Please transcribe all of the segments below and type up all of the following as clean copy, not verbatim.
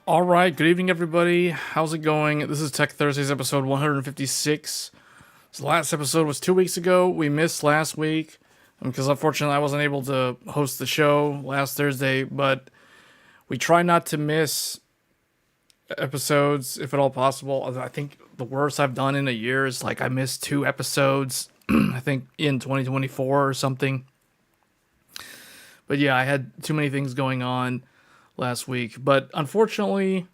All right, good evening, everybody. How's it going? This is Tech Thursdays, episode 156. So the last episode was 2 weeks ago. We missed last week because unfortunately I wasn't able to host the show last Thursday, but we try not to miss episodes if at all possible. I think the worst I've done in a year is like I missed 2 episodes, I think in 2024 or something. But yeah, I had too many things going on last week. But unfortunately,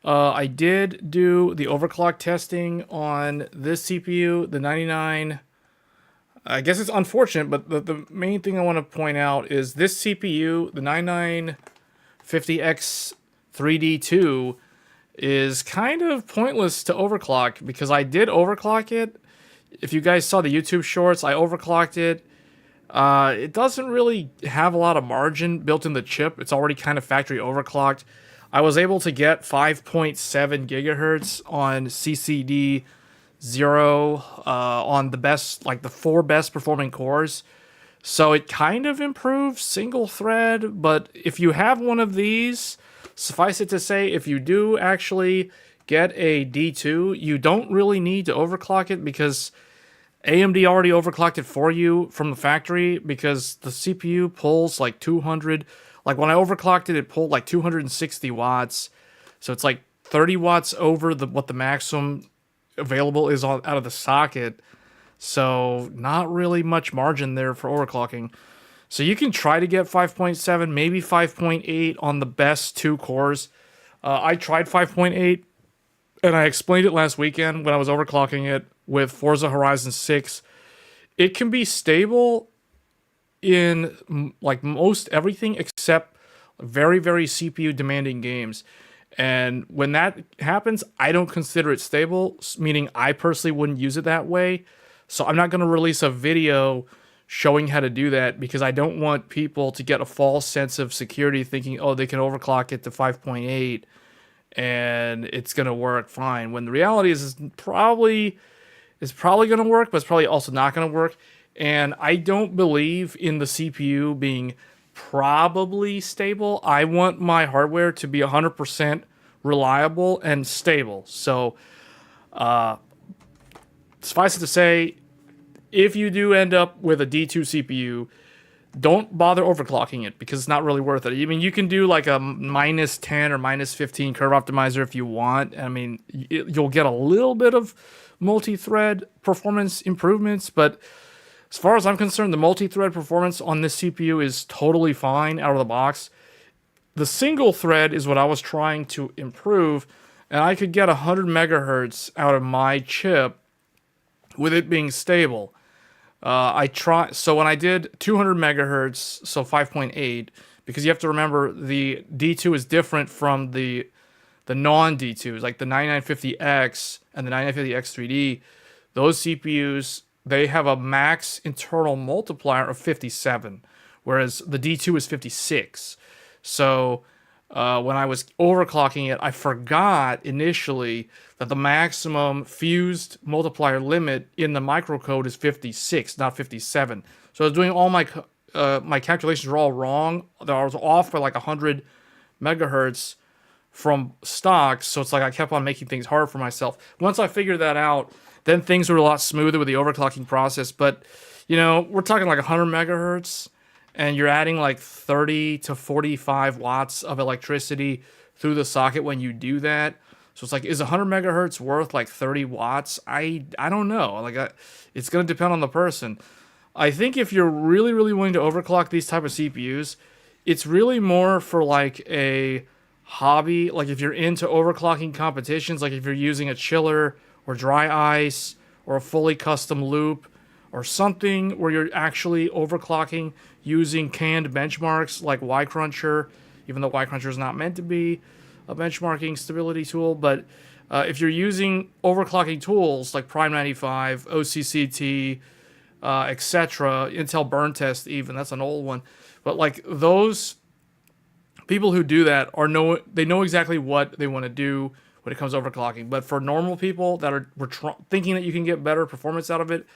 I did do the overclock testing on this CPU, the 99. I guess it's unfortunate, but the main thing I want to point out is this CPU, the 9950X 3D2, is kind of pointless to overclock because I did overclock it. If you guys saw the YouTube shorts, I overclocked it. It doesn't really have a lot of margin built in the chip. It's already kind of factory overclocked. I was able to get 5.7 gigahertz on CCD 0 on the best, like the 4 best performing cores. So it kind of improves single thread, but if you have one of these, suffice it to say, if you do actually get a D2, you don't really need to overclock it because AMD already overclocked it for you from the factory because the CPU pulls like 200. Like when I overclocked it, it pulled like 260 watts. So it's like 30 watts over what the maximum available is out of the socket. So not really much margin there for overclocking. So you can try to get 5.7, maybe 5.8 on the best 2 cores. I tried 5.8 and I explained it last weekend when I was overclocking it with Forza Horizon 6. It can be stable in like most everything except very, very CPU demanding games. And when that happens, I don't consider it stable, meaning I personally wouldn't use it that way. So I'm not going to release a video showing how to do that because I don't want people to get a false sense of security thinking, oh, they can overclock it to 5.8 and it's going to work fine. When the reality is it's probably going to work, but it's probably also not going to work. And I don't believe in the CPU being probably stable. I want my hardware to be 100% reliable and stable. So, suffice it to say, if you do end up with a D2 CPU, don't bother overclocking it because it's not really worth it. I mean, you can do like a minus 10 or minus 15 curve optimizer if you want. I mean, you'll get a little bit of multi-thread performance improvements, but as far as I'm concerned, the multi-thread performance on this CPU is totally fine out of the box. The single thread is what I was trying to improve, and I could get 100 megahertz out of my chip with it being stable. So when I did 200 megahertz, so 5.8, because you have to remember the D2 is different from the non-D2s, like the 9950X and the 9950X 3D. Those CPUs, they have a max internal multiplier of 57, whereas the D2 is 56. So when I was overclocking it, I forgot initially that the maximum fused multiplier limit in the microcode is 56, not 57. So I was doing all my calculations were all wrong. I was off by like 100 megahertz from stock, so it's like I kept on making things hard for myself. Once I figured that out, then things were a lot smoother with the overclocking process. But, you know, we're talking like 100 megahertz, and you're adding like 30 to 45 watts of electricity through the socket when you do that. So it's like, is 100 megahertz worth like 30 watts? I don't know. It's going to depend on the person. I think if you're really, really willing to overclock these type of CPUs, it's really more for like a hobby. Like if you're into overclocking competitions, like if you're using a chiller or dry ice or a fully custom loop or something where you're actually overclocking using canned benchmarks like Y-Cruncher, even though Y-Cruncher is not meant to be a benchmarking stability tool. But if you're using overclocking tools like Prime 95, OCCT, etc., Intel Burn Test even, that's an old one. But like those people who do that they know exactly what they want to do when it comes to overclocking. But for normal people that are thinking that you can get better performance out of it,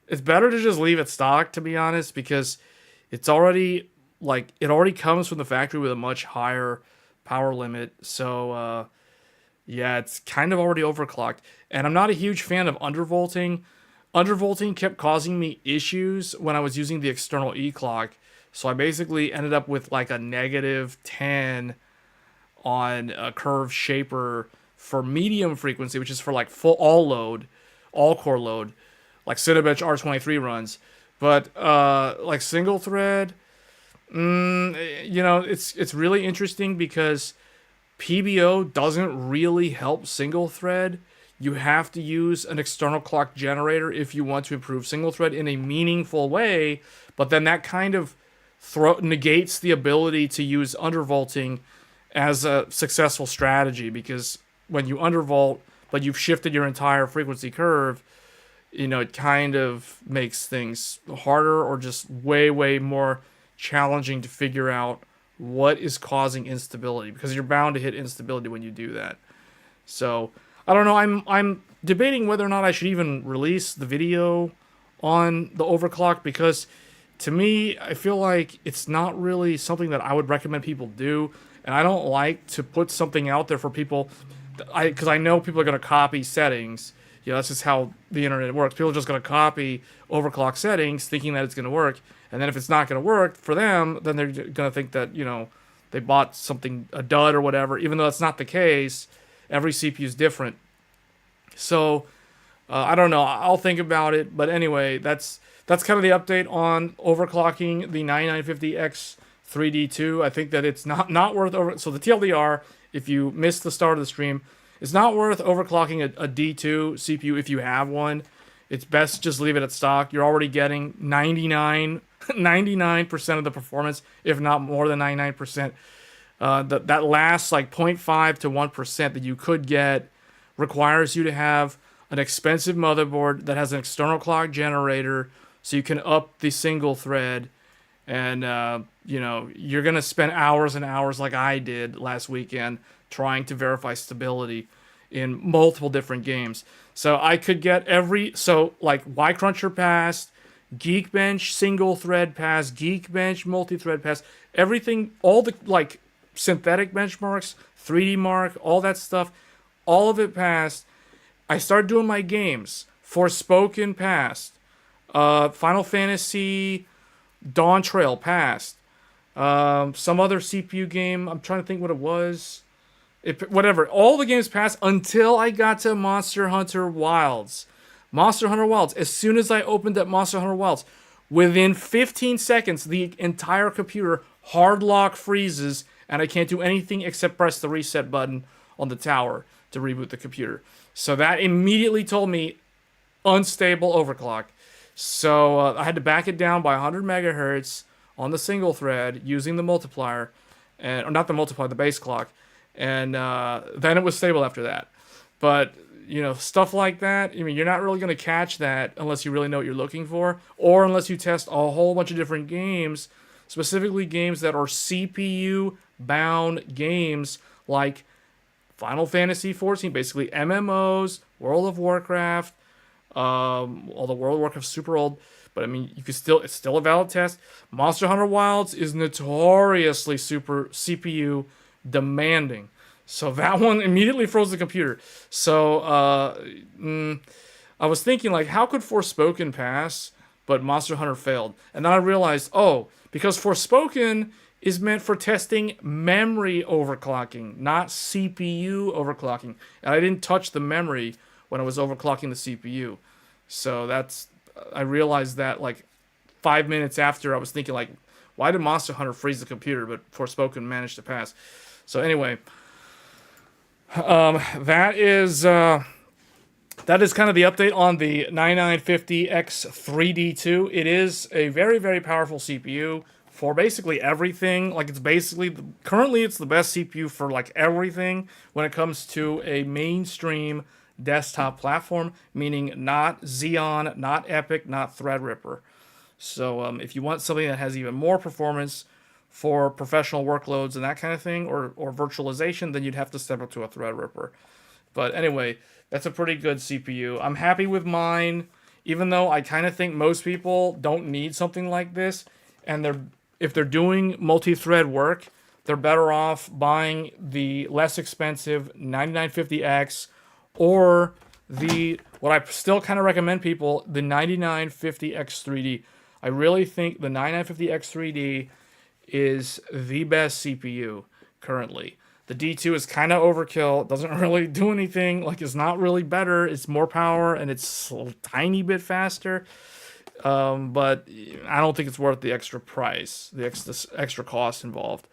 it's better to just leave it stock, to be honest, because it's already like it already comes from the factory with a much higher power limit. So yeah, it's kind of already overclocked. And I'm not a huge fan of undervolting. Undervolting kept causing me issues when I was using the external E-clock. So I basically ended up with like a negative 10 on a curve shaper for medium frequency, which is for like full all load, all core load, like Cinebench R23 runs. But like single thread, it's really interesting because PBO doesn't really help single thread. You have to use an external clock generator if you want to improve single thread in a meaningful way, but then that kind of negates the ability to use undervolting as a successful strategy, because when you undervolt but you've shifted your entire frequency curve, it kind of makes things harder or just way, way more challenging to figure out what is causing instability, because you're bound to hit instability when you do that. So I don't know. I'm debating whether or not I should even release the video on the overclock, because to me, I feel like it's not really something that I would recommend people do, and I don't like to put something out there for people, because I know people are going to copy settings. That's just how the internet works. People are just going to copy overclock settings thinking that it's going to work, and then if it's not going to work for them, then they're going to think that, they bought something, a dud or whatever, even though that's not the case. Every CPU is different. So, I don't know. I'll think about it. But anyway, that's kind of the update on overclocking the 9950X 3D2. I think that it's not worth So the TLDR, if you missed the start of the stream, it's not worth overclocking a D2 CPU if you have one. It's best just leave it at stock. You're already getting 99% of the performance, if not more than 99%. That last like 0.5 to 1% that you could get requires you to have an expensive motherboard that has an external clock generator, so you can up the single thread. And you're gonna spend hours and hours, like I did last weekend, trying to verify stability in multiple different games. So I could get like Y-Cruncher passed, Geekbench single thread passed, Geekbench multi-thread passed, everything, all the like synthetic benchmarks, 3D Mark, all that stuff, all of it passed. I started doing my games. Forspoken passed. Final Fantasy Dawn Trail passed. Some other CPU game, I'm trying to think what it was. Whatever. All the games passed until I got to Monster Hunter Wilds. Monster Hunter Wilds. As soon as I opened up Monster Hunter Wilds, within 15 seconds, the entire computer hard lock freezes, and I can't do anything except press the reset button on the tower to reboot the computer. So that immediately told me unstable overclock. So I had to back it down by 100 megahertz on the single thread using the multiplier, or not the multiplier, the base clock. And then it was stable after that. But, stuff like that, you're not really going to catch that unless you really know what you're looking for, or unless you test a whole bunch of different games, specifically games that are CPU-bound games like Final Fantasy XIV, basically MMOs, World of Warcraft, although World of Warcraft's super old, but it's still a valid test. Monster Hunter Wilds is notoriously super CPU demanding. So that one immediately froze the computer. So I was thinking, like, how could Forspoken pass, but Monster Hunter failed? And then I realized, because Forspoken is meant for testing memory overclocking, not CPU overclocking. And I didn't touch the memory when I was overclocking the CPU. So I realized that like 5 minutes after. I was thinking, like, why did Monster Hunter freeze the computer, but Forspoken managed to pass? So anyway, that is kind of the update on the 9950X3D2. It is a very, very powerful CPU for basically everything. Like, it's basically, currently it's the best CPU for like everything when it comes to a mainstream desktop platform, meaning not Xeon, not Epic, not Threadripper. So if you want something that has even more performance for professional workloads and that kind of thing, or virtualization, then you'd have to step up to a Threadripper. But anyway, that's a pretty good CPU. I'm happy with mine, even though I kind of think most people don't need something like this, and if they're doing multi-thread work, they're better off buying the less expensive 9950X or what I still kind of recommend people, the 9950X 3D. I really think the 9950X 3D is the best CPU currently. The D2 is kind of overkill. It doesn't really do anything. Like, it's not really better. It's more power and it's a tiny bit faster. But I don't think it's worth the extra price, the extra cost involved.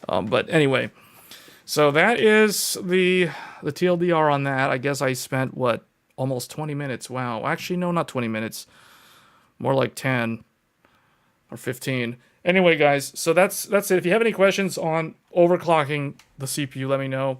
But anyway, so that is the TLDR on that. I guess I spent, what, almost 20 minutes. Wow. Actually, no, not 20 minutes. More like 10 or 15. Anyway, guys, so that's it. If you have any questions on overclocking the CPU, let me know.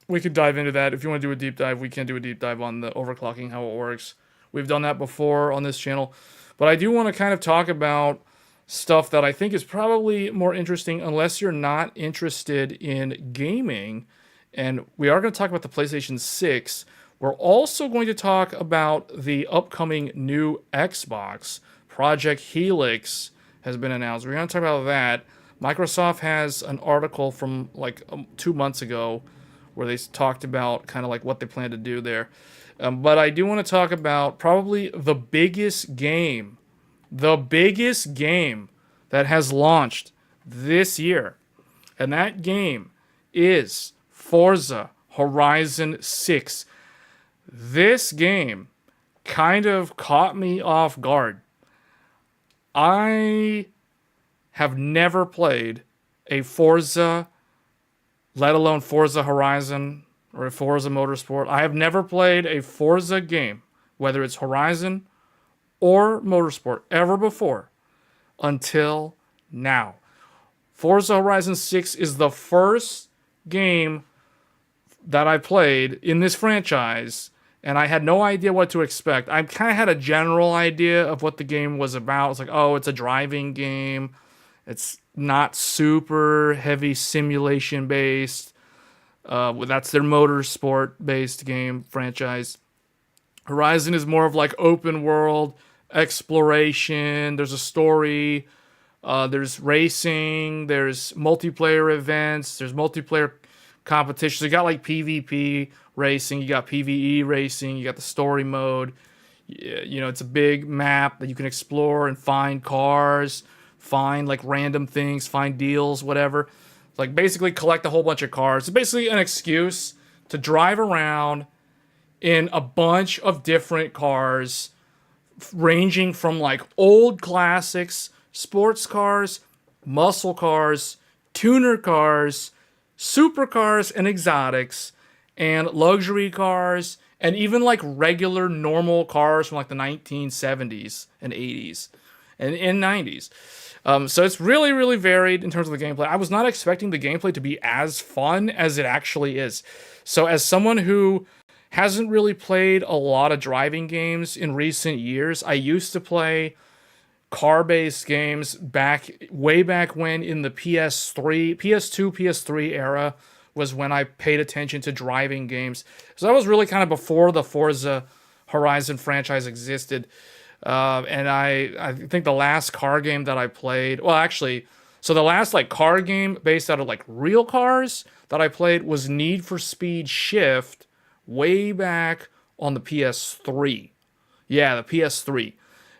We could dive into that. If you want to do a deep dive, we can do a deep dive on the overclocking, how it works. We've done that before on this channel. But I do want to kind of talk about stuff that I think is probably more interesting unless you're not interested in gaming. And we are going to talk about the PlayStation 6. We're also going to talk about the upcoming new Xbox. Project Helix has been announced. We're going to talk about that. Microsoft has an article from like 2 months ago where they talked about kind of like what they plan to do there. But I do want to talk about probably the biggest game that has launched this year. And that game is Forza Horizon 6. This game kind of caught me off guard. I have never played a Forza, let alone Forza Horizon or a Forza Motorsport. I have never played a Forza game, whether it's Horizon or Motorsport, ever before until now. Forza Horizon 6 is the first game that I played in this franchise, and I had no idea what to expect. I kind of had a general idea of what the game was about. It's like, oh, it's a driving game. It's not super heavy simulation based. That's their motorsport based game franchise. Horizon is more of like open world exploration. There's a story. There's racing. There's multiplayer events. There's multiplayer competitions. You got like PvP racing. You got PvE racing. You got the story mode. You know, it's a big map that you can explore and find cars, find like random things, find deals, whatever. Like basically collect a whole bunch of cars. It's basically an excuse to drive around in a bunch of different cars, ranging from like old classics, sports cars, muscle cars, tuner cars, supercars and exotics, and luxury cars, and even like regular normal cars from like the 1970s and 80s and 90s. So it's really, really varied in terms of the gameplay. I was not expecting the gameplay to be as fun as it actually is. So as someone who hasn't really played a lot of driving games in recent years, I used to play car-based games way back when in the PS2, PS3 era was when I paid attention to driving games. So that was really kind of before the Forza Horizon franchise existed. And I think the last car game that I played, well, actually, so the last like car game based out of like real cars that I played was Need for Speed Shift way back on the PS3. Yeah, the PS3.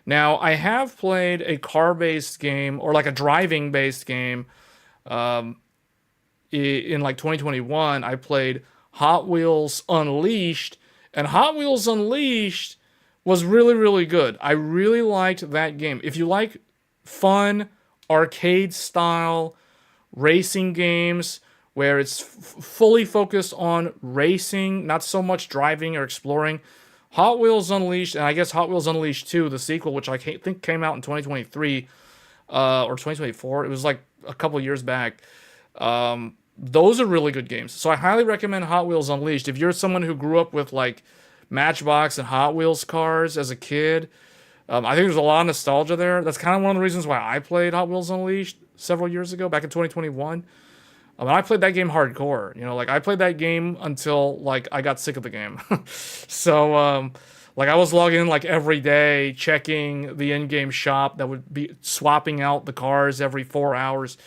Now, I have played a car-based game or like a driving-based game in like 2021. I played Hot Wheels Unleashed, and Hot Wheels Unleashed was really, really good. I really liked that game. If you like fun, arcade-style racing games where it's fully focused on racing, not so much driving or exploring, Hot Wheels Unleashed, and I guess Hot Wheels Unleashed 2, the sequel, which I think came out in 2023 or 2024. It was like a couple years back. Those are really good games. So I highly recommend Hot Wheels Unleashed. If you're someone who grew up with like Matchbox and Hot Wheels cars as a kid, I think there's a lot of nostalgia there. That's kind of one of the reasons why I played Hot Wheels Unleashed several years ago, back in 2021. I played that game hardcore. You know, like I played that game until like I got sick of the game. So, like I was logging in like every day, checking the in-game shop that would be swapping out the cars every 4 hours.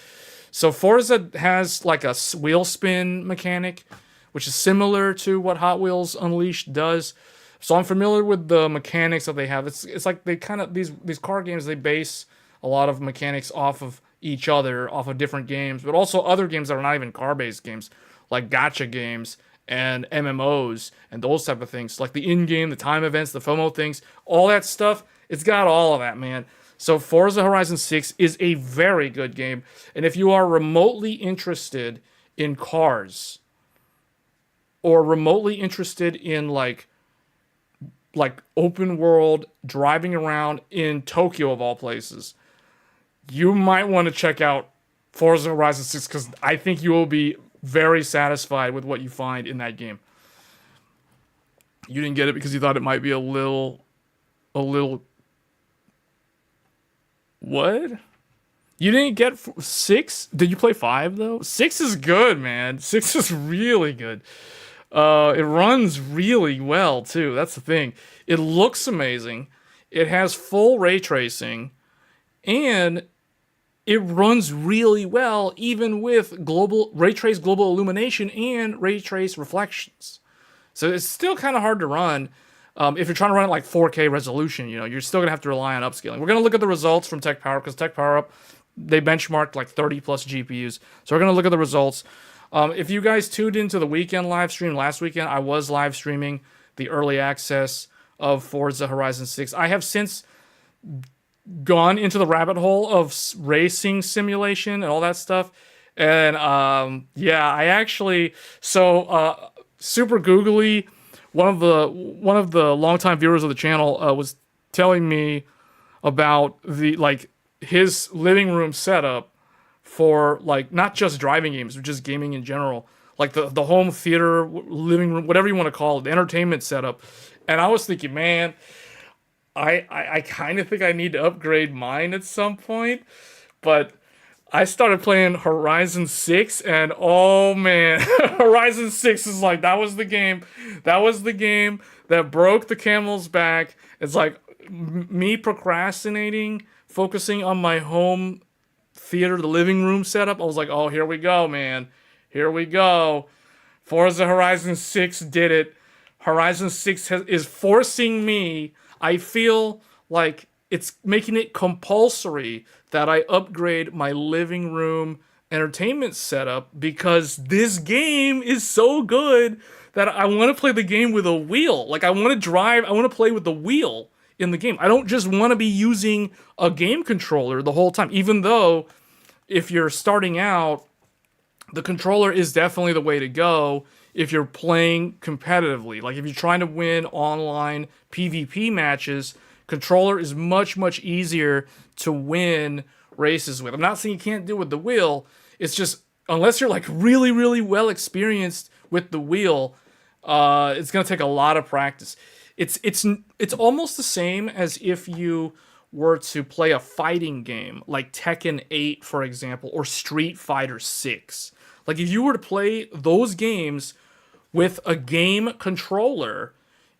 So Forza has like a wheel spin mechanic, which is similar to what Hot Wheels Unleashed does. So I'm familiar with the mechanics that they have. It's like they kind of these car games, they base a lot of mechanics off of each other, off of different games, but also other games that are not even car-based games, like gacha games and MMOs and those type of things, like the in-game, the time events, the FOMO things, all that stuff. It's got all of that, man. So Forza Horizon 6 is a very good game, and if you are remotely interested in cars or remotely interested in like open world driving around in Tokyo of all places, you might want to check out Forza Horizon 6 because I think you will be very satisfied with what you find in that game. You didn't get it because you thought it might be a little what? You didn't get 6? Did you play 5 though? 6 is good, man. 6 is really good. It runs really well too. That's the thing. It looks amazing. It has full ray tracing, and it runs really well even with global ray trace global illumination and ray trace reflections. So it's still kind of hard to run. If you're trying to run it like 4K resolution, you're still gonna have to rely on upscaling. We're gonna look at the results from Tech Power because Tech Power Up, they benchmarked like 30 plus GPUs. So we're gonna look at the results. If you guys tuned into the weekend live stream last weekend, I was live streaming the early access of Forza Horizon 6. I have since gone into the rabbit hole of racing simulation and all that stuff. And yeah, I actually super googly, one of the longtime viewers of the channel was telling me about his living room setup for like not just driving games, but just gaming in general, like the home theater, living room, whatever you want to call it, the entertainment setup. And I was thinking, man, I kind of think I need to upgrade mine at some point. But I started playing Horizon 6, and oh man, Horizon 6 is like, that was the game that broke the camel's back. It's like me procrastinating, focusing on my home theater, the living room setup. I was like, oh, here we go, man. Here we go. Forza Horizon 6 did it. Horizon 6 is forcing me. I feel like it's making it compulsory that I upgrade my living room entertainment setup because this game is so good that I want to play the game with a wheel. Like, I want to play with the wheel in the game. I don't just want to be using a game controller the whole time, even though if you're starting out, the controller is definitely the way to go if you're playing competitively. Like, if you're trying to win online PvP matches, controller is much, much easier to win races with. I'm not saying you can't do it with the wheel. It's just, unless you're like really, really well experienced with the wheel, it's going to take a lot of practice. It's almost the same as if you were to play a fighting game like Tekken 8, for example, or Street Fighter 6. Like, if you were to play those games with a game controller,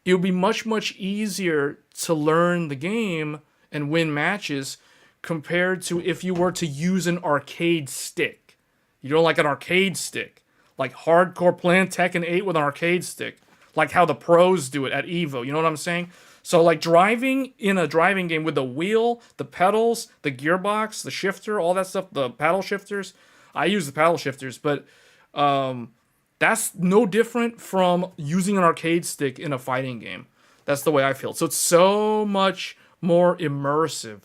it would be much, much easier to learn the game and win matches compared to if you were to use an arcade stick. You know, like an arcade stick. Like hardcore playing Tekken 8 with an arcade stick. Like how the pros do it at EVO. You know what I'm saying? So, like, driving in a driving game with the wheel, the pedals, the gearbox, the shifter, all that stuff, the paddle shifters. I use the paddle shifters, but that's no different from using an arcade stick in a fighting game. That's the way I feel. So it's so much more immersive,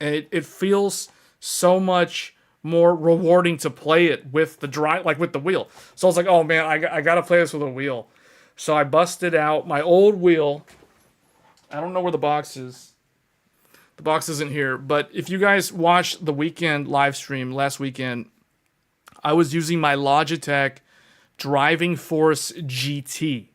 and it feels so much more rewarding to play it with with the wheel. So I was like, oh man, I gotta play this with a wheel. So I busted out my old wheel. I don't know where the box is. The box isn't here, but if you guys watched the weekend live stream last weekend, I was using my Logitech Driving Force GT.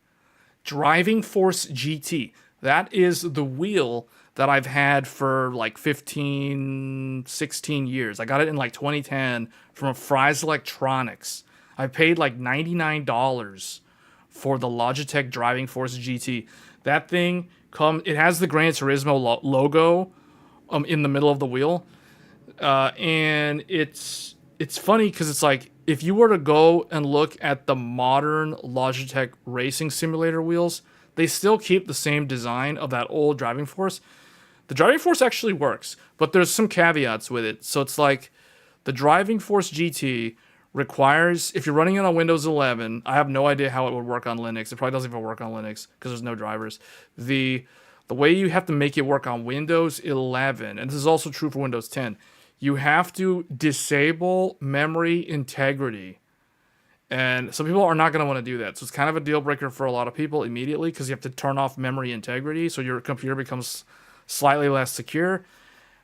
Driving Force GT. That is the wheel that I've had for like 15, 16 years. I got it in like 2010 from Fry's Electronics. I paid like $99 for the Logitech Driving Force GT. That thing it has the Gran Turismo logo in the middle of the wheel. And it's it's funny because it's like if you were to go and look at the modern Logitech racing simulator wheels, they still keep the same design of that old driving force. The driving force actually works, but there's some caveats with it. So it's like the driving force GT requires, if you're running it on Windows 11, I have no idea how it would work on Linux. It probably doesn't even work on Linux because there's no drivers. The way you have to make it work on Windows 11, and this is also true for Windows 10, you have to disable memory integrity. And some people are not going to want to do that. So it's kind of a deal breaker for a lot of people immediately because you have to turn off memory integrity so your computer becomes slightly less secure.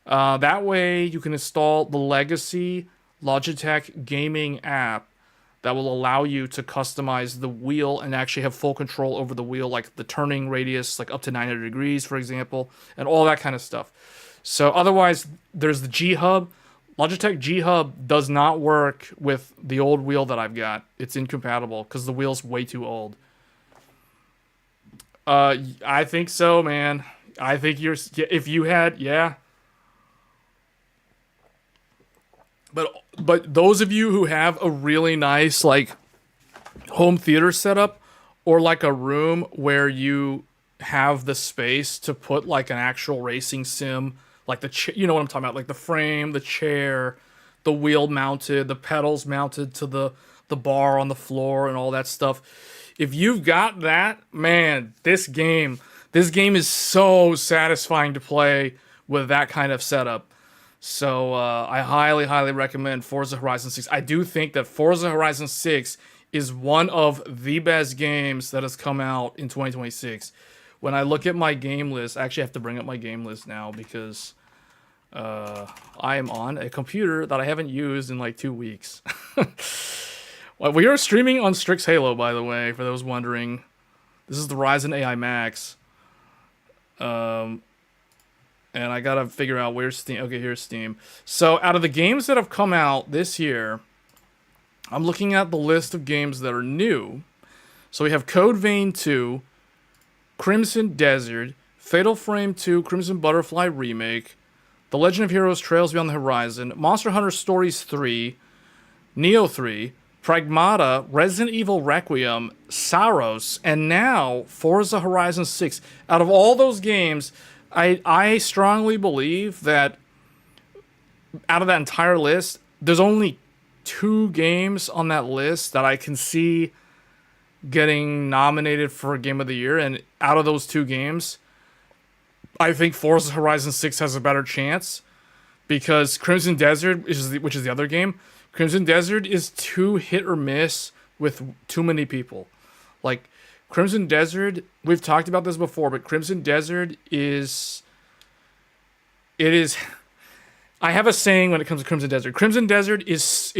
That way you can install the legacy Logitech gaming app that will allow you to customize the wheel and actually have full control over the wheel, like the turning radius, like up to 900 degrees, for example, and all that kind of stuff. So otherwise, there's the G Hub. Logitech G Hub does not work with the old wheel that I've got. It's incompatible because the wheel's way too old. I think so, man. I think if you had, yeah. But those of you who have a really nice like home theater setup or like a room where you have the space to put like an actual racing sim, like you know what I'm talking about, like the frame, the chair, the wheel mounted, the pedals mounted to the bar on the floor and all that stuff. If you've got that, man, this game is so satisfying to play with that kind of setup. So I highly, highly recommend Forza Horizon 6. I do think that Forza Horizon 6 is one of the best games that has come out in 2026. When I look at my game list, I actually have to bring up my game list now because I am on a computer that I haven't used in like 2 weeks. Well, we are streaming on Strix Halo, by the way, for those wondering. This is the Ryzen AI Max. And I gotta figure out where's Steam. Okay, here's Steam. So out of the games that have come out this year, I'm looking at the list of games that are new. So we have Code Vein 2, Crimson Desert, Fatal Frame 2, Crimson Butterfly Remake, The Legend of Heroes Trails Beyond the Horizon, Monster Hunter Stories 3, Neo 3, Pragmata, Resident Evil Requiem, Saros, and now Forza Horizon 6. Out of all those games, I strongly believe that out of that entire list, there's only 2 games on that list that I can see getting nominated for Game of the Year. And out of those 2 games, I think Forza Horizon 6 has a better chance because Crimson Desert, which is the other game, Crimson Desert is too hit or miss with too many people. Like, Crimson Desert, we've talked about this before, but Crimson Desert is... I have a saying when it comes to Crimson Desert. Crimson Desert is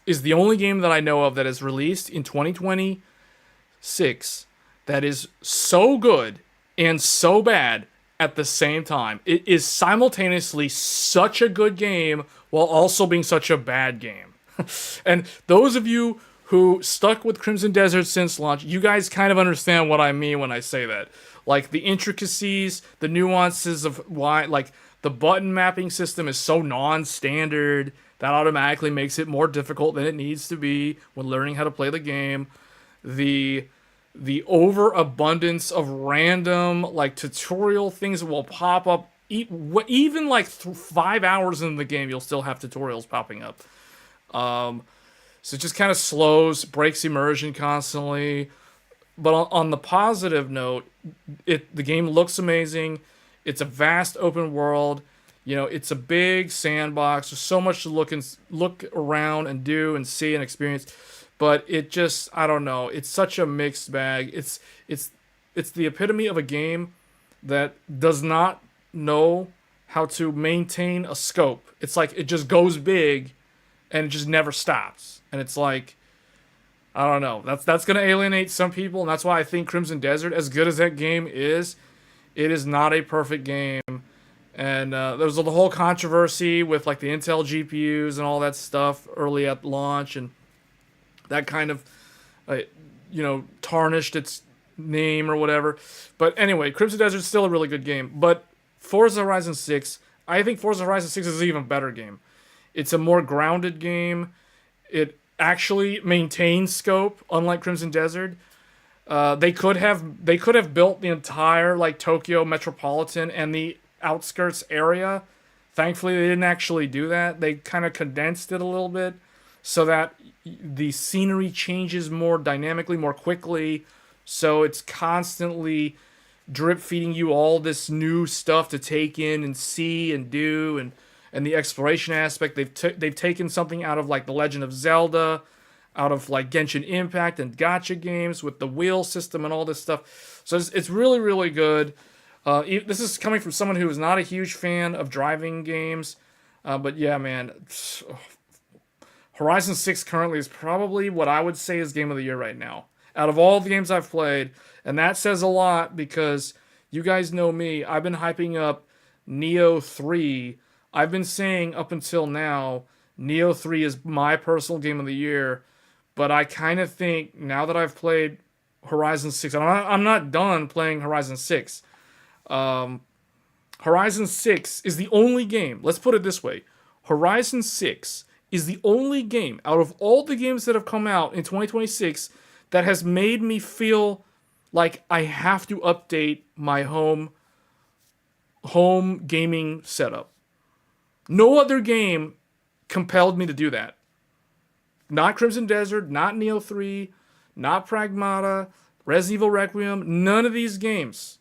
the only game that I know of that is released in 2026 that is so good and so bad at the same time. It is simultaneously such a good game while also being such a bad game. And those of you who stuck with Crimson Desert since launch, you guys kind of understand what I mean when I say that. Like, the intricacies, the nuances of why, like, the button mapping system is so non-standard that automatically makes it more difficult than it needs to be when learning how to play the game. The overabundance of random, like, tutorial things that will pop up. Even, like, 5 hours in the game, you'll still have tutorials popping up. So it just kind of slows, breaks immersion constantly. But on the positive note, the game looks amazing. It's a vast open world. You know, it's a big sandbox. There's so much to look around and do and see and experience. But it just, I don't know. It's such a mixed bag. It's the epitome of a game that does not know how to maintain a scope. It's like it just goes big and it just never stops. And it's like, I don't know. That's going to alienate some people, and that's why I think Crimson Desert, as good as that game is, it is not a perfect game. And there was the whole controversy with like the Intel GPUs and all that stuff early at launch, and that kind of, tarnished its name or whatever. But anyway, Crimson Desert is still a really good game. But Forza Horizon 6, I think Forza Horizon 6 is an even better game. It's a more grounded game. It actually maintains scope, unlike Crimson Desert. They could have built the entire like Tokyo metropolitan and the outskirts area. Thankfully, they didn't actually do that. They kind of condensed it a little bit so that the scenery changes more dynamically, more quickly. So it's constantly drip feeding you all this new stuff to take in and see and do, and the exploration aspect. They've taken something out of like The Legend of Zelda, out of like Genshin Impact and gacha games with the wheel system and all this stuff. So it's really, really good. This is coming from someone who is not a huge fan of driving games. But yeah, man, Horizon 6 currently is probably what I would say is game of the year right now. Out of all the games I've played, and that says a lot because you guys know me. I've been hyping up Neo 3. I've been saying up until now, Neo 3 is my personal game of the year. But I kind of think now that I've played Horizon 6, I'm not done playing Horizon 6. Horizon 6 is the only game, let's put it this way. Horizon 6 is the only game out of all the games that have come out in 2026 that has made me feel like I have to update my home gaming setup. No other game compelled me to do that. Not Crimson Desert, not Neo 3, not Pragmata, Resident Evil Requiem. None of these games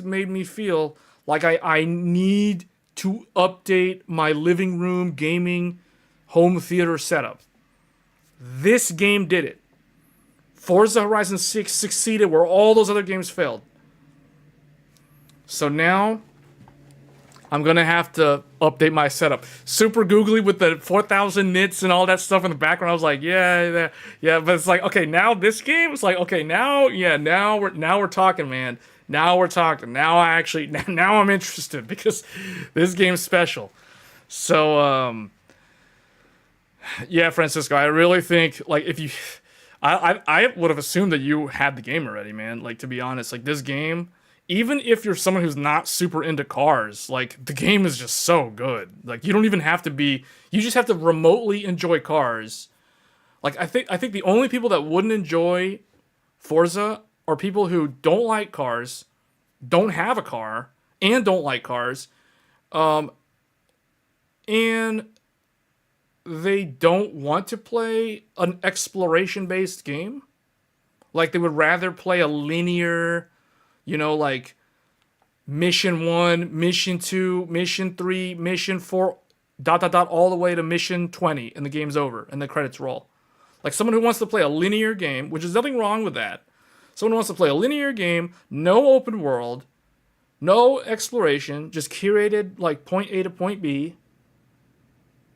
made me feel like I need to update my living room gaming home theater setup. This game did it. Forza Horizon 6 succeeded where all those other games failed. So now I'm going to have to update my setup. Super googly with the 4,000 nits and all that stuff in the background. I was like, yeah. But it's like, okay, now this game, it's like, okay, now we're talking, man. Now we're talking. Now I'm interested because this game's special. So, yeah, Francisco, I really think, like, if you... I would have assumed that you had the game already, man. Like, to be honest, like, this game... Even if you're someone who's not super into cars, like, the game is just so good. Like, you don't even have to be... You just have to remotely enjoy cars. Like, I think the only people that wouldn't enjoy Forza are people who don't like cars, don't have a car, and don't like cars, and they don't want to play an exploration-based game. Like, they would rather play a linear... You know, like mission 1, mission 2, mission 3, mission 4, ... all the way to mission 20, and the game's over, and the credits roll. Like someone who wants to play a linear game, which is nothing wrong with that. Someone who wants to play a linear game, no open world, no exploration, just curated like point A to point B,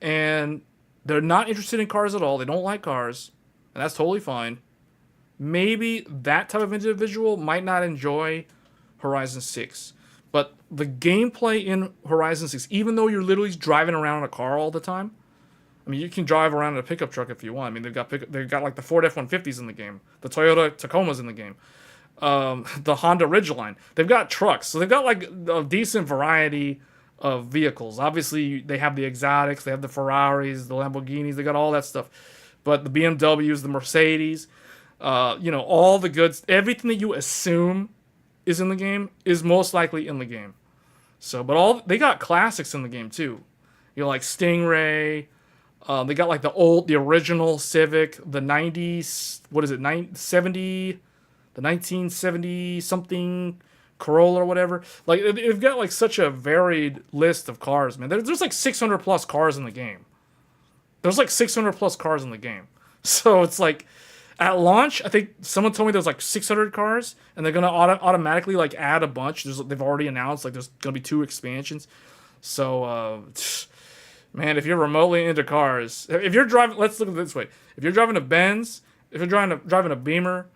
and they're not interested in cars at all. They don't like cars, and that's totally fine. Maybe that type of individual might not enjoy Horizon 6. But the gameplay in Horizon 6, even though you're literally driving around in a car all the time, I mean, you can drive around in a pickup truck if you want. I mean, they've got like the Ford F-150s in the game, the Toyota Tacomas in the game, the Honda Ridgeline. They've got trucks, so they've got like a decent variety of vehicles. Obviously, they have the exotics, they have the Ferraris, the Lamborghinis, they got all that stuff. But the BMWs, the Mercedes... all the goods, everything that you assume is in the game is most likely in the game. So, but they got classics in the game too. You know, like Stingray. They got like the original Civic, the 90s. What is it? 1970 something Corolla or whatever. Like they've got like such a varied list of cars, man. There's like 600 plus cars in the game. There's like 600 plus cars in the game. So it's like. At launch, I think someone told me there was like 600 cars, and they're gonna automatically like add a bunch. They've already announced like there's gonna be 2 expansions. So, man, if you're remotely into cars, if you're driving, let's look at it this way: if you're driving a Benz, if you're driving a Beamer,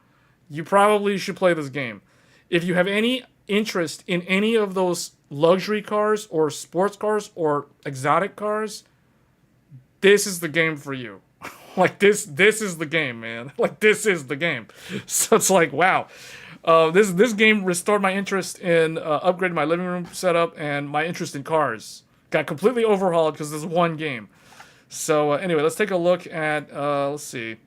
you probably should play this game. If you have any interest in any of those luxury cars or sports cars or exotic cars, this is the game for you. Like, this is the game, man. Like, this is the game. So it's like, wow. This game restored my interest in upgrading my living room setup and my interest in cars. Got completely overhauled because there's one game. So anyway, let's take a look at let's see.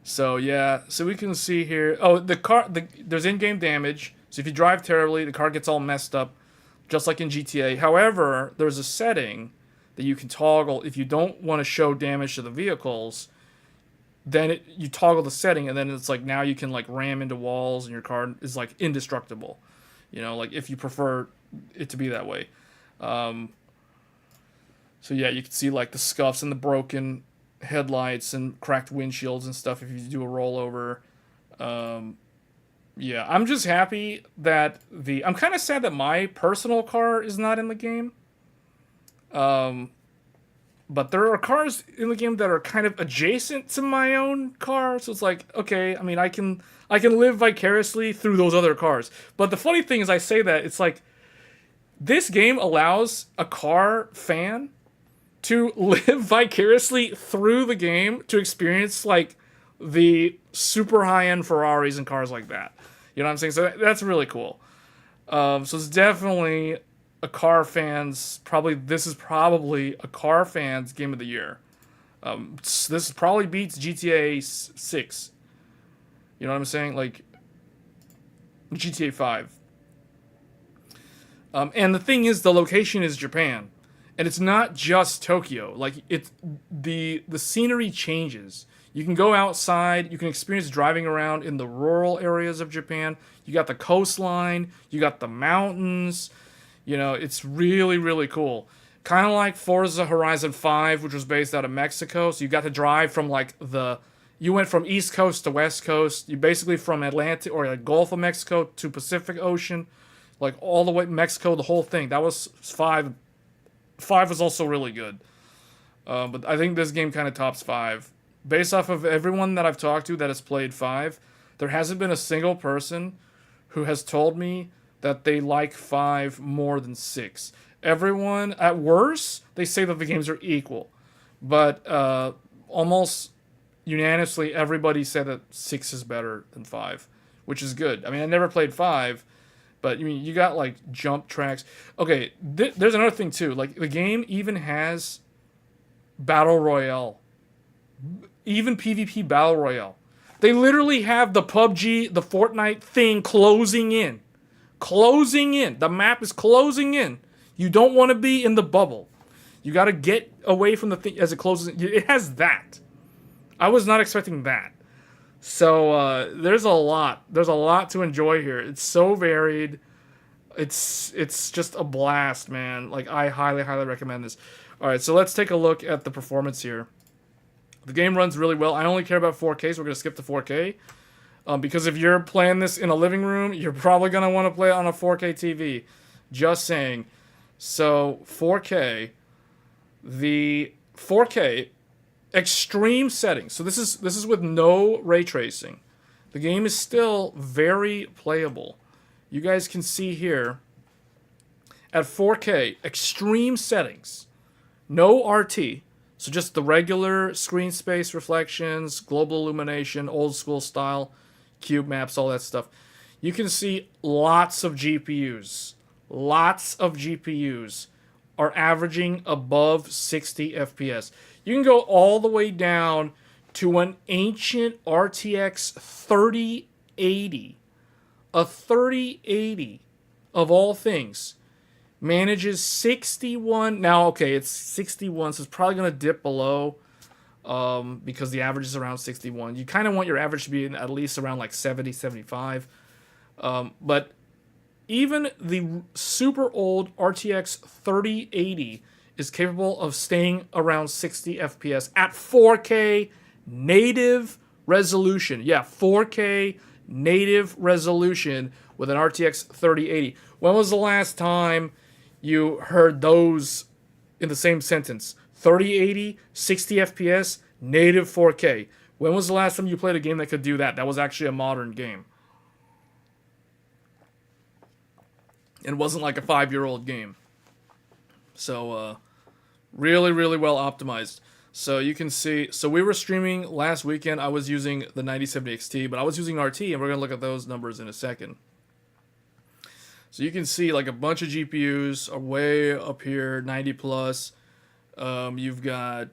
So yeah, so we can see here. Oh, there's in-game damage. So if you drive terribly, the car gets all messed up, just like in GTA. However, there's a setting that you can toggle if you don't want to show damage to the vehicles. Then you toggle the setting, and then it's like now you can like ram into walls, and your car is like indestructible. You know, like if you prefer it to be that way. So yeah, you can see like the scuffs and the broken headlights and cracked windshields and stuff if you do a rollover. Yeah, I'm just happy that I'm kind of sad that my personal car is not in the game. But there are cars in the game that are kind of adjacent to my own car, so it's like, okay, I mean, I can live vicariously through those other cars. But the funny thing is, I say that it's like this game allows a car fan to live vicariously through the game to experience like the super high-end Ferraris and cars like that. You know what I'm saying? So that's really cool. So it's definitely this is probably a car fan's game of the year. This probably beats GTA 6. You know what I'm saying? Like GTA 5. And the thing is, the location is Japan. And it's not just Tokyo. Like the scenery changes. You can go outside. You can experience driving around in the rural areas of Japan. You got the coastline. You got the mountains. You know, it's really, really cool. Kind of like Forza Horizon 5, which was based out of Mexico. So you got to drive from like you went from East Coast to West Coast. You basically from Atlantic or like Gulf of Mexico to Pacific Ocean, like all the way Mexico, the whole thing. That was 5. 5 was also really good. But I think this game kind of tops 5. Based off of everyone that I've talked to that has played 5, there hasn't been a single person who has told me that they like 5 more than 6. Everyone, at worst, they say that the games are equal. But almost unanimously, everybody said that 6 is better than 5, which is good. I mean, I never played 5, but I mean, you got like jump tracks. Okay, there's another thing too. Like the game even has Battle Royale. Even PvP Battle Royale. They literally have the PUBG, the Fortnite thing closing in. Closing in. The map is closing in. You don't want to be in the bubble. You got to get away from the thing as it closes in. It has that. I was not expecting that. So there's a lot. There's a lot to enjoy here. It's so varied. It's just a blast, man. Like, I highly, highly recommend this. All right, so let's take a look at the performance here. The game runs really well. I only care about 4K, so we're going to skip to 4K. Because if you're playing this in a living room, you're probably going to want to play it on a 4K TV. Just saying. So, 4K. The 4K extreme settings. So this is with no ray tracing. The game is still very playable. You guys can see here at 4K extreme settings. No RT. So just the regular screen space reflections, global illumination, old school style, cube maps, all that stuff. You can see lots of GPUs. Lots of GPUs are averaging above 60 FPS. You can go all the way down to an ancient RTX 3080. A 3080 of all things manages 61. Now, okay, it's 61, so it's probably going to dip below because the average is around 61. You kind of want your average to be at least around like 70, 75. But even the super old RTX 3080 is capable of staying around 60 FPS at 4K native resolution. Yeah, 4K native resolution with an RTX 3080. When was the last time you heard those in the same sentence? 3080, 60 FPS, native 4K. When was the last time you played a game that could do that? That was actually a modern game. It wasn't like a 5-year-old game. So, really, really well optimized. So you can see, so we were streaming last weekend. I was using the 9070 XT, but I was using RT, and we're going to look at those numbers in a second. So you can see like a bunch of GPUs are way up here, 90 plus. You've got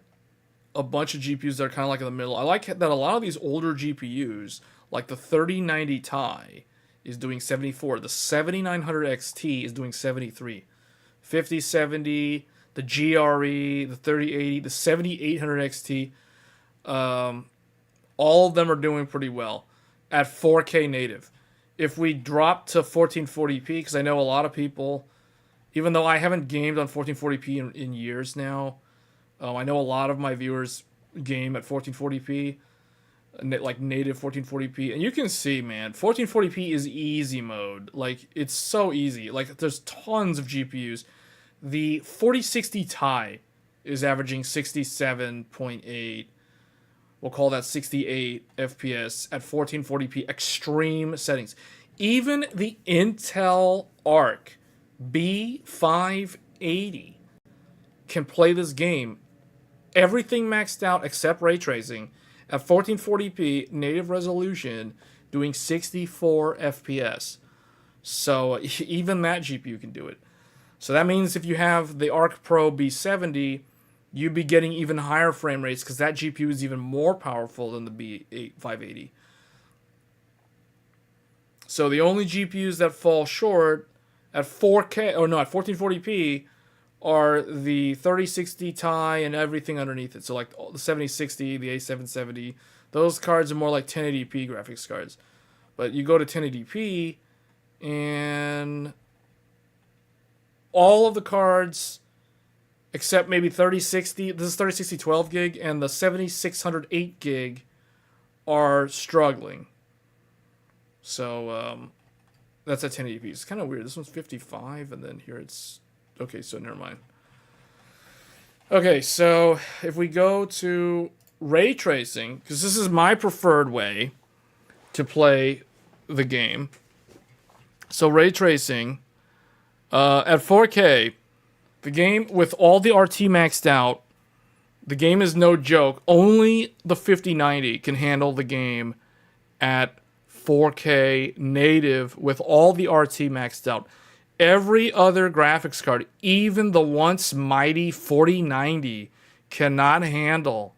a bunch of GPUs that are kind of like in the middle. I like that a lot of these older GPUs, like the 3090 Ti, is doing 74. The 7900 XT is doing 73. 5070, the GRE, the 3080, the 7800 XT, all of them are doing pretty well at 4K native. If we drop to 1440p, because I know a lot of people, even though I haven't gamed on 1440p in years now, I know a lot of my viewers game at 1440p, like native 1440p, and you can see, man, 1440p is easy mode. Like, it's so easy. Like, there's tons of GPUs. The 4060 Ti is averaging 67.8. We'll call that 68 FPS at 1440p extreme settings. Even the Intel Arc B580 can play this game. Everything maxed out except ray tracing at 1440p native resolution, doing 64 FPS. So even that GPU can do it. So that means if you have the Arc Pro B70, you'd be getting even higher frame rates because that GPU is even more powerful than the B580. So the only GPUs that fall short at 4K, or no, at 1440p, are the 3060 Ti and everything underneath it. So like the 7060, the A770, those cards are more like 1080p graphics cards. But you go to 1080p, and all of the cards, except maybe 3060, this is 3060 12 gig, and the 7600 8 gig are struggling. So that's at 1080p. It's kind of weird. This one's 55, and then here it's... Okay, so never mind. Okay, so if we go to ray tracing, because this is my preferred way to play the game. So ray tracing, at 4K, the game with all the RT maxed out, the game is no joke. Only the 5090 can handle the game at 4K native with all the RT maxed out. Every other graphics card, even the once mighty 4090, cannot handle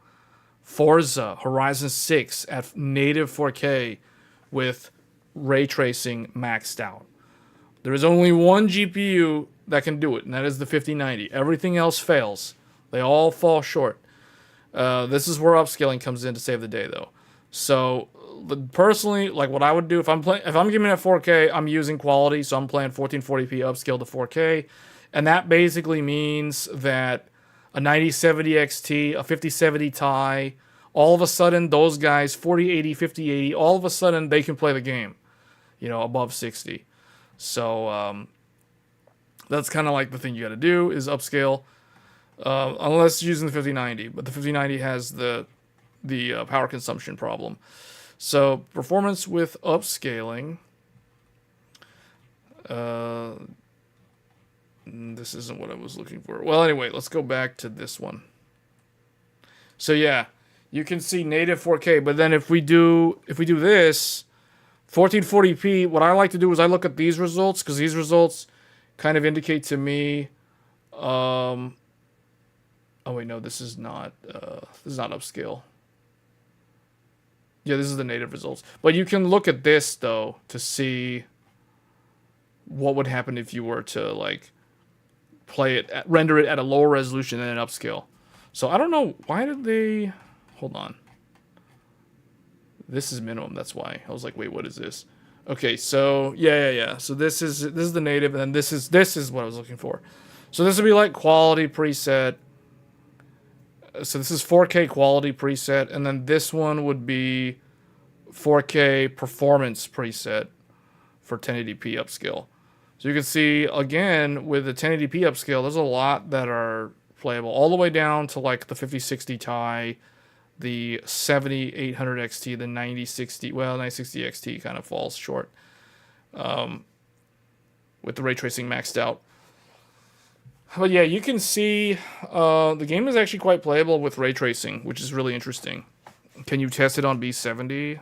Forza Horizon 6 at native 4K with ray tracing maxed out. There is only one GPU that can do it, and that is the 5090. Everything else fails. They all fall short. This is where upscaling comes in to save the day, though. So personally, like what I would do if I'm gaming at 4K, I'm using quality, so I'm playing 1440p upscale to 4K, and that basically means that a 9070 XT, a 5070 Ti, all of a sudden those guys 4080, 5080, all of a sudden they can play the game, above 60. So that's kind of like the thing you got to do is upscale, unless you're using the 5090, but the 5090 has the power consumption problem. So performance with upscaling. This isn't what I was looking for. Well, anyway, let's go back to this one. So yeah, you can see native 4K, but then if we do this 1440p, what I like to do is I look at these results, because these results kind of indicate to me. Oh wait, no, this is not upscale. Yeah, this is the native results. But you can look at this, though, to see what would happen if you were to, like, render it at a lower resolution than an upscale. So I don't know. Why did they... Hold on. This is minimum, that's why. I was like, wait, what is this? Okay, so, yeah. So this is the native, and then this is what I was looking for. So this would be, like, quality preset. So this is 4K quality preset, and then this one would be 4K performance preset for 1080p upscale. So you can see, again, with the 1080p upscale, there's a lot that are playable, all the way down to like the 5060 Ti, the 7800 XT, the 9060, well, 9060 XT kind of falls short with the ray tracing maxed out. But yeah, you can see the game is actually quite playable with ray tracing, which is really interesting. Can you test it on B70?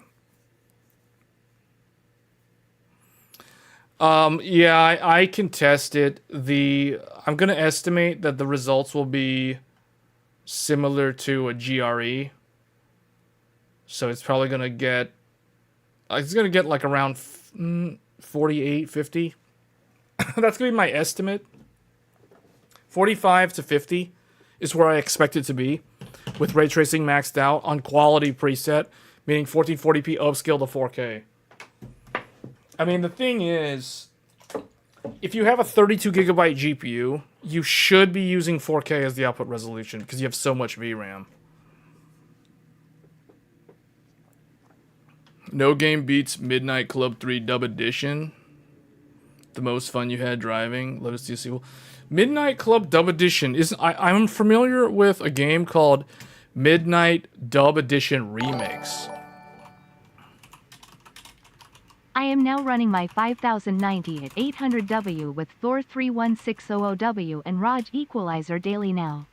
Yeah, I can test it. I'm going to estimate that the results will be similar to a GRE. So it's probably going to get, like around 48, 50. That's going to be my estimate. 45 to 50 is where I expect it to be, with ray tracing maxed out on quality preset, meaning 1440p upscale to 4K. I mean, the thing is, if you have a 32 gigabyte GPU, you should be using 4K as the output resolution because you have so much VRAM. No game beats Midnight Club 3 Dub Edition. The most fun you had driving. Let us see a sequel. Midnight Club Dub Edition is. I'm familiar with a game called Midnight Dub Edition Remix. I am now running my 5090 at 800W with Thor 31600W and ROG equalizer daily now.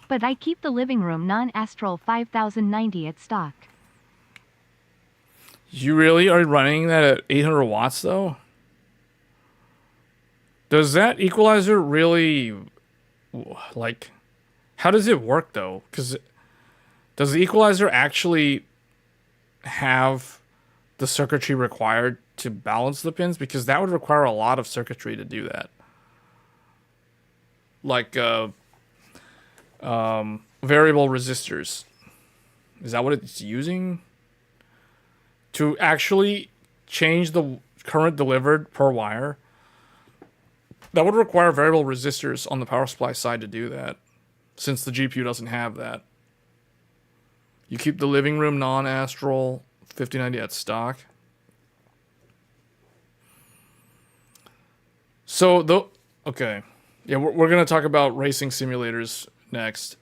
But I keep the living room non-astral 5090 at stock. You really are running that at 800 watts though? Does that equalizer really, like, how does it work though? Because does the equalizer actually have the circuitry required to balance the pins? Because that would require a lot of circuitry to do that. Like variable resistors. Is that what it's using? To actually change the current delivered per wire? That would require variable resistors on the power supply side to do that, since the GPU doesn't have that. You keep the living room non-astral 5090 at stock. So, okay. Yeah, we're going to talk about racing simulators next.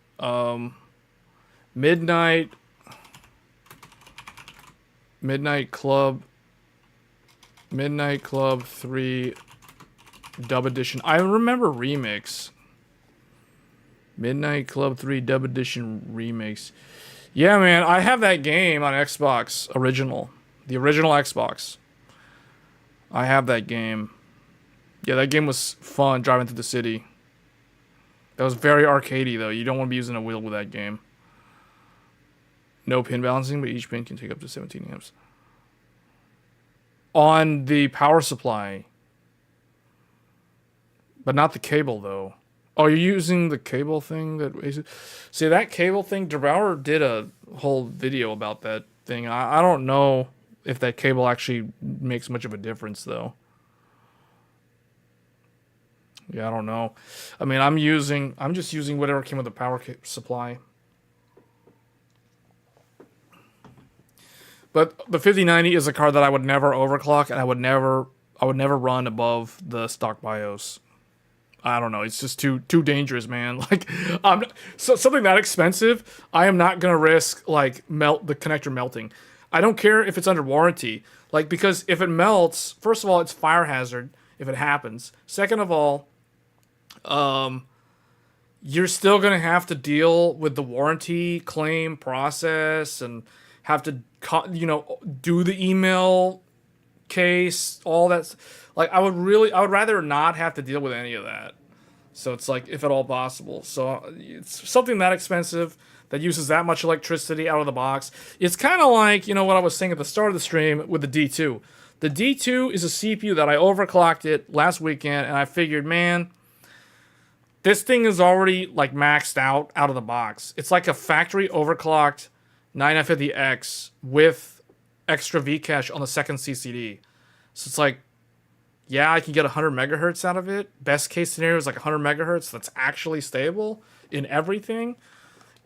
Midnight Club 3 Dub Edition. I remember Remix. Midnight Club 3 Dub Edition Remix. Yeah, man, I have that game on Xbox original. The original Xbox. I have that game. Yeah, that game was fun driving through the city. That was very arcadey though. You don't want to be using a wheel with that game. No pin balancing, but each pin can take up to 17 amps. On the power supply. But not the cable, though. Oh, you're using the cable thing? See, that cable thing, DeBauer did a whole video about that thing. I don't know if that cable actually makes much of a difference, though. Yeah, I don't know. I mean, I'm just using whatever came with the power supply. But the 5090 is a card that I would never overclock, and I would never run above the stock BIOS. I don't know. It's just too dangerous, man. Like, something that expensive, I am not gonna risk like the connector melting. I don't care if it's under warranty, like, because if it melts, first of all, it's fire hazard if it happens. Second of all, you're still gonna have to deal with the warranty claim process and have to, do the email case, all that. Like, I would rather not have to deal with any of that. So it's like, if at all possible. So it's something that expensive that uses that much electricity out of the box. It's kind of like, what I was saying at the start of the stream with the D2. The D2 is a CPU that I overclocked it last weekend, and I figured, man, this thing is already like maxed out of the box. It's like a factory overclocked 9950X with extra Vcache on the second CCD. So it's like, yeah, I can get 100 megahertz out of it. Best case scenario is like 100 megahertz that's actually stable in everything.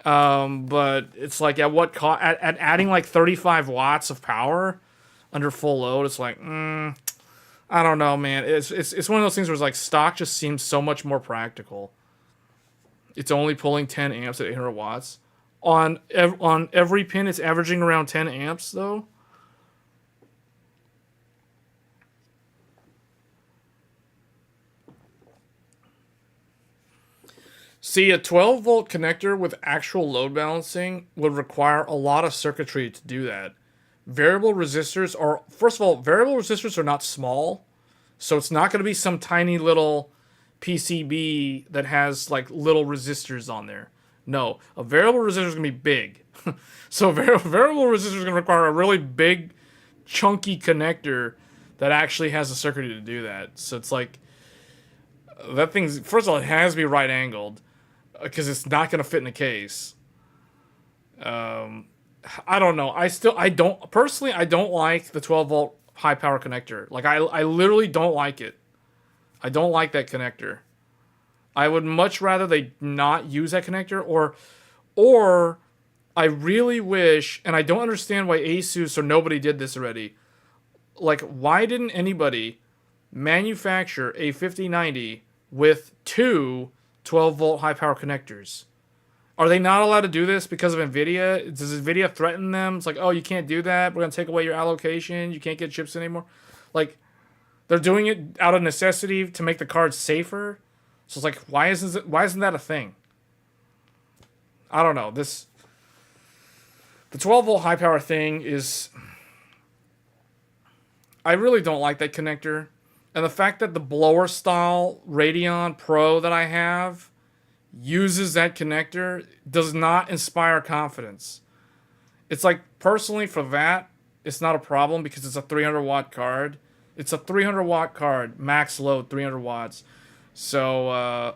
But it's like, at what cost? At adding like 35 watts of power under full load, it's like, I don't know, man. It's one of those things where it's like, stock just seems so much more practical. It's only pulling 10 amps at 800 watts. On every pin, it's averaging around 10 amps, though. See, a 12-volt connector with actual load balancing would require a lot of circuitry to do that. Variable resistors are, first of all, variable resistors are not small, so it's not going to be some tiny little PCB that has like little resistors on there. No, a variable resistor is going to be big. So variable resistor is going to require a really big, chunky connector that actually has a circuitry to do that. So it's like, that thing's, first of all, it has to be right angled because it's not going to fit in the case. I don't know. I don't like the 12 volt high power connector. Like, I literally don't like it. I don't like that connector. I would much rather they not use that connector, or I really wish, and I don't understand why Asus or nobody did this already. Like, why didn't anybody manufacture a 5090 with two 12 volt high power connectors? Are they not allowed to do this because of NVIDIA? Does NVIDIA threaten them? It's like, oh, you can't do that. We're going to take away your allocation. You can't get chips anymore. Like, they're doing it out of necessity to make the cards safer. So it's like, why isn't that a thing? I don't know. The 12 volt high power thing is, I really don't like that connector. And the fact that the blower style Radeon Pro that I have uses that connector does not inspire confidence. It's like, personally, for that, it's not a problem because it's a 300 watt card. It's a 300 watt card, max load 300 watts. So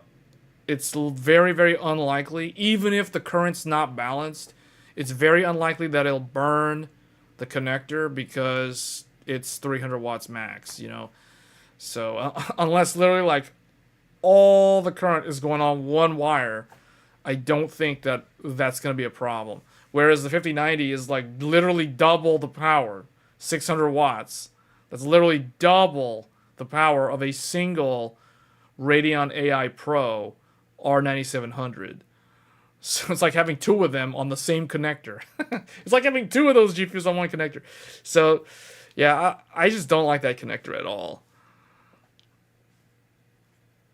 it's very, very unlikely, even if the current's not balanced, it's very unlikely that it'll burn the connector because it's 300 watts max, you know. So unless literally like all the current is going on one wire, I don't think that that's going to be a problem. Whereas the 5090 is like literally double the power, 600 watts. That's literally double the power of a single Radeon AI Pro R9700. So it's like having two of them on the same connector. It's like having two of those GPUs on one connector. So yeah, I just don't like that connector at all.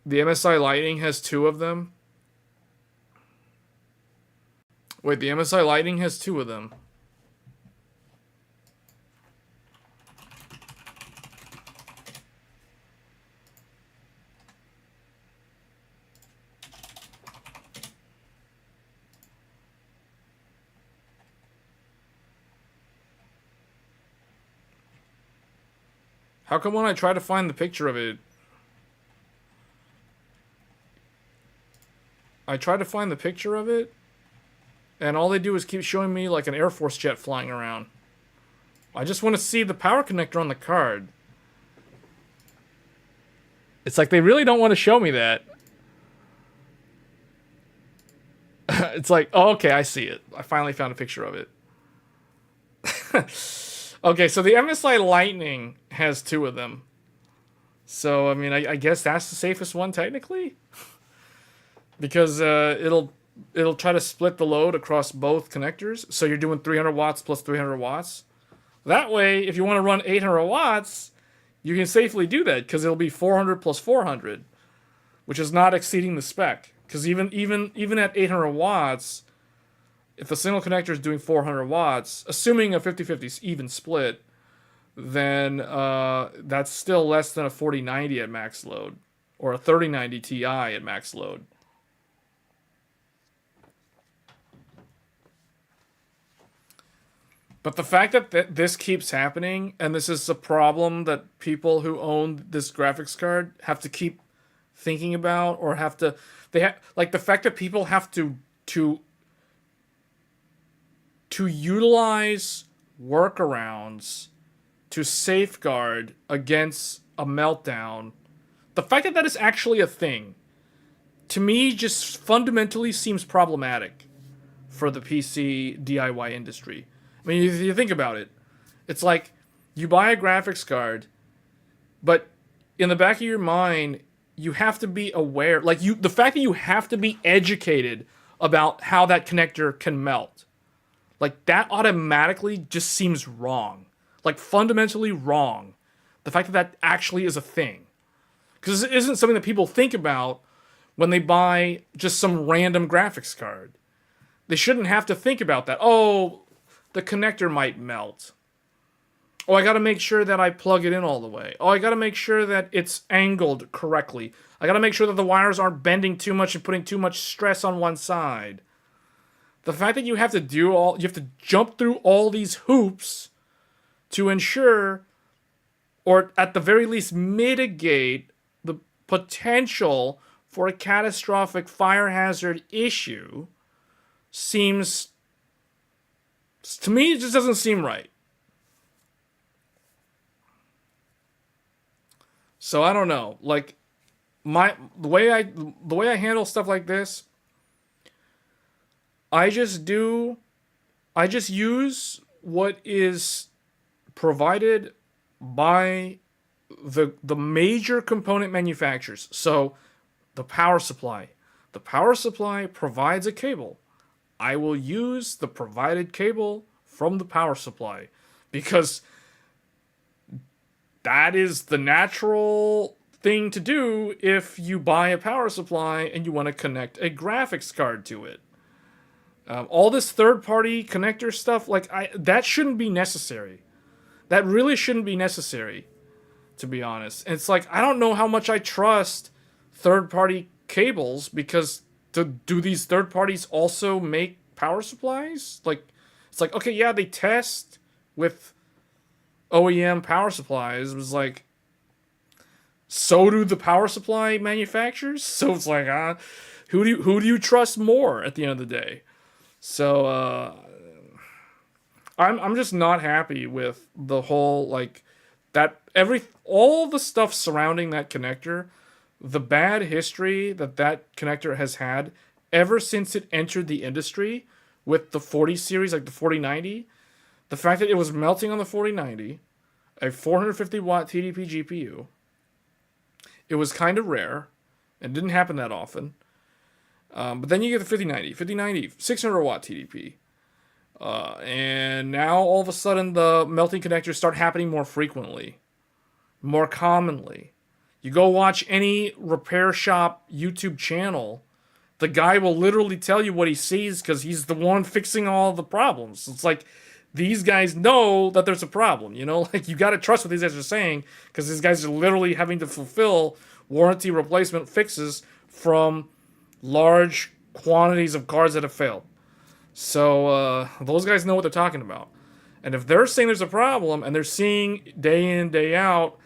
The MSI Lightning has two of them. Wait, the MSI Lightning has two of them. How come when I try to find the picture of it, and all they do is keep showing me like an Air Force jet flying around. I just want to see the power connector on the card. It's like they really don't want to show me that. It's like, oh, okay, I see it. I finally found a picture of it. Okay, so the MSI Lightning has two of them. So, I mean, I guess that's the safest one technically. Because it'll try to split the load across both connectors. So you're doing 300 watts plus 300 watts. That way, if you want to run 800 watts, you can safely do that because it'll be 400 plus 400, which is not exceeding the spec. Because even at 800 watts, if the single connector is doing 400 watts, assuming a 50-50 even split, then that's still less than a 4090 at max load or a 3090 Ti at max load. But the fact that this keeps happening, and this is a problem that people who own this graphics card have to keep thinking about, or like the fact that people have to utilize workarounds to safeguard against a meltdown. The fact that that is actually a thing, to me, just fundamentally seems problematic for the PC DIY industry. I mean, if you think about it, it's like you buy a graphics card, but in the back of your mind, you have to be aware, like the fact that you have to be educated about how that connector can melt. Like, that automatically just seems wrong. Like, fundamentally wrong. The fact that that actually is a thing. Because it isn't something that people think about when they buy just some random graphics card. They shouldn't have to think about that. Oh, the connector might melt. Oh, I got to make sure that I plug it in all the way. Oh, I got to make sure that it's angled correctly. I got to make sure that the wires aren't bending too much and putting too much stress on one side. The fact that you have to jump through all these hoops to ensure, or at the very least mitigate, the potential for a catastrophic fire hazard issue seems, to me, it just doesn't seem right. So I don't know. Like, the way I handle stuff like this, I just use what is provided by the major component manufacturers. So the power supply. The power supply provides a cable. I will use the provided cable from the power supply because that is the natural thing to do if you buy a power supply and you want to connect a graphics card to it. All this third-party connector stuff, that shouldn't be necessary. That really shouldn't be necessary, to be honest. And it's like, I don't know how much I trust third-party cables, because do these third parties also make power supplies? Like, it's like, okay, yeah, they test with OEM power supplies. It was like, so do the power supply manufacturers. So it's like, who do you trust more at the end of the day? So I'm just not happy with the whole, like, that all the stuff surrounding that connector, the bad history that connector has had ever since it entered the industry with the 40 series, like the 4090. The fact that it was melting on the 4090, a 450 watt TDP GPU. It was kind of rare. It didn't happen that often. But then you get the 5090, 600 watt TDP. And now all of a sudden the melting connectors start happening more frequently, more commonly. You go watch any repair shop YouTube channel, the guy will literally tell you what he sees because he's the one fixing all the problems. It's like, these guys know that there's a problem, you know? Like, you got to trust what these guys are saying, because these guys are literally having to fulfill warranty replacement fixes from large quantities of cards that have failed. So those guys know what they're talking about. And if they're saying there's a problem, and they're seeing day in, day out,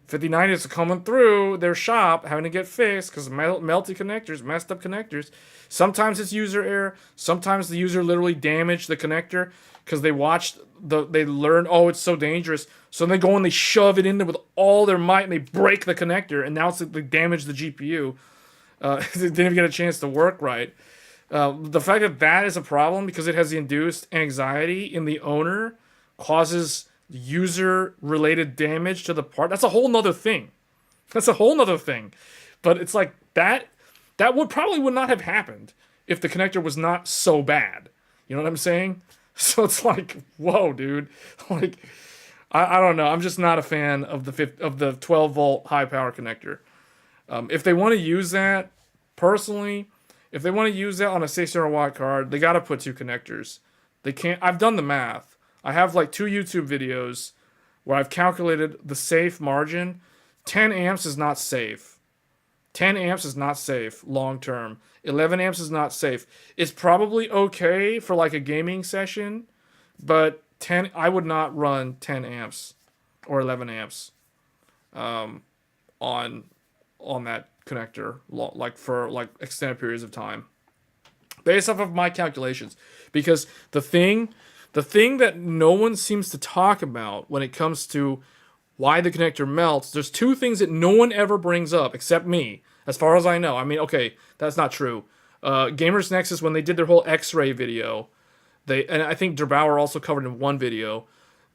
5090s are coming through their shop having to get fixed because melty connectors, messed up connectors. Sometimes it's user error. Sometimes the user literally damaged the connector because they learned, oh, it's so dangerous. So they go and they shove it in there with all their might and they break the connector, and now they damage the GPU. They didn't even get a chance to work right. The fact that is a problem because it has the induced anxiety in the owner, causes user-related damage to the part. That's a whole nother thing. But it's like, that would not have happened if the connector was not so bad. You know what I'm saying? So it's like, whoa, dude. Like, I don't know. I'm just not a fan of the 12 volt high power connector. If they want to use that, personally, if they want to use that on a 600 watt card, they got to put two connectors. They can't. I've done the math. I have like 2 YouTube videos where I've calculated the safe margin. 10 amps is not safe. 10 amps is not safe long term. 11 amps is not safe. It's probably okay for like a gaming session, but I would not run 10 amps or 11 amps on that connector like for like extended periods of time, based off of my calculations. Because the thing that no one seems to talk about when it comes to why the connector melts, there's 2 things that no one ever brings up except me, as far as I know. I mean, okay, that's not true. Gamers Nexus, when they did their whole X-ray video, and I think Derbauer also covered in one video,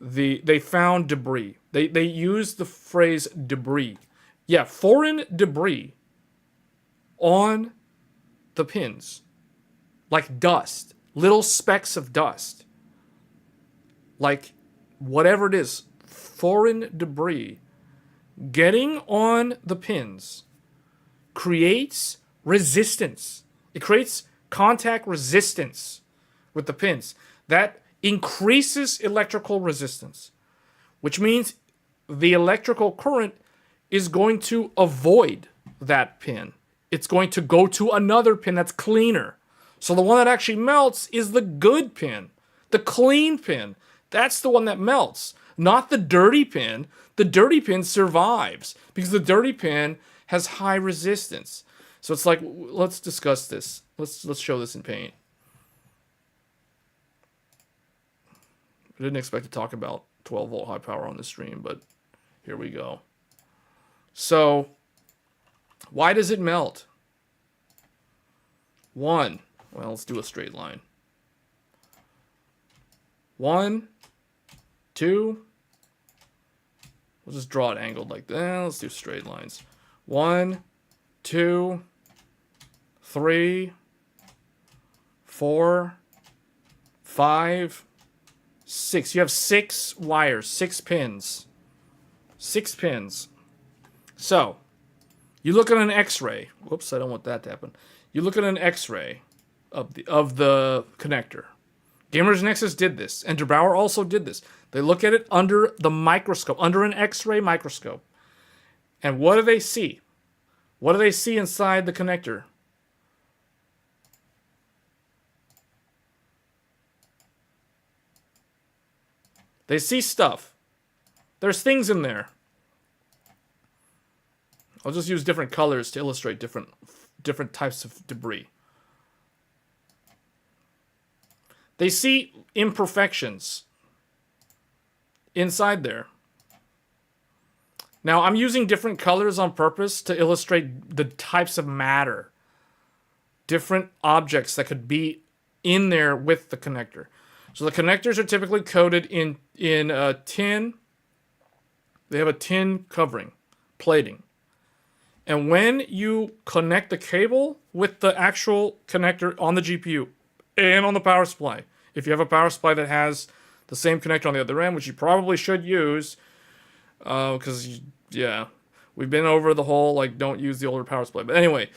they found debris. They used the phrase debris. Yeah, foreign debris on the pins. Like dust. Little specks of dust. Like, whatever it is, foreign debris getting on the pins creates resistance. It creates contact resistance with the pins. That increases electrical resistance, which means the electrical current is going to avoid that pin. It's going to go to another pin that's cleaner. So the one that actually melts is the good pin, the clean pin. That's the one that melts, not the dirty pin. The dirty pin survives because the dirty pin has high resistance. So it's like, let's discuss this. Let's show this in paint. I didn't expect to talk about 12 volt high power on the stream, but here we go. So why does it melt? Well, let's do a straight line. 1, 2. We'll just draw it angled like that. Let's do straight lines. 1, 2, 3, 4, 5, 6. You have 6 wires, 6 pins. 6 pins. So, you look at an X-ray. Whoops, I don't want that to happen. You look at an X-ray of the connector. Gamers Nexus did this, and DeBauer also did this. They look at it under the microscope, under an X-ray microscope. And what do they see? What do they see inside the connector? They see stuff. There's things in there. I'll just use different colors to illustrate different types of debris. They see imperfections inside there. Now, I'm using different colors on purpose to illustrate the types of matter, different objects that could be in there with the connector. So the connectors are typically coated in tin. They have a tin covering, plating. And when you connect the cable with the actual connector on the GPU and on the power supply, if you have a power supply that has the same connector on the other end, which you probably should use, because, yeah, we've been over the whole, like, don't use the older power supply. But anyway,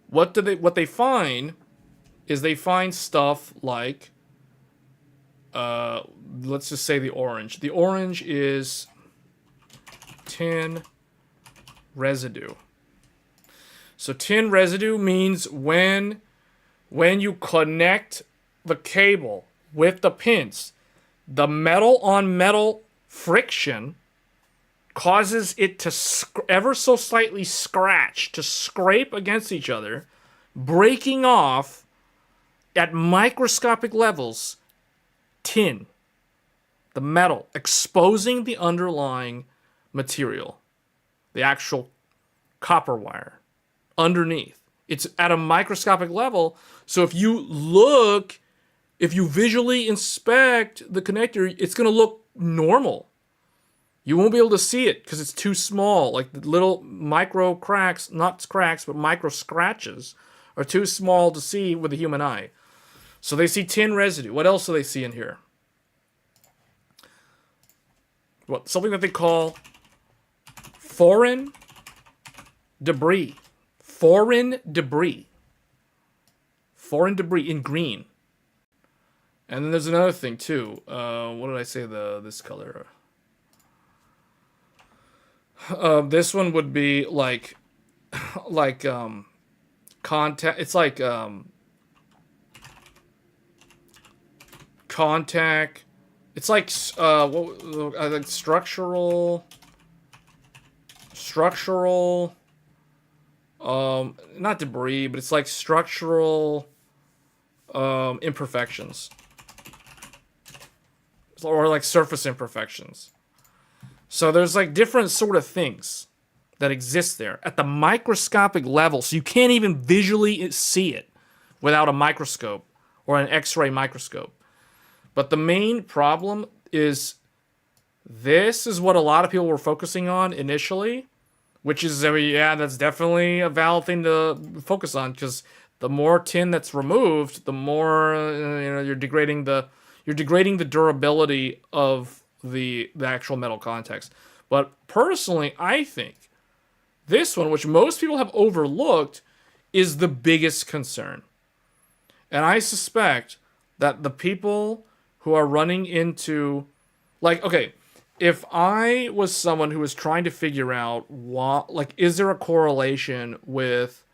what they find is they find stuff like, let's just say the orange. The orange is tin residue. So tin residue means when you connect the cable with the pins, the metal on metal friction causes it to ever so slightly scrape against each other, breaking off at microscopic levels tin, the metal, exposing the underlying material, the actual copper wire underneath. It's at a microscopic level, so if you visually inspect the connector, it's going to look normal. You won't be able to see it because it's too small. Like the little micro cracks, not cracks, but micro scratches are too small to see with the human eye. So they see tin residue. What else do they see in here? Something that they call foreign debris. Foreign debris in green. And then there's another thing too. What did I say? This color. This one would be like contact. It's like contact. It's like like structural. Not debris, but it's like structural imperfections. Or like surface imperfections. So there's like different sort of things that exist there at the microscopic level. So you can't even visually see it without a microscope or an X-ray microscope. But the main problem is this is what a lot of people were focusing on initially. Which is, yeah, that's definitely a valid thing to focus on, because the more tin that's removed, the more you're degrading the durability of the actual metal contacts. But personally, I think this one, which most people have overlooked, is the biggest concern. And I suspect that the people who are running into, like, okay, if I was someone who was trying to figure out what, like, is there a correlation with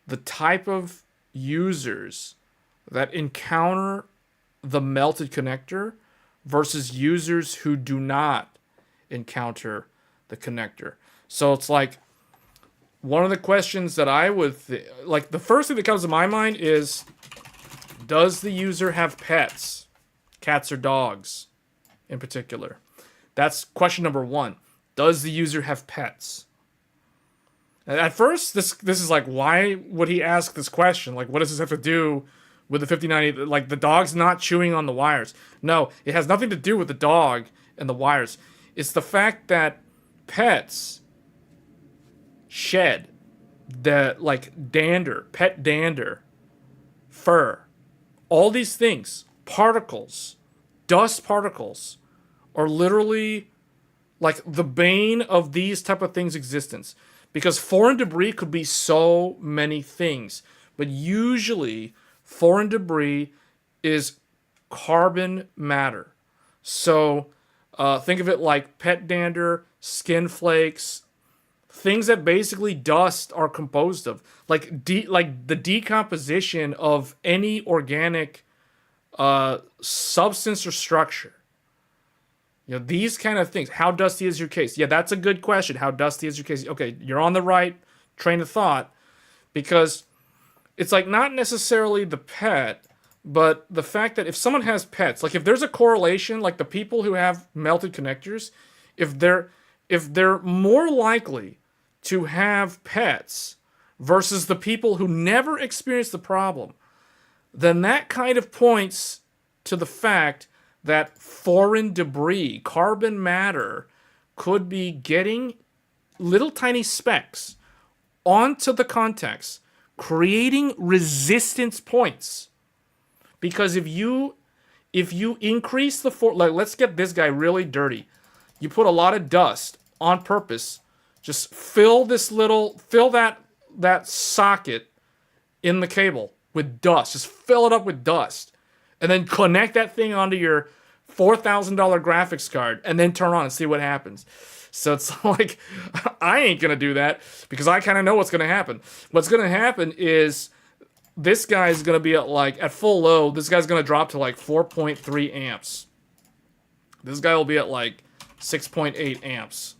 the type of users that encounter the melted connector versus users who do not encounter the connector. So it's like one of the questions that I would like, the first thing that comes to my mind is, does the user have pets, cats or dogs in particular? That's question number one. Does the user have pets? And at first, this is like, why would he ask this question? Like, what does this have to do with the 5090? Like, the dog's not chewing on the wires. No, it has nothing to do with the dog and the wires. It's the fact that pets shed the, like, dander, pet dander, fur, all these things, particles, dust particles, are literally like the bane of these type of things' existence. Because foreign debris could be so many things, but usually foreign debris is carbon matter. So think of it like pet dander, skin flakes, things that basically dust are composed of, like the decomposition of any organic substance or structure. You know, these kind of things. How dusty is your case? Yeah, that's a good question. How dusty is your case? Okay, you're on the right train of thought, because it's like not necessarily the pet, but the fact that if someone has pets, like if there's a correlation, like the people who have melted connectors, if they're more likely to have pets versus the people who never experience the problem, then that kind of points to the fact that foreign debris, carbon matter, could be getting little tiny specks onto the contacts, creating resistance points. Because if you increase the like, let's get this guy really dirty. You put a lot of dust on purpose. Just fill that socket in the cable with dust. Just fill it up with dust. And then connect that thing onto your $4,000 graphics card and then turn on and see what happens. So it's like, I ain't going to do that because I kind of know what's going to happen. What's going to happen is this guy's going to be at full load, this guy's going to drop to like 4.3 amps. This guy will be at like 6.8 amps.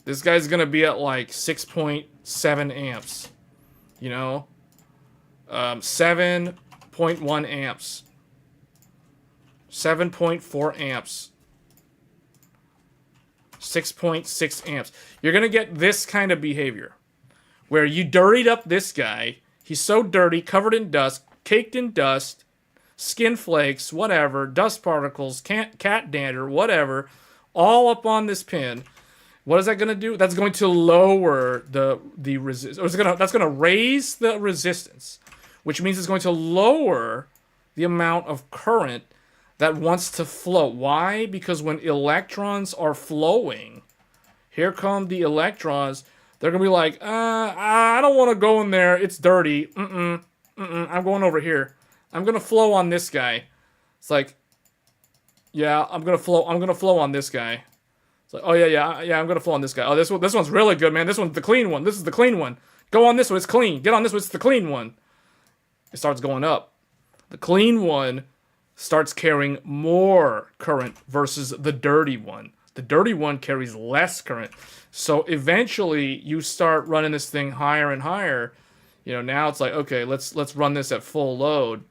This guy's going to be at like 6.7 amps. You know? 7.1 amps. 7.4 amps. 6.6 amps. You're going to get this kind of behavior where you dirtied up this guy. He's so dirty, covered in dust, caked in dust, skin flakes, whatever, dust particles, cat dander, whatever, all up on this pin. What is that going to do? That's going to lower the resistance. That's going to raise the resistance, which means it's going to lower the amount of current that wants to flow. Why? Because when electrons are flowing, here come the electrons. They're going to be like, I don't want to go in there. It's dirty. I'm going over here. I'm going to flow on this guy. It's like, yeah, I'm going to flow on this guy. It's like, oh, yeah, I'm going to flow on this guy. Oh, this one's really good, man. This one's the clean one. This is the clean one. Go on this one. It's clean. Get on this one. It's the clean one. It starts going up. The clean one starts carrying more current versus the dirty one. The dirty one carries less current. So eventually you start running this thing higher and higher. You know, now it's like, okay, let's run this at full load.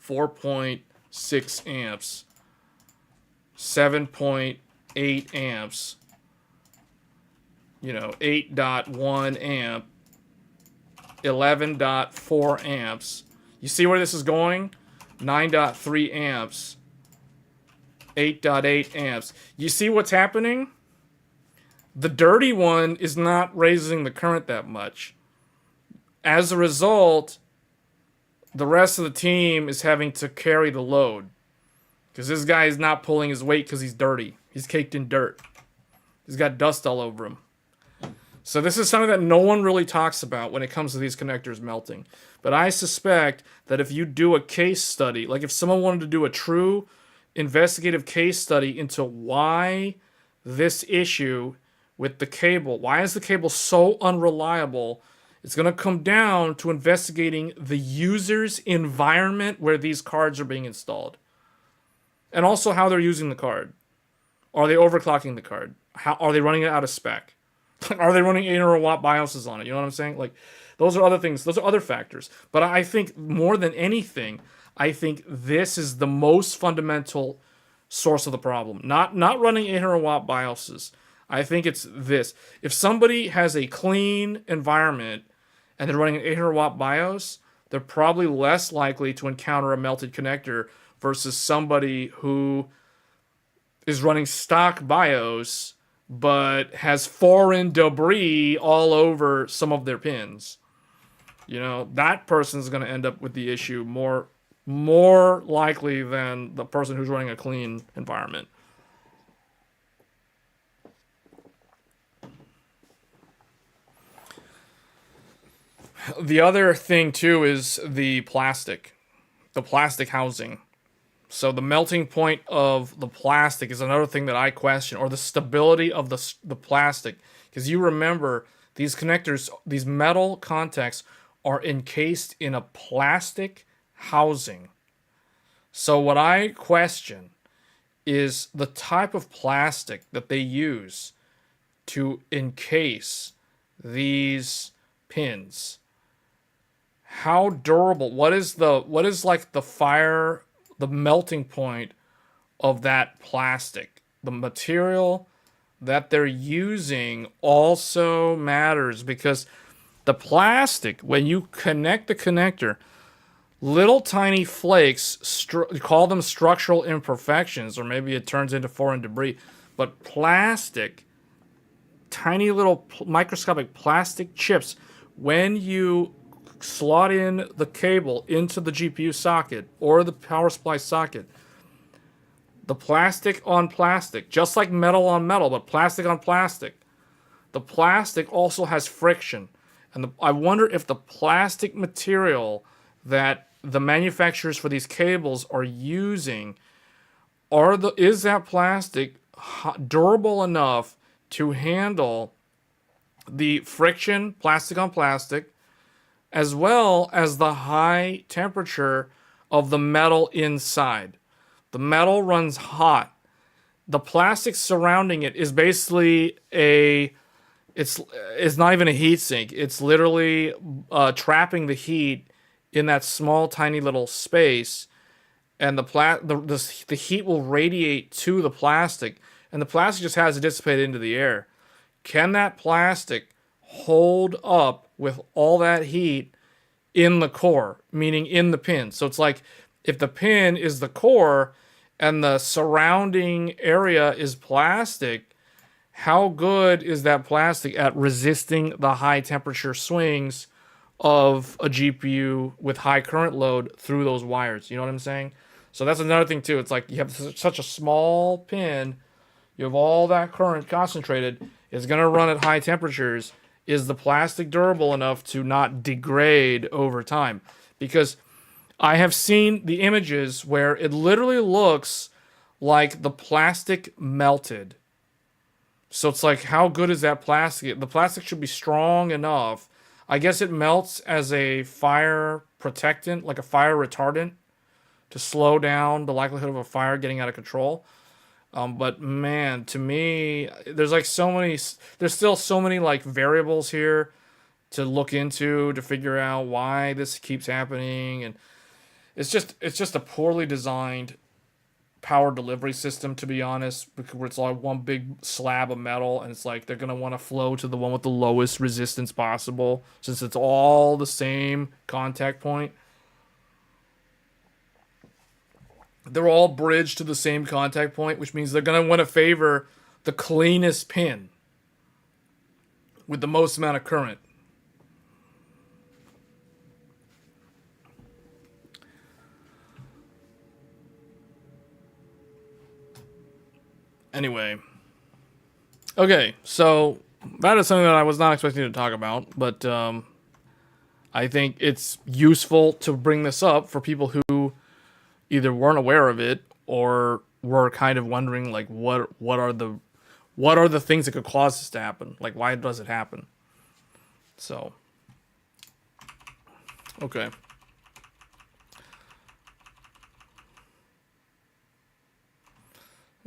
4.6 amps. 7.8 amps. You know, 8.1 amp. 11.4 amps. You see where this is going? 9.3 amps. 8.8 amps. You see what's happening? The dirty one is not raising the current that much. As a result, the rest of the team is having to carry the load. Because this guy is not pulling his weight because he's dirty. He's caked in dirt. He's got dust all over him. So this is something that no one really talks about when it comes to these connectors melting. But I suspect that if you do a case study, like if someone wanted to do a true investigative case study into why this issue with the cable, why is the cable so unreliable, It's going to come down to investigating the user's environment where these cards are being installed. And also how they're using the card. Are they overclocking the card? How are they running it out of spec? Are they running 800 watt BIOSes on it? You know what I'm saying? Like, those are other things. Those are other factors. But I think more than anything, I think this is the most fundamental source of the problem. Not running 800 watt BIOSes. I think it's this. If somebody has a clean environment and they're running an 800 watt BIOS, they're probably less likely to encounter a melted connector versus somebody who is running stock BIOS but has foreign debris all over some of their pins. You know, that person's going to end up with the issue more likely than the person who's running a clean environment. The other thing too is the plastic housing. So the melting point of the plastic is another thing that I question, or the stability of the plastic. Because you remember, these connectors, these metal contacts are encased in a plastic housing. So what I question is the type of plastic that they use to encase these pins. How durable? What is like the melting point of that plastic? The material that they're using also matters, because the plastic, when you connect the connector, little tiny flakes, call them structural imperfections, or maybe it turns into foreign debris, but plastic, tiny little microscopic plastic chips, when you slot in the cable into the GPU socket or the power supply socket, the plastic on plastic, just like metal on metal, but plastic on plastic, the plastic also has friction. And I wonder if the plastic material that the manufacturers for these cables are using, is that plastic durable enough to handle the friction, plastic on plastic, as well as the high temperature of the metal inside. The metal runs hot. The plastic surrounding it is basically it's not even a heat sink. It's literally trapping the heat in that small, tiny little space, and the heat will radiate to the plastic, and the plastic just has to dissipate into the air. Can that plastic hold up with all that heat in the core, meaning in the pin? So it's like, if the pin is the core and the surrounding area is plastic, how good is that plastic at resisting the high temperature swings of a GPU with high current load through those wires? You know what I'm saying? So that's another thing too. It's like, you have such a small pin, you have all that current concentrated, it's going to run at high temperatures. Is the plastic durable enough to not degrade over time? Because I have seen the images where it literally looks like the plastic melted. So it's like, how good is that plastic? The plastic should be strong enough. I guess it melts as a fire protectant, like a fire retardant, to slow down the likelihood of a fire getting out of control. But man, to me, there's still so many like variables here to look into to figure out why this keeps happening. And it's just a poorly designed power delivery system, to be honest, because it's like one big slab of metal, and it's like they're going to want to flow to the one with the lowest resistance possible, since it's all the same contact point. They're all bridged to the same contact point, which means they're going to want to favor the cleanest pin with the most amount of current. Anyway. Okay, so that is something that I was not expecting to talk about, but I think it's useful to bring this up for people who either weren't aware of it or were kind of wondering, like, what are the things that could cause this to happen? Like, why does it happen? So, Okay.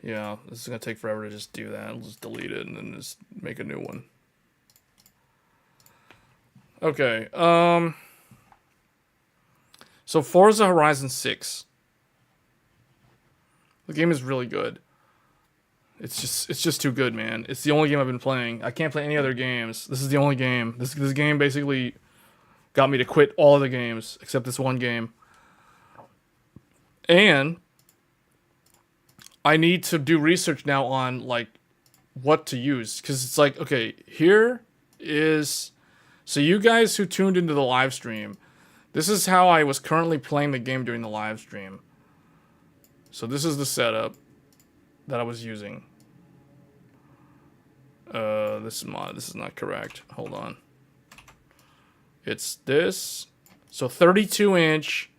Yeah, this is gonna take forever to just do that. I'll just delete it and then just make a new one. Okay. So Forza Horizon 6. The game is really good. It's just too good, man. It's the only game I've been playing. I can't play any other games. This is the only game. This game basically got me to quit all of the games except this one game. And I need to do research now on like what to use, because it's like, okay, here is, so you guys who tuned into the live stream, this is how I was currently playing the game during the live stream. So this is the setup that I was using. This is not correct. Hold on. It's this. So 32-inch,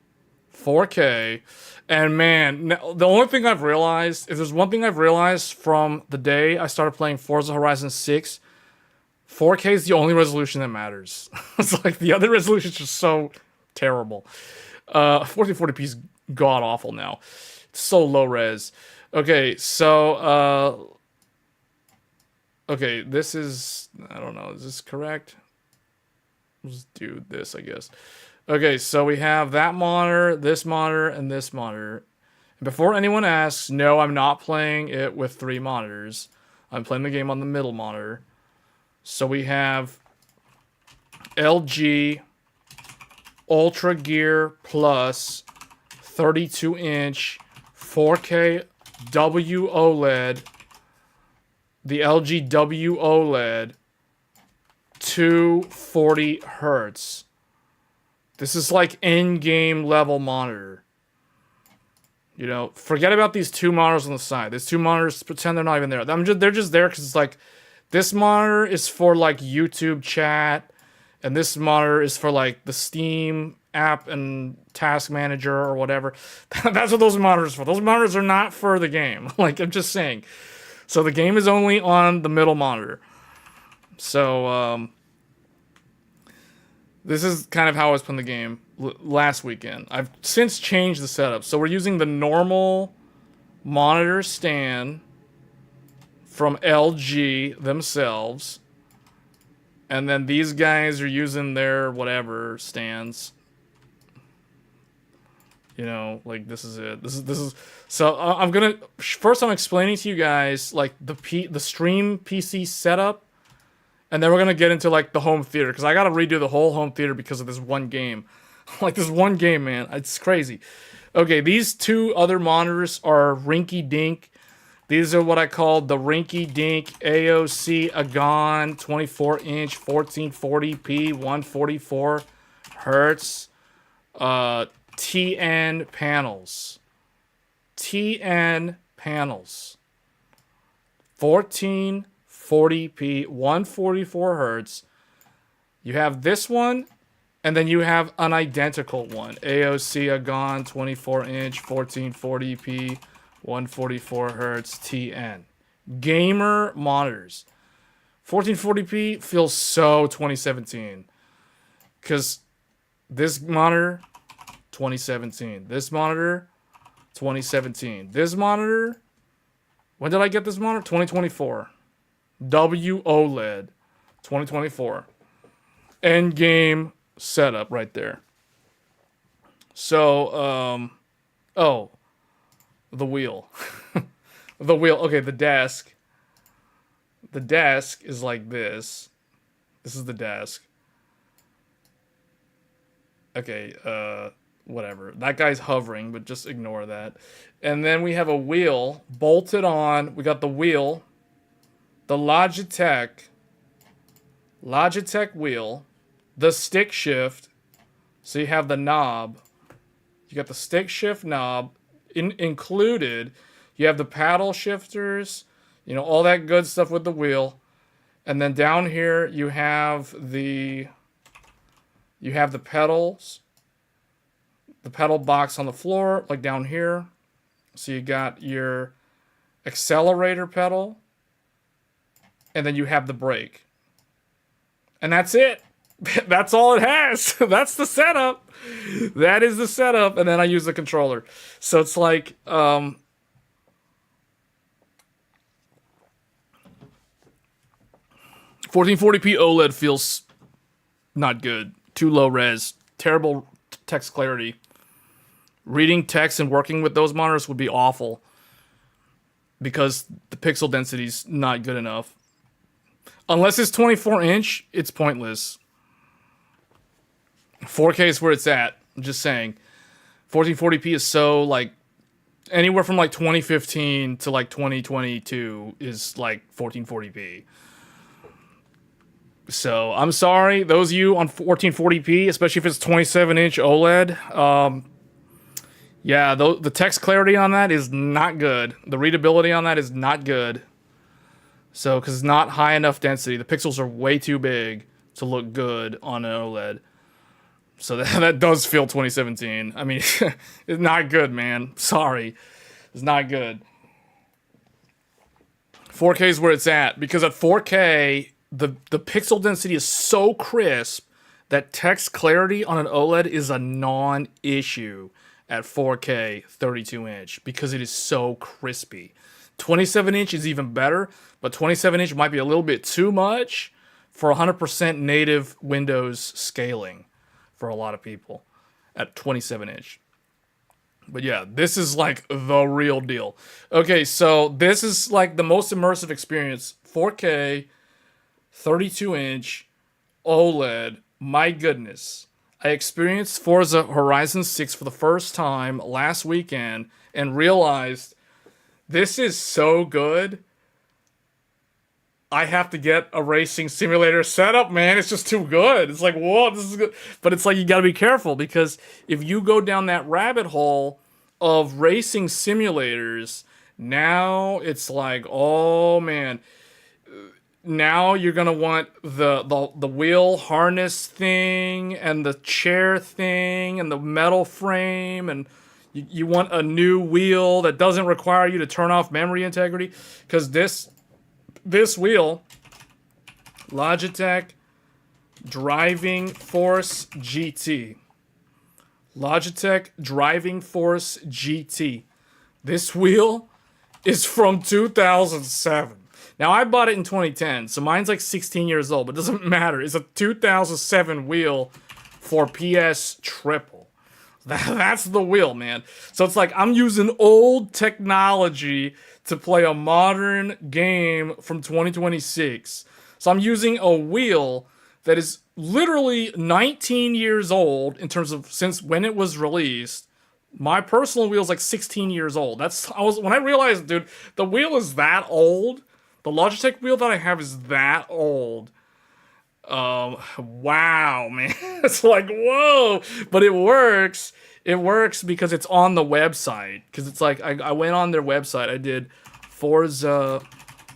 4K. And man, the only thing I've realized, if there's one thing I've realized from the day I started playing Forza Horizon 6, 4K is the only resolution that matters. It's like the other resolutions are so terrible. 1440p is god awful now. It's so low res. Okay, so okay, this is, I don't know, is this correct? Let's do this, I guess. Okay, so we have that monitor, this monitor, and this monitor. And before anyone asks, no, I'm not playing it with 3 monitors. I'm playing the game on the middle monitor. So we have LG Ultra Gear Plus 32-inch 4K W OLED. The LG W OLED 240 hertz. This is like in-game level monitor. You know, forget about these 2 monitors on the side. These 2 monitors, pretend they're not even there. They're just there because it's like, this monitor is for like YouTube chat, and this monitor is for like the Steam app and task manager or whatever. That's what those monitors are for. Those monitors are not for the game. Like, I'm just saying. So the game is only on the middle monitor. So, this is kind of how I was playing the game last weekend. I've since changed the setup. So we're using the normal monitor stand from LG themselves. And then these guys are using their whatever stands. You know, like this is it. This is so I'm gonna first I'm explaining to you guys like the stream PC setup, and then we're gonna get into like the home theater, because I gotta redo the whole home theater because of this one game. Like this one game, man, it's crazy. Okay, these 2 other monitors are rinky dink. These are what I call the rinky dink AOC Agon 24-inch 1440p 144 hertz TN panels. TN panels. 1440p 144 hertz. You have this one, and then you have an identical one. AOC Agon 24-inch 1440p 144 hertz TN. Gamer monitors. 1440p feels so 2017. Because this monitor, 2017. This monitor, 2017. This monitor, when did I get this monitor? 2024. W OLED, 2024. End game setup right there. So, oh, the wheel. The wheel. Okay, the desk. The desk is like this. This is the desk. Okay, whatever. That guy's hovering, but just ignore that. And then we have a wheel bolted on. We got the wheel. The Logitech wheel. The stick shift. So you have the knob. You got the stick shift knob. Included, you have the paddle shifters, you know, all that good stuff with the wheel. And then down here you have the pedals, the pedal box on the floor, like down here. So you got your accelerator pedal, and then you have the brake. And that's it. That's all it has. That's the setup. That is the setup, and then I use the controller. So it's like 1440p OLED feels not good. Too low res. Terrible text clarity. Reading text and working with those monitors would be awful because the pixel density's not good enough. Unless it's 24-inch, it's pointless. 4K is where it's at. I'm just saying. 1440p is so, like, anywhere from, like, 2015 to, like, 2022 is, like, 1440p. So, I'm sorry. Those of you on 1440p, especially if it's 27-inch OLED, yeah, the text clarity on that is not good. The readability on that is not good. So, because it's not high enough density. The pixels are way too big to look good on an OLED. So that does feel 2017. I mean, it's not good, man. Sorry. It's not good. 4K is where it's at. Because at 4K, the pixel density is so crisp that text clarity on an OLED is a non-issue at 4K 32-inch. Because it is so crispy. 27-inch is even better. But 27-inch might be a little bit too much for 100% native Windows scaling. For a lot of people at 27-inch. But yeah, this is like the real deal. Okay, so this is like the most immersive experience. 4K, 32-inch, OLED. My goodness. I experienced Forza Horizon 6 for the first time last weekend and realized this is so good. I have to get a racing simulator set up, man. It's just too good. It's like, whoa, this is good. But it's like, you gotta be careful because if you go down that rabbit hole of racing simulators, now it's like, oh man. Now you're gonna want the wheel harness thing and the chair thing and the metal frame and you want a new wheel that doesn't require you to turn off memory integrity because this wheel, Logitech Driving Force GT. Logitech Driving Force GT. This wheel is from 2007. Now, I bought it in 2010, so mine's like 16 years old, but it doesn't matter. It's a 2007 wheel for PS Triple. That's the wheel, man. So it's like I'm using old technology to play a modern game from 2026. So I'm using a wheel that is literally 19 years old in terms of since when it was released. My personal wheel is like 16 years old. When I realized, dude, the wheel is that old. The Logitech wheel that I have is that old. Wow, man. It's like, whoa. But it works. It works because it's on the website. Because it's like, I went on their website. I did Forza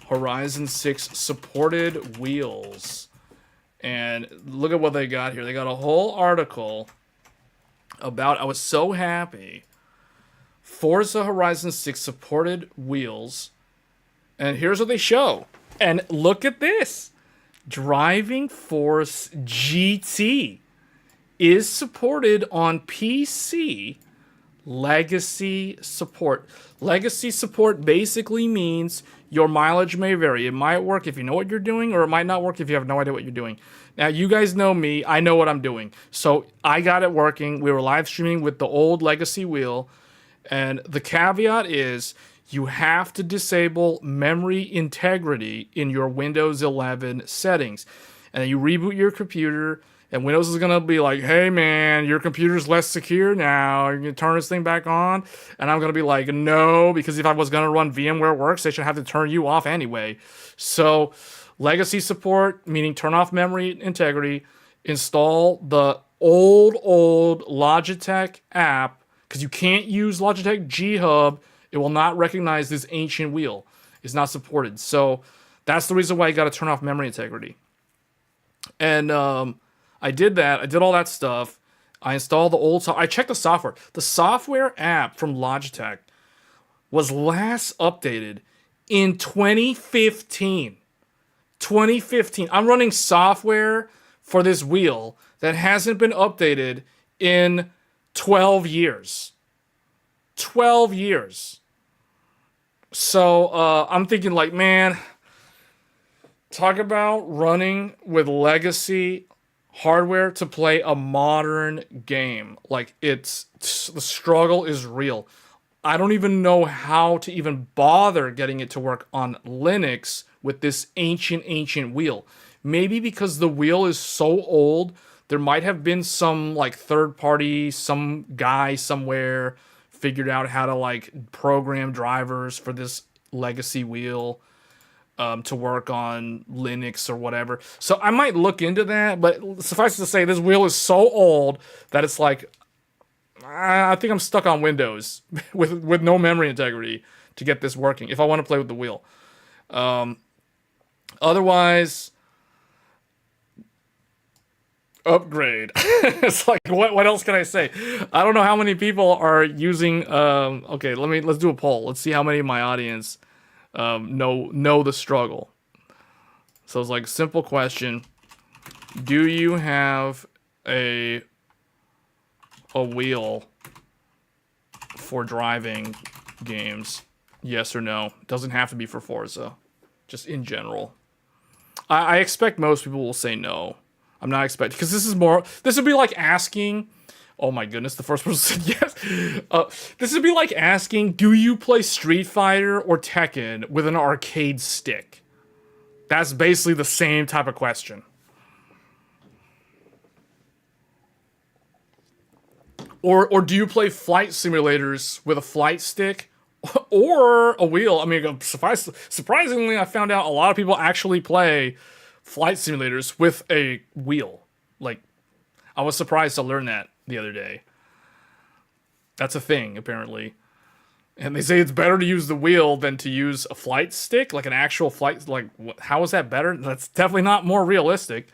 Horizon 6 supported wheels. And look at what they got here. They got a whole article about, I was so happy. Forza Horizon 6 supported wheels. And here's what they show. And look at this. Driving Force GT is supported on PC legacy support. Legacy support basically means your mileage may vary. It might work if you know what you're doing, or it might not work if you have no idea what you're doing. Now, you guys know me. I know what I'm doing. So I got it working. We were live streaming with the old legacy wheel. And the caveat is you have to disable memory integrity in your Windows 11 settings. And then you reboot your computer, and Windows is going to be like, hey, man, your computer's less secure now. You're going to turn this thing back on. And I'm going to be like, no, because if I was going to run VMware Workstation, I have to turn you off anyway. So legacy support, meaning turn off memory integrity, install the old Logitech app, because you can't use Logitech G Hub. It will not recognize this ancient wheel. It's not supported. So that's the reason why you got to turn off memory integrity. And I did that. I did all that stuff. I installed the old I checked the software. The software app from Logitech was last updated in 2015. 2015. I'm running software for this wheel that hasn't been updated in 12 years. 12 years. So I'm thinking like, man, talk about running with legacy hardware to play a modern game. Like, the struggle is real. I don't even know how to even bother getting it to work on Linux with this ancient wheel. Maybe because the wheel is so old, there might have been some like third party, some guy somewhere figured out how to like program drivers for this legacy wheel to work on Linux or whatever. So I might look into that, but suffice to say, this wheel is so old that it's like, I think I'm stuck on Windows with no memory integrity to get this working if I want to play with the wheel. Otherwise, upgrade. It's like, what else can I say? I don't know how many people are using. Okay, let's do a poll. Let's see how many of my audience know the struggle. So it's like, simple question: do you have a wheel for driving games? Yes or no. Doesn't have to be for Forza, just in general. I expect most people will say no. I'm not expecting, because this would be like asking, oh my goodness, the first person said yes. This would be like asking, do you play Street Fighter or Tekken with an arcade stick? That's basically the same type of question. Or do you play flight simulators with a flight stick or a wheel? I mean, surprisingly, I found out a lot of people actually play flight simulators with a wheel. Like, I was surprised to learn that the other day. That's a thing, apparently. And they say it's better to use the wheel than to use a flight stick, like an actual flight. Like, how is that better? That's definitely not more realistic.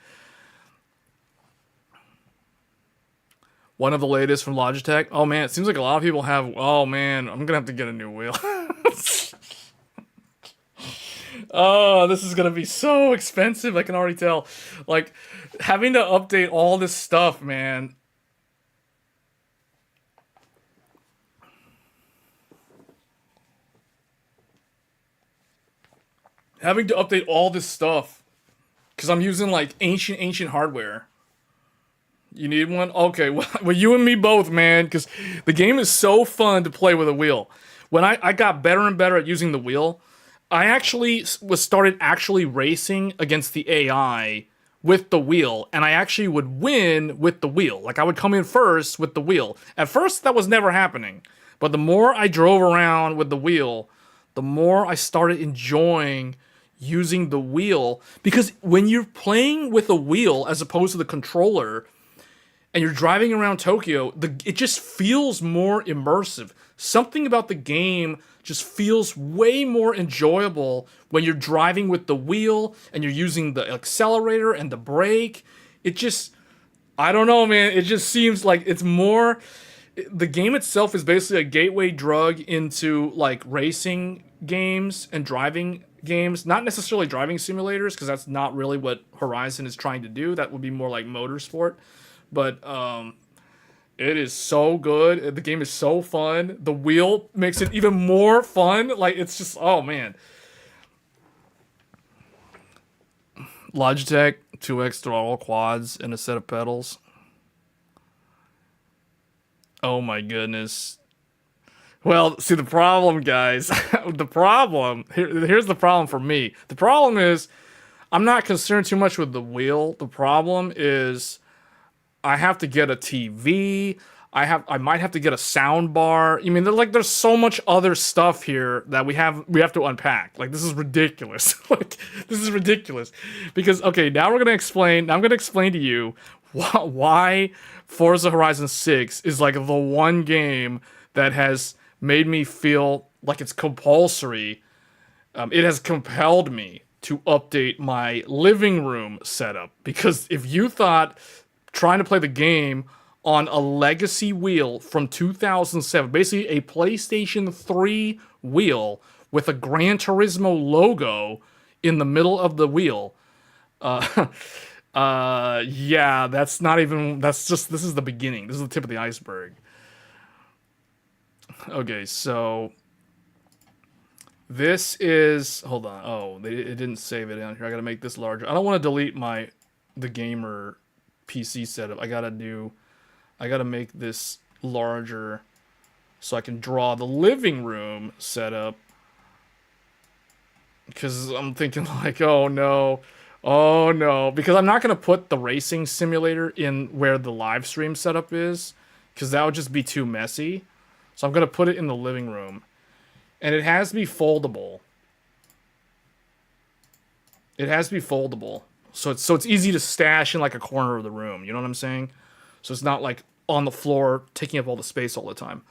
One of the latest from Logitech. Oh man, it seems like a lot of people have. Oh man, I'm gonna have to get a new wheel. Oh, this is gonna be so expensive. I can already tell. Like, having to update all this stuff, man. Having to update all this stuff because I'm using like ancient hardware. You need one? Okay, well, you and me both, man, because the game is so fun to play with a wheel. When I got better and better at using the wheel, I actually started racing against the AI with the wheel, and I actually would win with the wheel. Like, I would come in first with the wheel. At first, that was never happening. But the more I drove around with the wheel, the more I started enjoying using the wheel. Because when you're playing with a wheel as opposed to the controller, and you're driving around Tokyo, it just feels more immersive. Something about the game just feels way more enjoyable when you're driving with the wheel and you're using the accelerator and the brake. It just, I don't know, man. It just seems like it's more. The game itself is basically a gateway drug into like racing games and driving games. Not necessarily driving simulators, because that's not really what Horizon is trying to do. That would be more like motorsport. But it is so good. The game is so fun. The wheel makes it even more fun. Like, it's just, oh man. Logitech 2x throttle quads and a set of pedals. Oh my goodness. Well, see, the problem, guys, here's the problem for me. The problem is, I'm not concerned too much with the wheel. The problem is, I have to get a TV. I might have to get a sound bar. I mean, there's so much other stuff here that we have to unpack. Like, this is ridiculous. Like, this is ridiculous. Because, okay, now I'm going to explain to you why Forza Horizon 6 is like the one game that has made me feel like it's compulsory. It has compelled me to update my living room setup. Because if you thought trying to play the game on a legacy wheel from 2007, basically a PlayStation 3 wheel with a Gran Turismo logo in the middle of the wheel, Yeah, that's not even, that's just, this is the beginning. This is the tip of the iceberg. Okay, so this is, hold on. Oh, it didn't save it down here. I gotta make this larger. I don't want to delete the gamer PC setup. I gotta make this larger so I can draw the living room setup. Because I'm thinking like, oh no. Oh no. Because I'm not gonna put the racing simulator in where the live stream setup is. Because that would just be too messy. So I'm gonna put it in the living room. And it has to be foldable. It has to be foldable. So it's easy to stash in like a corner of the room. You know what I'm saying? So it's not like on the floor taking up all the space all the time.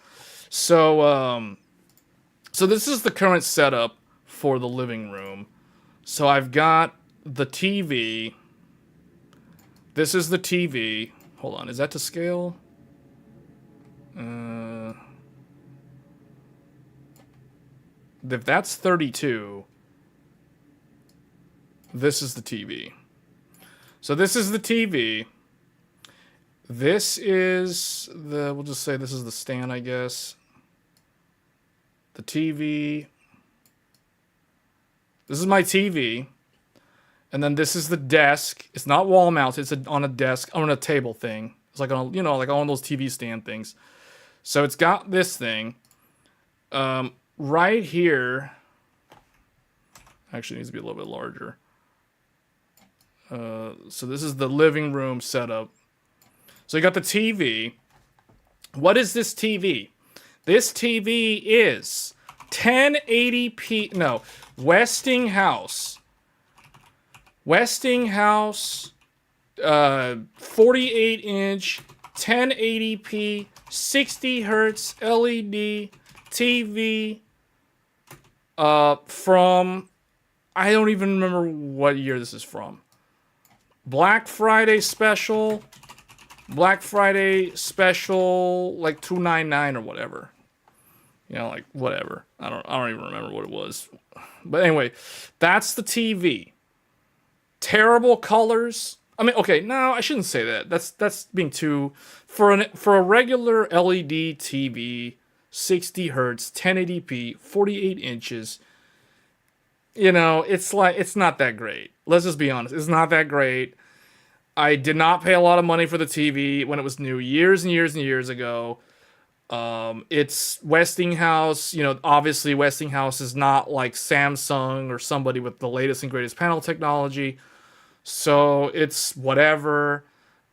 So so this is the current setup for the living room. So I've got the TV. This is the TV. Hold on, is that to scale? If that's 32, this is the TV. So this is the TV. This is the, we'll just say this is the stand, I guess. The TV. This is my TV. And then this is the desk. It's not wall mounted. It's on a desk, on a table thing. It's like on, you know, like on those TV stand things. So it's got this thing. Right here. Actually, it needs to be a little bit larger. So this is the living room setup. So you got the TV. What is this TV? This TV is 1080p. No, Westinghouse. Westinghouse, 48-inch, 1080p, 60 hertz LED TV. From, I don't even remember what year this is from. Black Friday special, like $299 or whatever. You know, like whatever. I don't even remember what it was. But anyway, that's the TV. Terrible colors. I mean, okay, no, I shouldn't say that. That's being too, for a regular LED TV, 60 hertz, 1080p, 48 inches. You know, it's like, it's not that great. Let's just be honest. It's not that great. I did not pay a lot of money for the TV when it was new, years and years and years ago. It's Westinghouse. You know, obviously Westinghouse is not like Samsung or somebody with the latest and greatest panel technology. So it's whatever.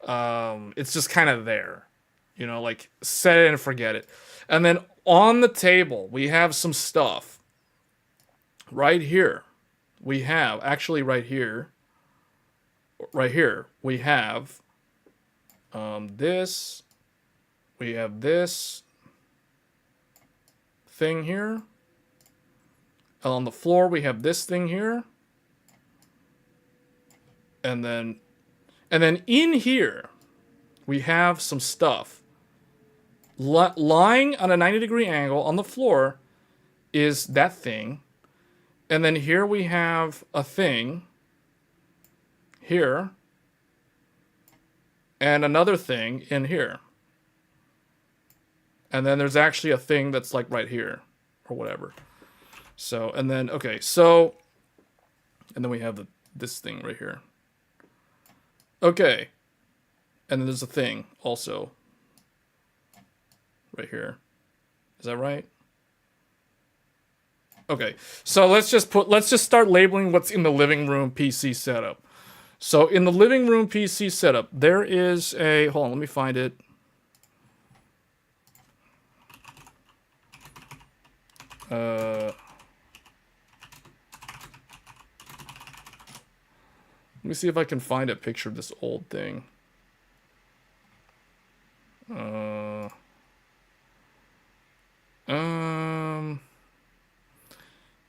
It's just kind of there. You know, like set it and forget it. And then on the table, we have some stuff. Right here. We have, actually right here. Right here. We have this. We have this thing here. On the floor, we have this thing here. And then in here, we have some stuff. Lying on a 90-degree angle on the floor is that thing. And then here we have a thing. Here. And another thing in here. And then there's actually a thing that's like right here. Or whatever. So, and then, okay, so. And then we have this thing right here. Okay. And then there's a thing also. Right here. Is that right? Okay. So let's just start labeling what's in the living room PC setup. So in the living room PC setup, there is a, hold on, let me find it. Let me see if I can find a picture of this old thing.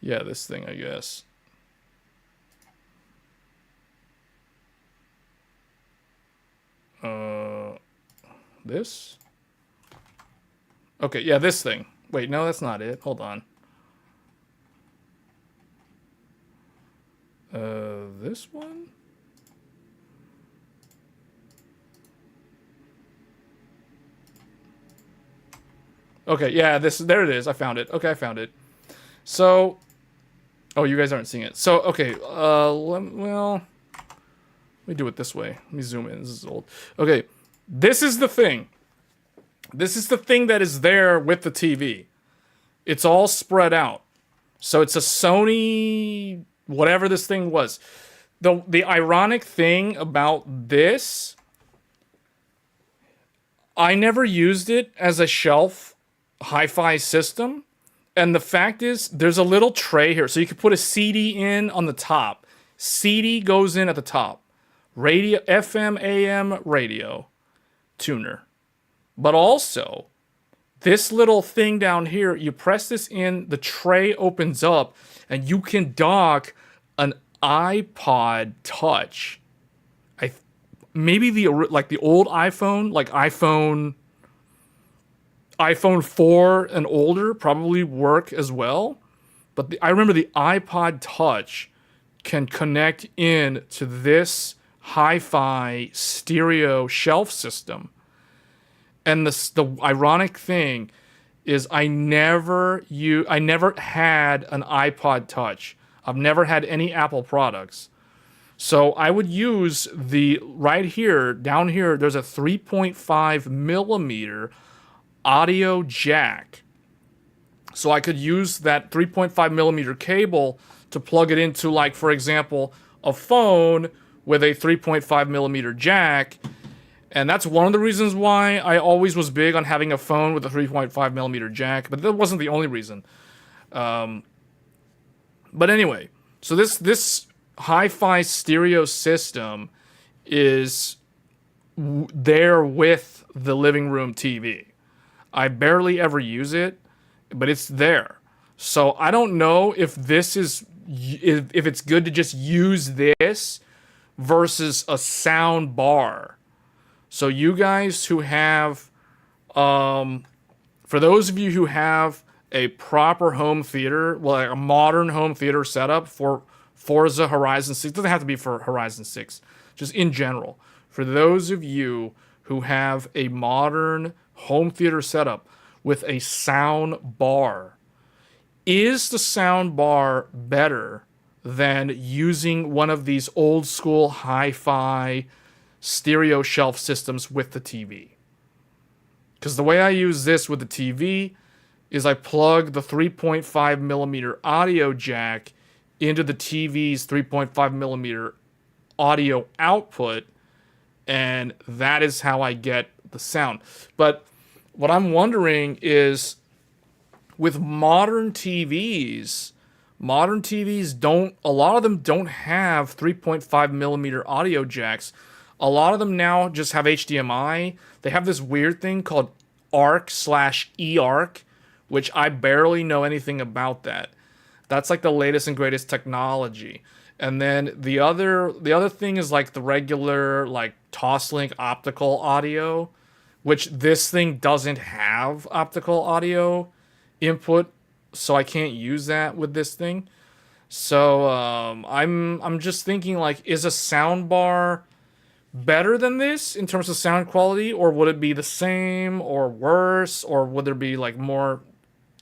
Yeah, this thing, I guess. This? Okay, yeah, this thing. Wait, no, that's not it. Hold on. This one? Okay, yeah, there it is. I found it. Okay, I found it. So, oh, you guys aren't seeing it. So, okay, let me do it this way. Let me zoom in. This is old. Okay, this is the thing. This is the thing that is there with the TV. It's all spread out. So it's a Sony, whatever this thing was. The ironic thing about this, I never used it as a shelf hi-fi system. And the fact is, there's a little tray here. So you can put a CD in on the top. CD goes in at the top. Radio, FM, AM, radio, tuner. But also, this little thing down here, you press this in, the tray opens up, and you can dock an iPod Touch. Maybe the old iPhone, like iPhone 4 and older probably work as well. But I remember the iPod Touch can connect in to this hi-fi stereo shelf system. And the ironic thing is I never had an iPod Touch. I've never had any Apple products. So I would use right here, down here, there's a 3.5 millimeter audio jack. So I could use that 3.5 millimeter cable to plug it into, like, for example, a phone with a 3.5 millimeter jack. And that's one of the reasons why I always was big on having a phone with a 3.5 millimeter jack, but that wasn't the only reason. But anyway, so this hi-fi stereo system is there with the living room TV. I barely ever use it, but it's there. So I don't know if if it's good to just use this versus a sound bar. So you guys who have, for those of you who have a proper home theater, like a modern home theater setup for Forza Horizon 6, it doesn't have to be for Horizon 6, just in general. For those of you who have a modern home theater setup with a sound bar, is the sound bar better than using one of these old school hi-fi stereo shelf systems with the TV? Because the way I use this with the TV is I plug the 3.5 millimeter audio jack into the TV's 3.5 millimeter audio output, and that is how I get the sound. But what I'm wondering is, with modern TVs a lot of them don't have 3.5 millimeter audio jacks. A lot of them now just have HDMI. They have this weird thing called ARC/eARC, which I barely know anything about that. That's like the latest and greatest technology. And then the other thing is like the regular like Toslink optical audio, which this thing doesn't have optical audio input, so I can't use that with this thing. So I'm just thinking, like, is a soundbar better than this in terms of sound quality, or would it be the same or worse, or would there be like more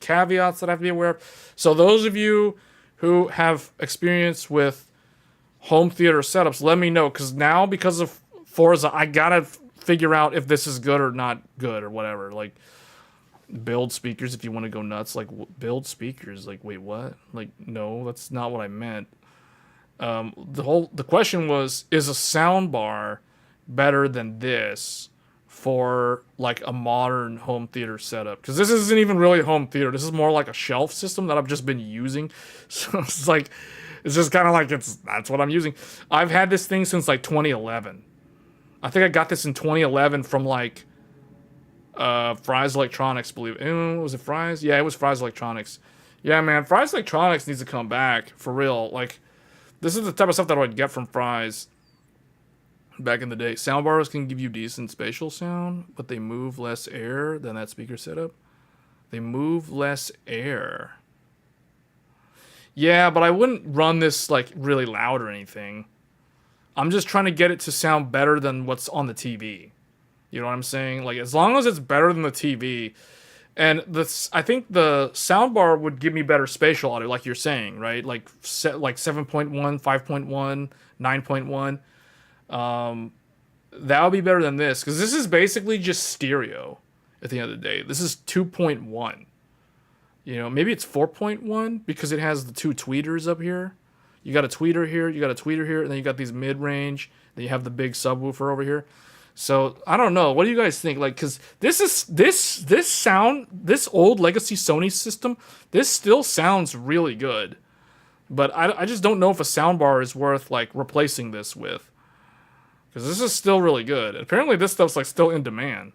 caveats that I have to be aware of? So those of you who have experience with home theater setups, let me know, because now, because of Forza, I gotta figure out if this is good or not good or whatever. Like, build speakers if you want to go nuts. Like, build speakers. Like, wait, what? Like, no, that's not what I meant. The question was, is a soundbar better than this for like a modern home theater setup? Because this isn't even really a home theater. This is more like a shelf system that I've just been using. So it's like, it's just kind of like, that's what I'm using. I've had this thing since like 2011. I think I got this in 2011 from like Fry's Electronics, believe it. Was it Fry's? Yeah, it was Fry's Electronics. Yeah, man, Fry's Electronics needs to come back for real. Like, this is the type of stuff that I would get from Fry's back in the day. Soundbars can give you decent spatial sound, but they move less air than that speaker setup. They move less air. Yeah, but I wouldn't run this like really loud or anything. I'm just trying to get it to sound better than what's on the TV. You know what I'm saying? Like, as long as it's better than the TV, And this, I think the soundbar would give me better spatial audio, like you're saying, right? Like like 7.1, 5.1, 9.1. That would be better than this, because this is basically just stereo at the end of the day. This is 2.1. You know, maybe it's 4.1 because it has the two tweeters up here. You got a tweeter here, you got a tweeter here, and then you got these mid-range. Then you have the big subwoofer over here. So I don't know. What do you guys think? Like, because this sound, this old legacy Sony system, this still sounds really good. But I just don't know if a soundbar is worth like replacing this with, because this is still really good. Apparently, this stuff's like still in demand.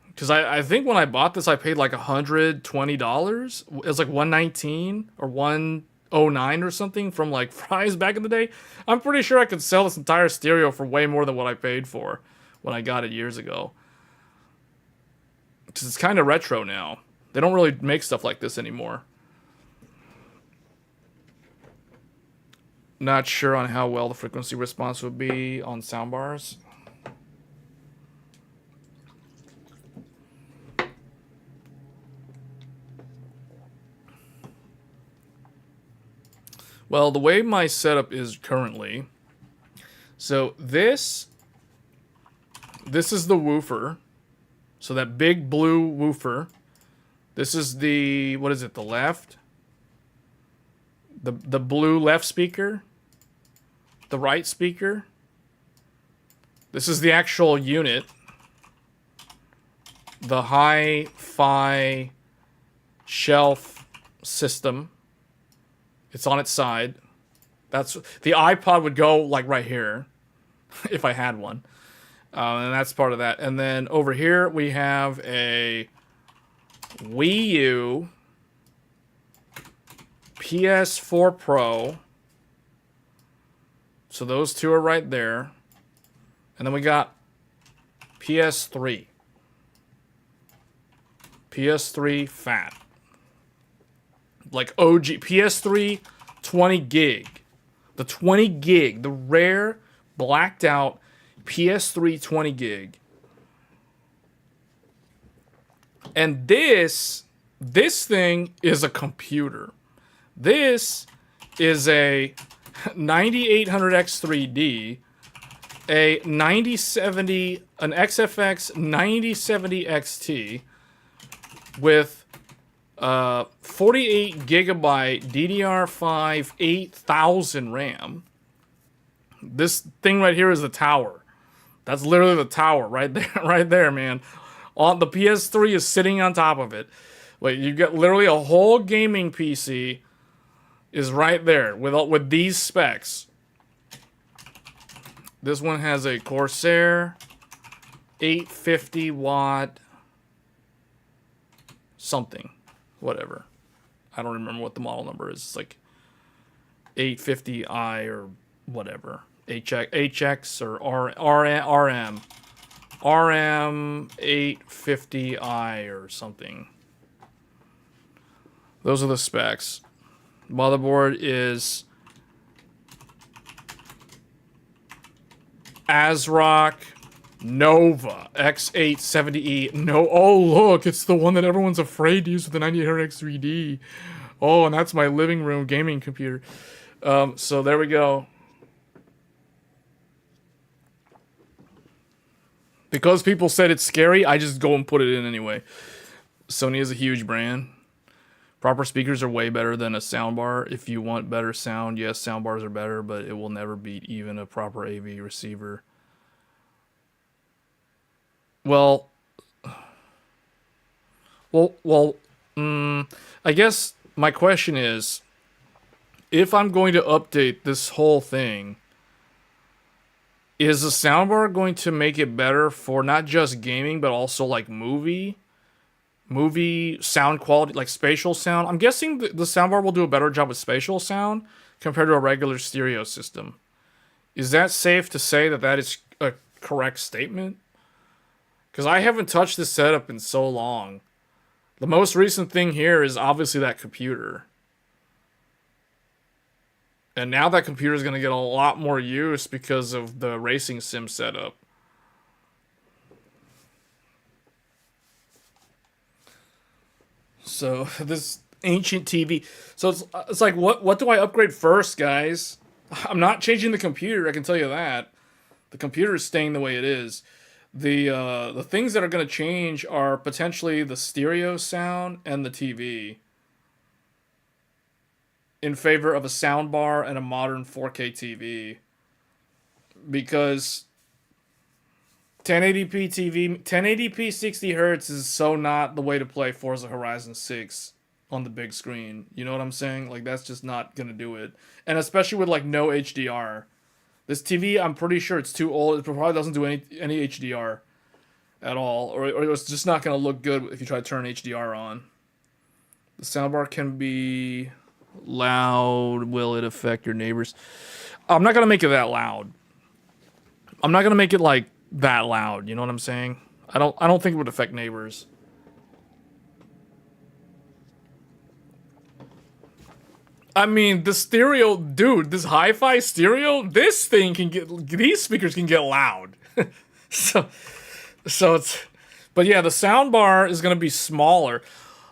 Because I think when I bought this, I paid like $120. It was like $119 or $109 or something from like Fry's back in the day. I'm pretty sure I could sell this entire stereo for way more than what I paid for when I got it years ago. Because it's kind of retro now. They don't really make stuff like this anymore. Not sure on how well the frequency response would be on soundbars. Well, the way my setup is currently, so this is the woofer. So that big blue woofer. This is the, what is it, the left? The blue left speaker. The right speaker. This is the actual unit. The hi-fi shelf system. It's on its side. That's the iPod would go like right here if I had one. And that's part of that. And then over here we have a Wii U, PS4 Pro. So those two are right there. And then we got PS3. PS3 fat. Like OG PS3 20 gig. The 20 gig, the rare blacked out PS3 20 gig. And this thing is a computer. This is a 9800X3D, a 9070, an XFX 9070 XT with 48 gigabyte DDR5 8000 RAM. This thing right here is the tower. That's literally the tower right there, right there, man. On the PS3 is sitting on top of it. Like, you get literally a whole gaming PC is right there with these specs. This one has a Corsair 850 watt something. Whatever. I don't remember what the model number is. It's like 850i or whatever. HX or RM 850i or something. Those are the specs. Motherboard is ASRock Nova X870E. No, oh look, it's the one that everyone's afraid to use with the 9800X3D. Oh, and that's my living room gaming computer. So there we go. Because people said it's scary, I just go and put it in anyway. Sony is a huge brand. Proper speakers are way better than a soundbar. If you want better sound, yes, soundbars are better, but it will never beat even a proper AV receiver. I guess my question is, if I'm going to update this whole thing, is the soundbar going to make it better for not just gaming, but also like movie sound quality, like spatial sound? I'm guessing the soundbar will do a better job with spatial sound compared to a regular stereo system. Is that safe to say that that is a correct statement? Because I haven't touched this setup in so long. The most recent thing here is obviously that computer. And now that computer is going to get a lot more use because of the racing sim setup. So this ancient TV. So it's like what do I upgrade first, guys? I'm not changing the computer. I can tell you that. The computer is staying the way it is. The things that are going to change are potentially the stereo sound and the TV, in favor of a soundbar and a modern 4K TV. Because 1080p TV, 1080p 60 hertz is so not the way to play Forza Horizon 6 on the big screen. You know what I'm saying? Like, that's just not gonna do it. And especially with like no HDR. This TV, I'm pretty sure it's too old. It probably doesn't do any HDR at all, or it's just not gonna look good if you try to turn HDR on. The soundbar can be loud. Will it affect your neighbors? I'm not gonna make it that loud. I'm not gonna make it like that loud. You know what I'm saying? I don't think it would affect neighbors. I mean, the stereo, dude, this hi-fi stereo, this thing can get, these speakers can get loud. so, so it's, but yeah, the soundbar is going to be smaller.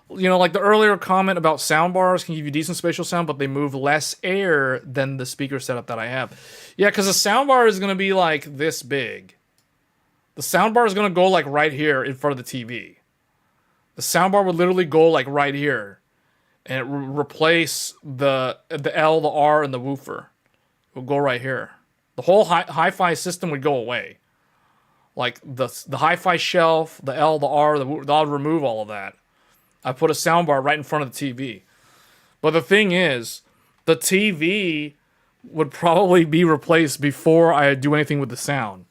You know, like the earlier comment about soundbars can give you decent spatial sound, but they move less air than the speaker setup that I have. Yeah, because the soundbar is going to be like this big. The soundbar is going to go like right here in front of the TV. The soundbar would literally go like right here. And it replace the L, the R, and the woofer. It would go right here. The whole hi-fi system would go away. Like the hi-fi shelf, the L, the R, the woofer, I'll remove all of that. I put a soundbar right in front of the TV. But the thing is, the TV would probably be replaced before I do anything with the sound.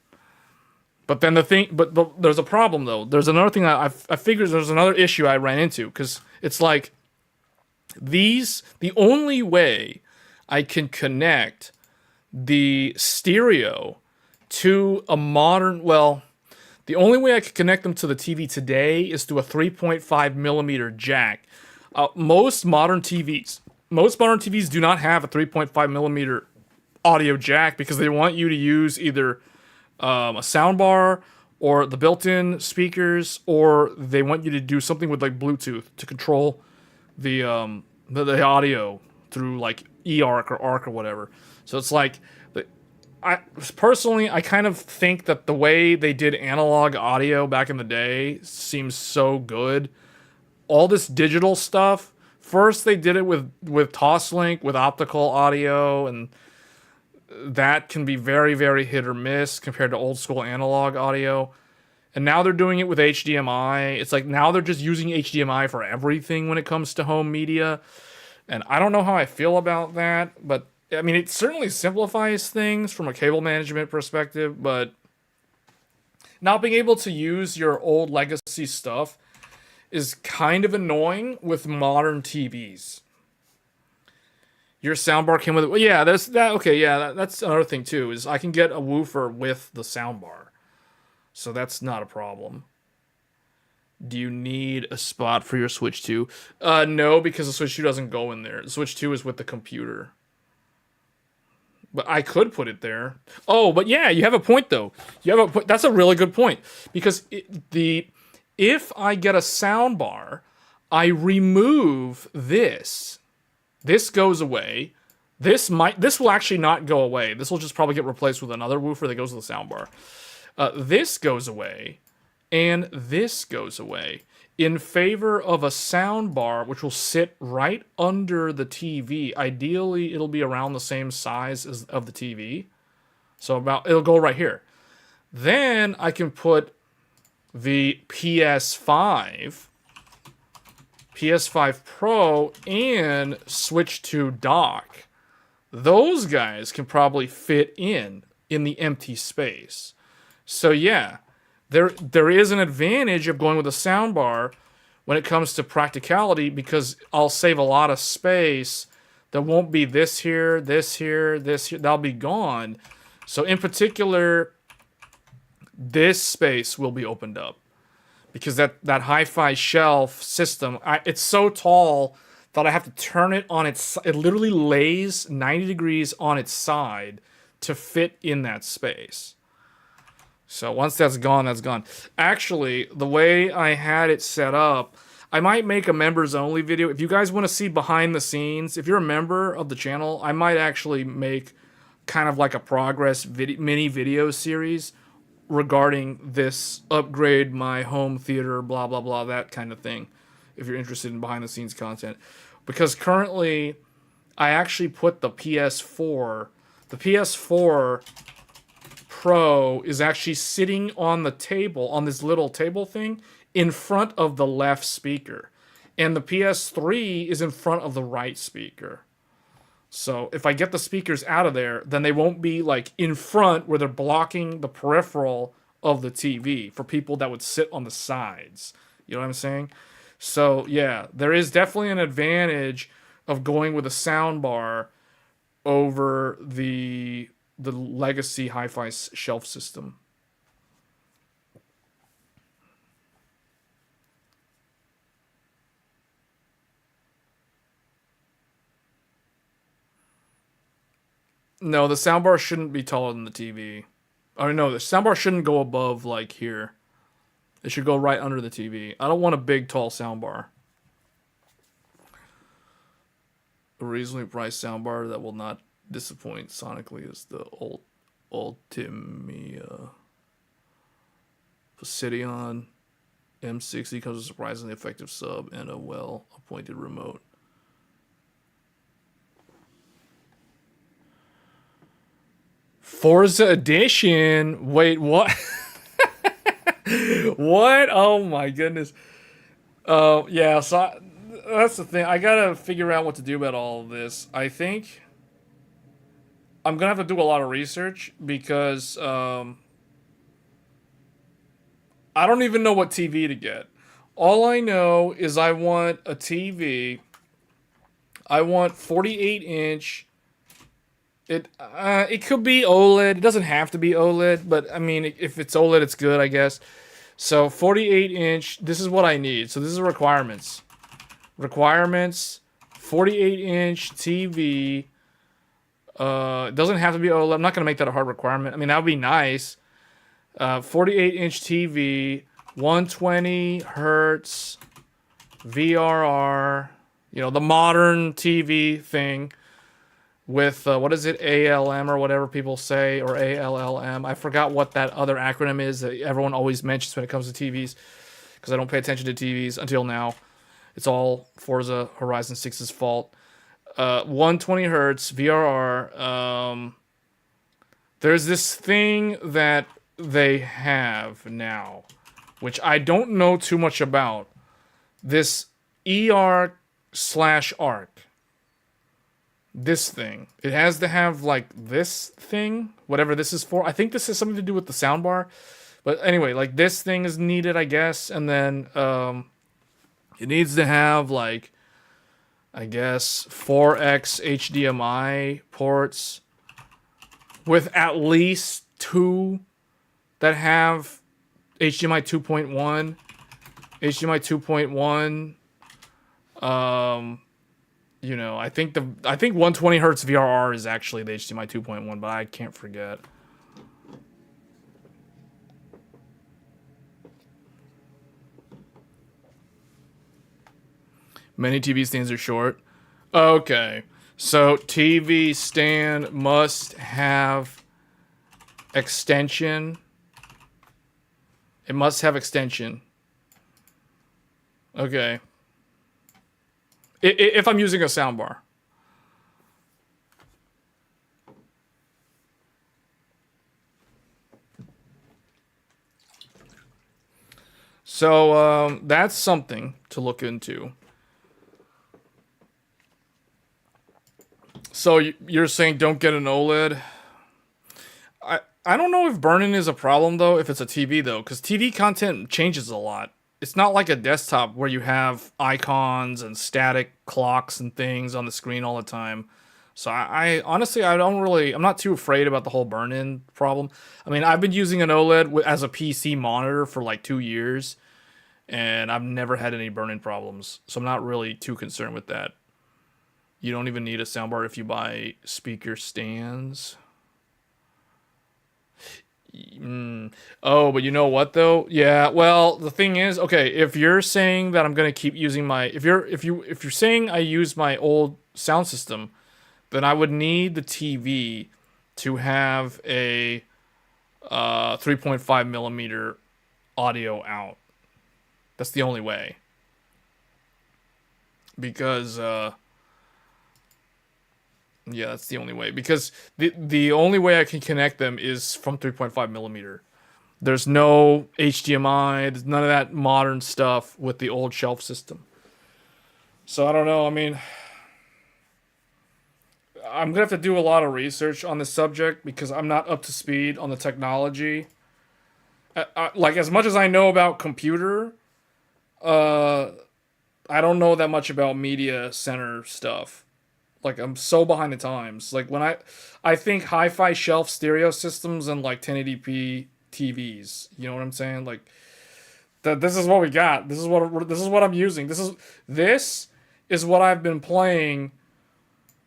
But then but there's a problem though. There's another thing I figured there's another issue I ran into, because it's like, the only way I can connect the stereo to a modern, well, the only way I can connect them to the TV today is through a 3.5 millimeter jack. Most modern TVs do not have a 3.5 millimeter audio jack, because they want you to use either a soundbar or the built-in speakers, or they want you to do something with like Bluetooth to control the audio through like eARC or ARC or whatever. So it's like, I kind of think that the way they did analog audio back in the day seems so good. All this digital stuff, first they did it with Toslink, with optical audio, and that can be very, very hit or miss compared to old school analog audio. And now they're doing it with HDMI. It's like now they're just using HDMI for everything when it comes to home media. And I don't know how I feel about that, but I mean, it certainly simplifies things from a cable management perspective, but not being able to use your old legacy stuff is kind of annoying with modern TVs. Your soundbar came with it. Well, yeah, there's that. Okay, yeah, that's another thing too, is I can get a woofer with the soundbar. So that's not a problem. Do you need a spot for your Switch 2? No, because the Switch 2 doesn't go in there. The Switch 2 is with the computer. But I could put it there. Oh, but yeah, you have a point though. That's a really good point, because if I get a soundbar, I remove this. This goes away. This will actually not go away. This will just probably get replaced with another woofer that goes with the soundbar. This goes away, and this goes away in favor of a soundbar, which will sit right under the TV. Ideally, it'll be around the same size as of the TV. So it'll go right here. Then I can put the PS5 Pro, and Switch 2 dock. Those guys can probably fit in the empty space. So yeah, there is an advantage of going with a soundbar when it comes to practicality, because I'll save a lot of space. There won't be this here, this here, this here. That'll be gone. So in particular, this space will be opened up, because that hi-fi shelf system, it's so tall that I have to turn it on its. It literally lays 90 degrees on its side to fit in that space. So once that's gone, that's gone. Actually, the way I had it set up, I might make a members only video. If you guys want to see behind the scenes, if you're a member of the channel, I might actually make kind of like a progress mini video series regarding this upgrade my home theater, blah, blah, blah, that kind of thing. If you're interested in behind the scenes content. Because currently, I actually put the PS4 Pro is actually sitting on the table, on this little table thing, in front of the left speaker. And the PS3 is in front of the right speaker. So if I get the speakers out of there, then they won't be like in front where they're blocking the peripheral of the TV for people that would sit on the sides. You know what I'm saying? So yeah, there is definitely an advantage of going with a soundbar over the legacy hi-fi shelf system. No, the soundbar shouldn't be taller than the TV. Oh no, the soundbar shouldn't go above like here. It should go right under the TV. I don't want a big tall soundbar. A reasonably priced soundbar that will not disappoint sonically is the Ultimia Positron M60 comes with a surprisingly effective sub and a well-appointed remote. Forza Edition. Wait, what? What? Oh my goodness. Yeah, so that's the thing. I gotta figure out what to do about all of this. I think I'm gonna have to do a lot of research because I don't even know what TV to get. All I know is I want a TV. I want 48-inch. It could be OLED. It doesn't have to be OLED, but I mean, if it's OLED, it's good, I guess. So 48-inch. This is what I need. So this is requirements. Requirements. 48-inch TV. It doesn't have to be OLED. I'm not gonna make that a hard requirement. I mean, that would be nice. 48-inch TV, 120 hertz, VRR. You know, the modern TV thing. With, what is it, ALM or whatever people say, or ALLM. I forgot what that other acronym is that everyone always mentions when it comes to TVs, because I don't pay attention to TVs until now. It's all Forza Horizon 6's fault. 120 hertz, VRR. There's this thing that they have now, which I don't know too much about. This ER/ARC. This thing. It has to have, like, this thing. Whatever this is for. I think this has something to do with the soundbar. But anyway, like, this thing is needed, I guess. And then, it needs to have, like, I guess, 4x HDMI ports. With at least 2 that have HDMI 2.1. HDMI 2.1. You know, I think 120 hertz VRR is actually the HDMI 2.1, but I can't forget. Many TV stands are short. Okay, so TV stand must have extension. It must have extension. Okay. If I'm using a soundbar. So, that's something to look into. So, you're saying don't get an OLED? I don't know if burn-in is a problem, though, if it's a TV, though, because TV content changes a lot. It's not like a desktop where you have icons and static clocks and things on the screen all the time. So I honestly, I'm not too afraid about the whole burn-in problem. I mean, I've been using an OLED as a PC monitor for like 2 years, and I've never had any burn-in problems. So I'm not really too concerned with that. You don't even need a soundbar if you buy speaker stands. Oh, but you know what though? Yeah, well, the thing is, okay, if you're saying that I'm gonna keep using my, if you're saying I use my old sound system, then I would need the TV to have a 3.5 millimeter audio out. That's the only way. Because yeah, that's the only way. Because the only way I can connect them is from 3.5 millimeter. There's no HDMI. There's none of that modern stuff with the old shelf system. So I don't know. I mean, I'm gonna have to do a lot of research on this subject because I'm not up to speed on the technology. Like as much as I know about computer, uh, I don't know that much about media center stuff. Like I'm so behind the times. Like when I think hi-fi shelf stereo systems and like 1080p TVs. You know what I'm saying? Like that. This is what we got. This is what I'm using. This is what I've been playing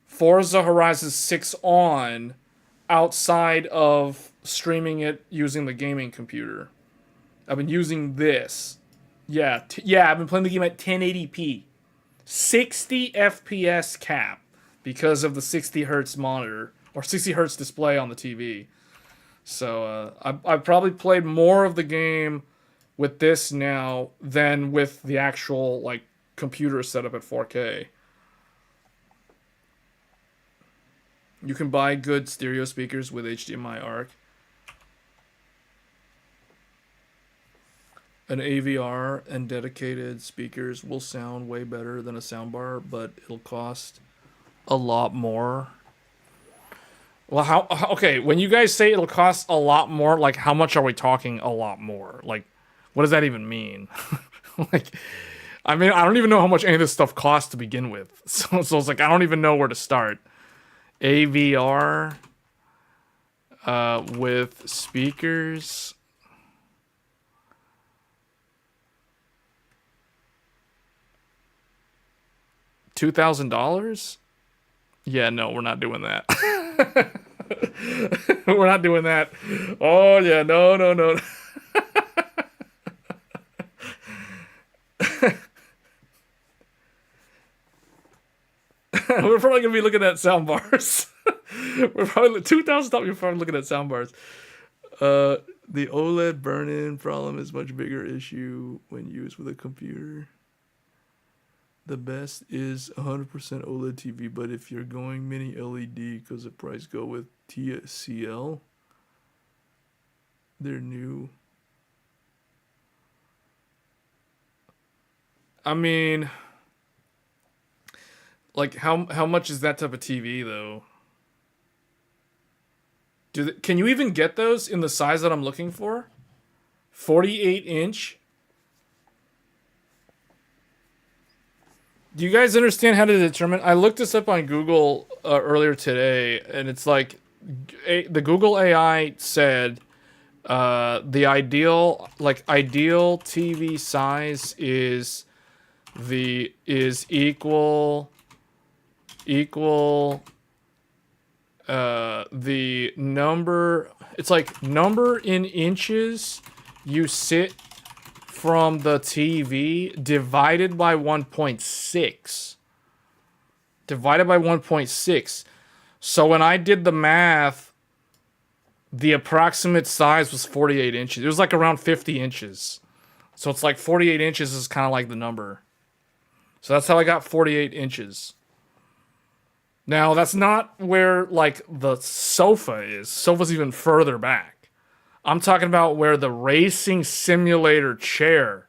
Forza Horizon 6 on outside of streaming it using the gaming computer. I've been using this. Yeah, I've been playing the game at 1080p. 60 FPS cap because of the 60 hertz monitor or 60 hertz display on the TV. So I've probably played more of the game with this now than with the actual like computer setup at 4K. You can buy good stereo speakers with HDMI ARC. An AVR and dedicated speakers will sound way better than a soundbar, but it'll cost a lot more. Well, okay, when you guys say it'll cost a lot more, like how much are we talking a lot more? Like what does that even mean? Like I mean, I don't even know how much any of this stuff costs to begin with. So it's like I don't even know where to start. AVR with speakers. $2,000? Yeah, no, we're not doing that. We're not doing that. Oh yeah, no, no, no. We're probably gonna be looking at sound bars. We're probably $2,000. We're probably looking at sound bars. The OLED burn-in problem is much bigger issue when used with a computer. The best is 100% OLED TV, but if you're going mini LED because the price go with TCL, they're new. I mean, like how much is that type of TV though? Can you even get those in the size that I'm looking for? 48 inch. Do you guys understand how to determine? I looked this up on Google earlier today, and it's like the Google AI said the ideal TV size is equal the number. It's like number in inches you sit from the TV divided by 1.6. Divided by 1.6. So when I did the math, the approximate size was 48 inches. It was like around 50 inches. So it's like 48 inches is kind of like the number. So that's how I got 48 inches. Now, that's not where like the sofa is. Sofa's even further back. I'm talking about where the racing simulator chair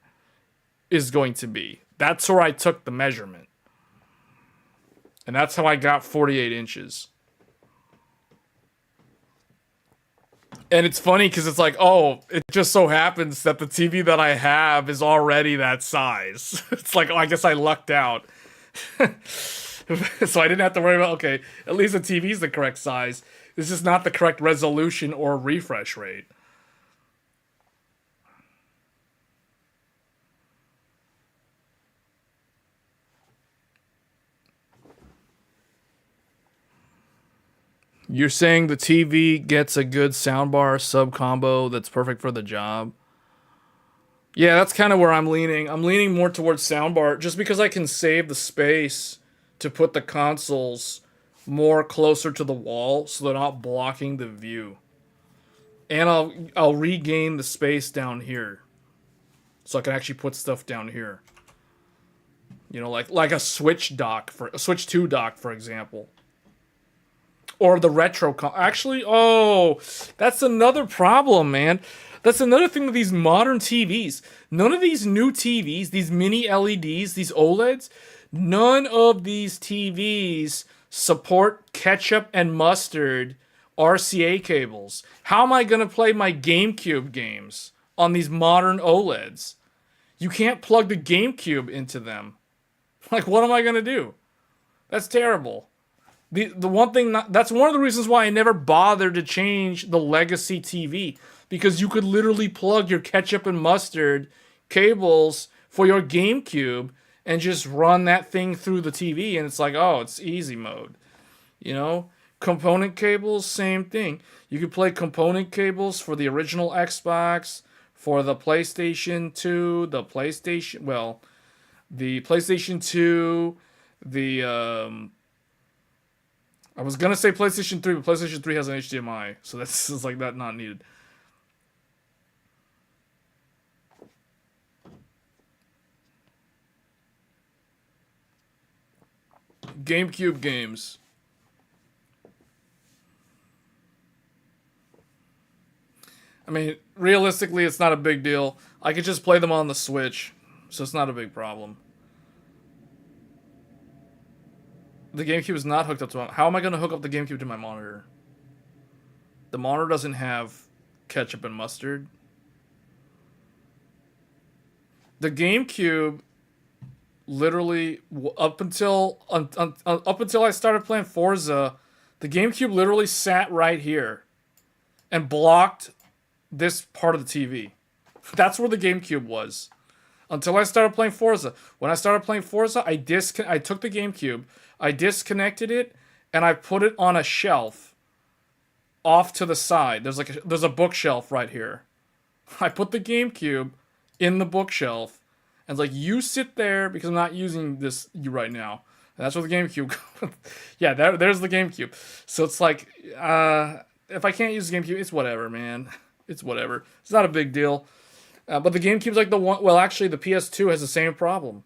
is going to be. That's where I took the measurement. And that's how I got 48 inches. And it's funny because it's like, oh, it just so happens that the TV that I have is already that size. It's like, oh, I guess I lucked out. So I didn't have to worry about, okay, at least the TV's the correct size. It's just not the correct resolution or refresh rate. You're saying the TV gets a good soundbar sub combo that's perfect for the job? Yeah, that's kind of where I'm leaning. I'm leaning more towards soundbar just because I can save the space to put the consoles more closer to the wall so they're not blocking the view. And I'll regain the space down here. So I can actually put stuff down here. You know, like a Switch dock for a Switch 2 dock, for example. Or the retro actually, oh, that's another problem, man. That's another thing with these modern TVs. None of these new TVs, these mini LEDs, these OLEDs, none of these TVs support ketchup and mustard RCA cables. How am I going to play my GameCube games on these modern OLEDs? You can't plug the GameCube into them. Like, what am I going to do? That's terrible. The one thing, that's one of the reasons why I never bothered to change the legacy TV. Because you could literally plug your ketchup and mustard cables for your GameCube and just run that thing through the TV. And it's like, oh, it's easy mode. You know? Component cables, same thing. You could play component cables for the original Xbox, for the PlayStation 2, the PlayStation 2, I was gonna say PlayStation 3, but PlayStation 3 has an HDMI, so that's just like that not needed. GameCube games. I mean, realistically, it's not a big deal. I could just play them on the Switch, so it's not a big problem. The GameCube is not hooked up to my... How am I going to hook up the GameCube to my monitor? The monitor doesn't have ketchup and mustard. The GameCube, literally, up until I started playing Forza, the GameCube literally sat right here and blocked this part of the TV. That's where the GameCube was. Until I started playing Forza. When I started playing Forza, I took the GameCube, I disconnected it, and I put it on a shelf off to the side. There's a bookshelf right here. I put the GameCube in the bookshelf, and it's like, you sit there because I'm not using this right now. And that's where the GameCube goes. Yeah, there's the GameCube. So it's like, if I can't use the GameCube, it's whatever, man. It's whatever. It's not a big deal. But the GameCube's like the one... Well, actually, the PS2 has the same problem.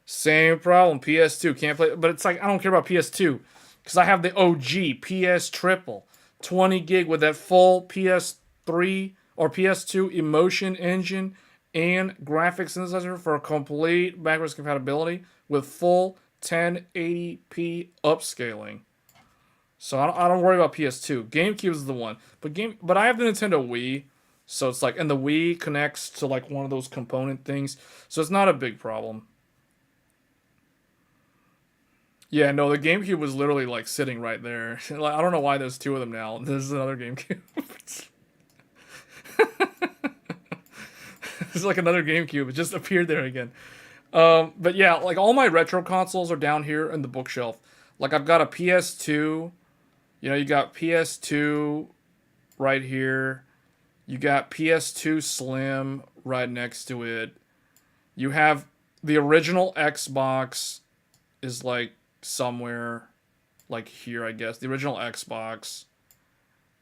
Same problem. PS2 can't play... But it's like, I don't care about PS2. Because I have the OG PS Triple. 20 gig with that full PS3 or PS2 emotion engine and graphics synthesizer for a complete backwards compatibility with full 1080p upscaling. So I don't worry about PS2. GameCube is the one. But I have the Nintendo Wii. So it's like, and the Wii connects to like one of those component things. So it's not a big problem. Yeah, no, the GameCube was literally like sitting right there. Like, I don't know why there's two of them now. This is another GameCube. It's like another GameCube. It just appeared there again. But yeah, like all my retro consoles are down here in the bookshelf. Like I've got a PS2. You know, you got PS2 right here. You got PS2 Slim right next to it. You have the original Xbox is like somewhere like here, I guess. The original Xbox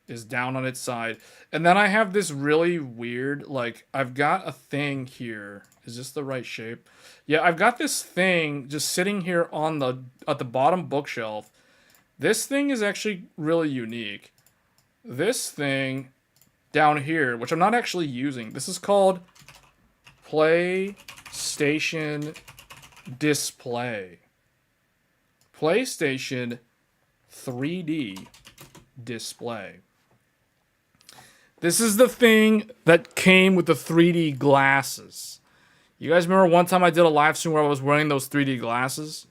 is down on its side. And then I have this really weird, like, I've got a thing here. Is this the right shape? Yeah, I've got this thing just sitting here at the bottom bookshelf. This thing is actually really unique. This thing down here, which I'm not actually using. This is called PlayStation Display. PlayStation 3D Display. This is the thing that came with the 3D glasses. You guys remember one time I did a live stream where I was wearing those 3D glasses?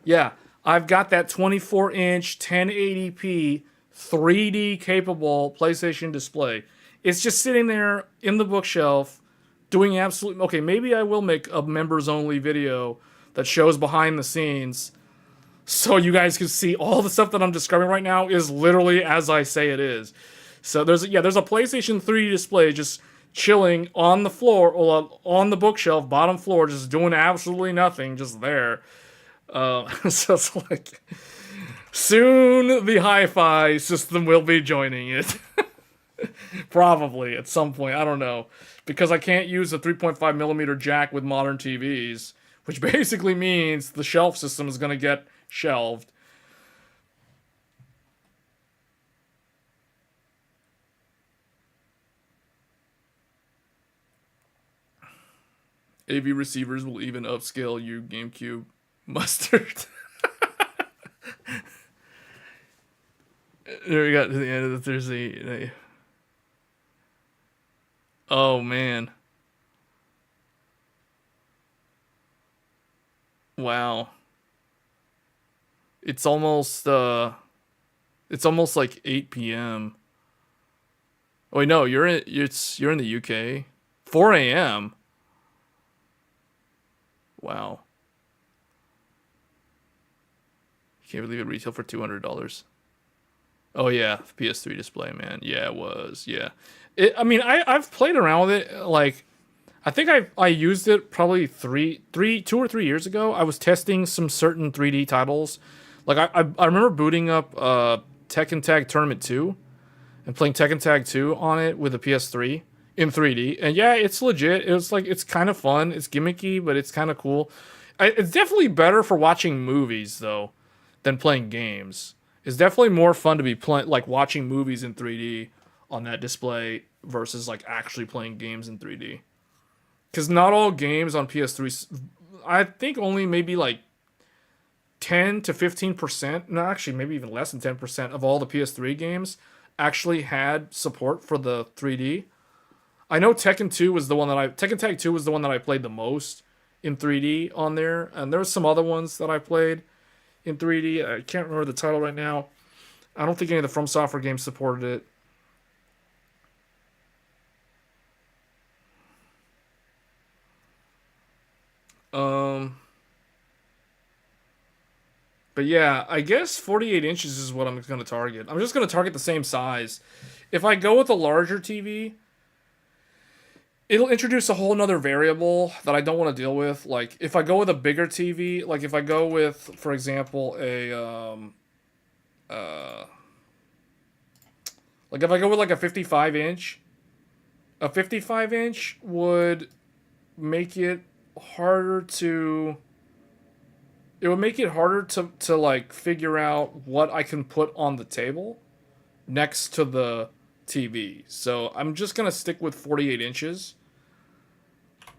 Yeah, I've got that 24-inch 1080p 3D capable PlayStation display. It's just sitting there in the bookshelf doing absolutely... Okay, maybe I will make a members-only video that shows behind the scenes So you guys can see all the stuff that I'm describing right now is literally as I say it is. So there's a PlayStation 3 display just chilling on the floor or on the bookshelf, bottom floor, just doing absolutely nothing, just there. So it's like soon the hi-fi system will be joining it. Probably at some point, I don't know, because I can't use a 3.5 millimeter jack with modern TVs, which basically means the shelf system is going to get shelved. AV receivers will even upscale you GameCube mustard. There we got to the end of the Thursday. Oh man. Wow. It's almost like 8 p.m. Oh wait, no, you're in the UK. 4 a.m. Wow. Can't believe it retail for $200. Oh yeah, PS3 display, man. Yeah, it was. Yeah. I mean, I've played around with it. Like, I think I used it probably 2 or 3 years ago. I was testing some certain 3D titles. Like I remember booting up Tekken Tag Tournament 2 and playing Tekken Tag 2 on it with a PS3 in 3D. And yeah, it's legit. It's kind of fun. It's gimmicky, but it's kind of cool. It's definitely better for watching movies though than playing games. It's definitely more fun to be like watching movies in 3D on that display versus like actually playing games in 3D. Because not all games on PS3, I think only maybe like 10 to 15%, no, actually maybe even less than 10% of all the PS3 games actually had support for the 3D. I know Tekken Tag 2 was the one that I played the most in 3D on there, and there were some other ones that I played in 3D. I can't remember the title right now. I don't think any of the From Software games supported it. But yeah, I guess 48 inches is what I'm going to target. I'm just going to target the same size. If I go with a larger TV, it'll introduce a whole nother variable that I don't want to deal with. Like, if I go with a bigger TV, like if I go with, for example, like if I go with like a 55 inch, a 55 inch would make it harder to like figure out what I can put on the table next to the TV. So I'm just gonna stick with 48 inches.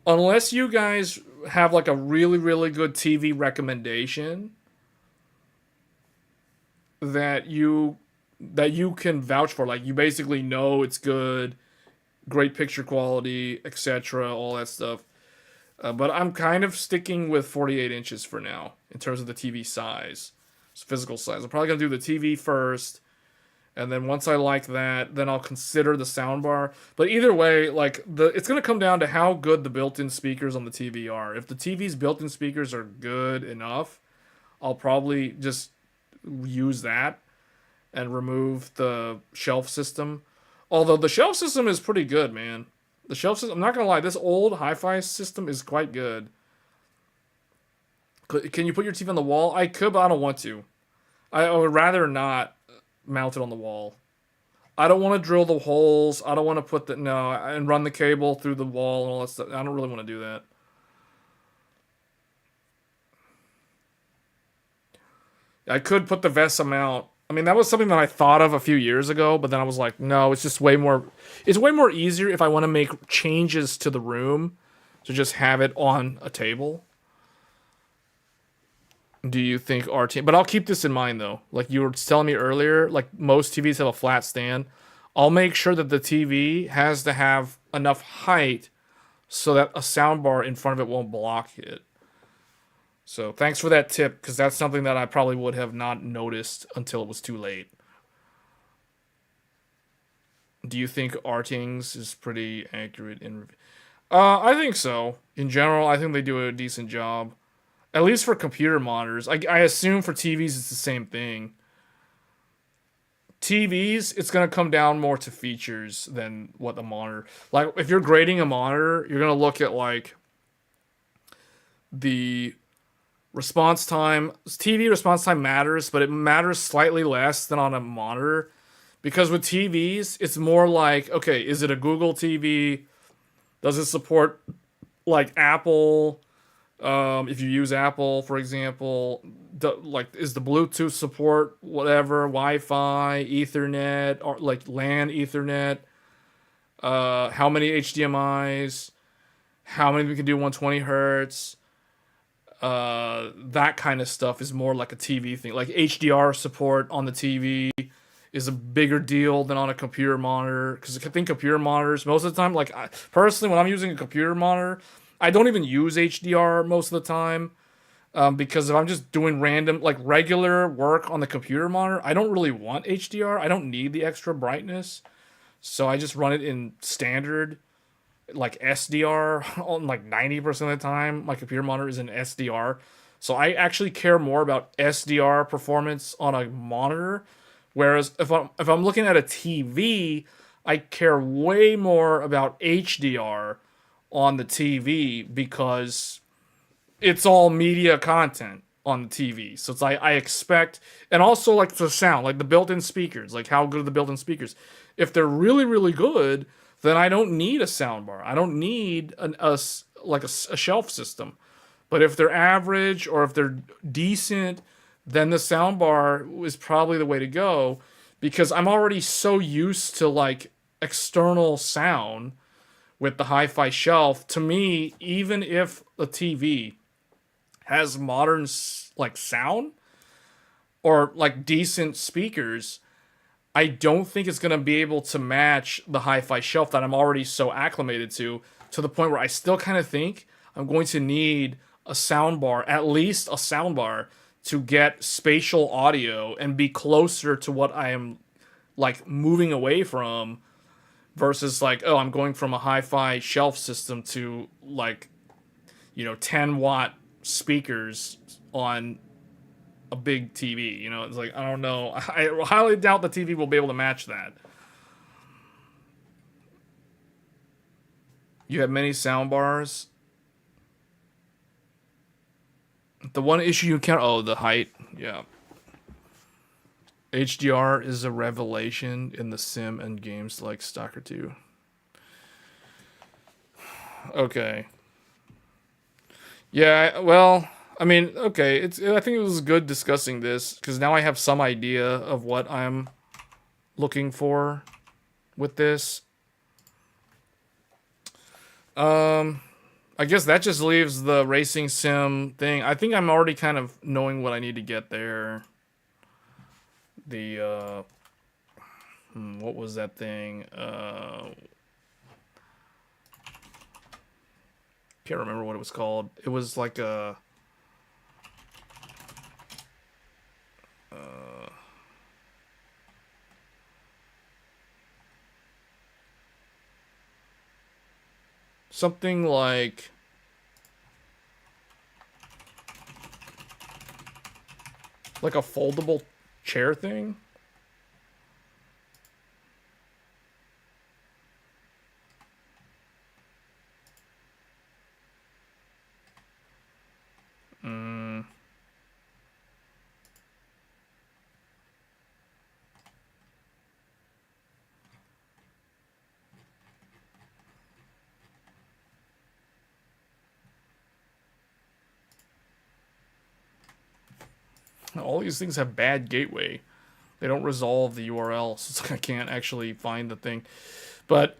Unless you guys have like a really, really good TV recommendation that you can vouch for, like you basically know it's good, great picture quality, etc., all that stuff. But I'm kind of sticking with 48 inches for now in terms of the TV size, physical size. I'm probably gonna do the TV first, and then once I like that, then I'll consider the soundbar. But either way, like it's gonna come down to how good the built-in speakers on the TV are. If the TV's built-in speakers are good enough, I'll probably just use that and remove the shelf system. Although the shelf system is pretty good, man. The shelf system, I'm not gonna lie, this old hi-fi system is quite good. Can you put your TV on the wall? I could, but I don't want to. I would rather not mount it on the wall. I don't want to drill the holes. I don't want to put and run the cable through the wall and all that stuff. I don't really want to do that. I could put the VESA mount. I mean, that was something that I thought of a few years ago, but then I was like, no, it's just way more easier if I want to make changes to the room to just have it on a table. Do you think RT? But I'll keep this in mind though. Like you were telling me earlier, like most TVs have a flat stand. I'll make sure that the TV has to have enough height so that a soundbar in front of it won't block it. So thanks for that tip, because that's something that I probably would have not noticed until it was too late. Do you think Artings is pretty accurate in review? I think so. In general, I think they do a decent job. At least for computer monitors. I assume for TVs it's the same thing. TVs, it's gonna come down more to features than what the monitor. Like if you're grading a monitor, you're gonna look at like the response time. TV response time matters, but it matters slightly less than on a monitor. Because with TVs, it's more like, okay, is it a Google TV? Does it support like Apple? If you use Apple, for example, like is the Bluetooth support whatever, Wi-Fi, Ethernet, or like LAN Ethernet? How many HDMI's? How many we can do 120 hertz? That kind of stuff is more like a TV thing. Like HDR support on the TV is a bigger deal than on a computer monitor, because I think computer monitors most of the time, like personally, when I'm using a computer monitor, I don't even use HDR most of the time, because if I'm just doing random like regular work on the computer monitor, I don't really want HDR. I don't need the extra brightness, so I just run it in standard like SDR on like 90% of the time. My computer monitor is in SDR, so I actually care more about SDR performance on a monitor. Whereas if I'm looking at a TV, I care way more about HDR on the TV, because it's all media content on the TV. So it's like I expect, and also like the sound, like the built-in speakers, like how good are the built-in speakers? If they're really really good, then I don't need a soundbar. I don't need a shelf system. But if they're average or if they're decent, then the soundbar is probably the way to go, because I'm already so used to like external sound with the hi-fi shelf. To me, even if a TV has modern like sound or like decent speakers, I don't think it's going to be able to match the hi-fi shelf that I'm already so acclimated to the point where I still kind of think I'm going to need a soundbar, at least a soundbar, to get spatial audio and be closer to what I am like moving away from, versus like, oh, I'm going from a hi-fi shelf system to like, 10-watt speakers on a big TV. It's like, I don't know. I highly doubt the TV will be able to match that. You have many sound bars. The one issue you encounter, the height. Yeah. HDR is a revelation in the sim and games like Stalker 2. Okay. Yeah, well, I mean, okay, I think it was good discussing this, because now I have some idea of what I'm looking for with this. I guess that just leaves the racing sim thing. I think I'm already kind of knowing what I need to get there. The what was that thing? Can't remember what it was called. It was like a something like a foldable chair thing. All these things have bad gateway. They don't resolve the URL, so it's like I can't actually find the thing. But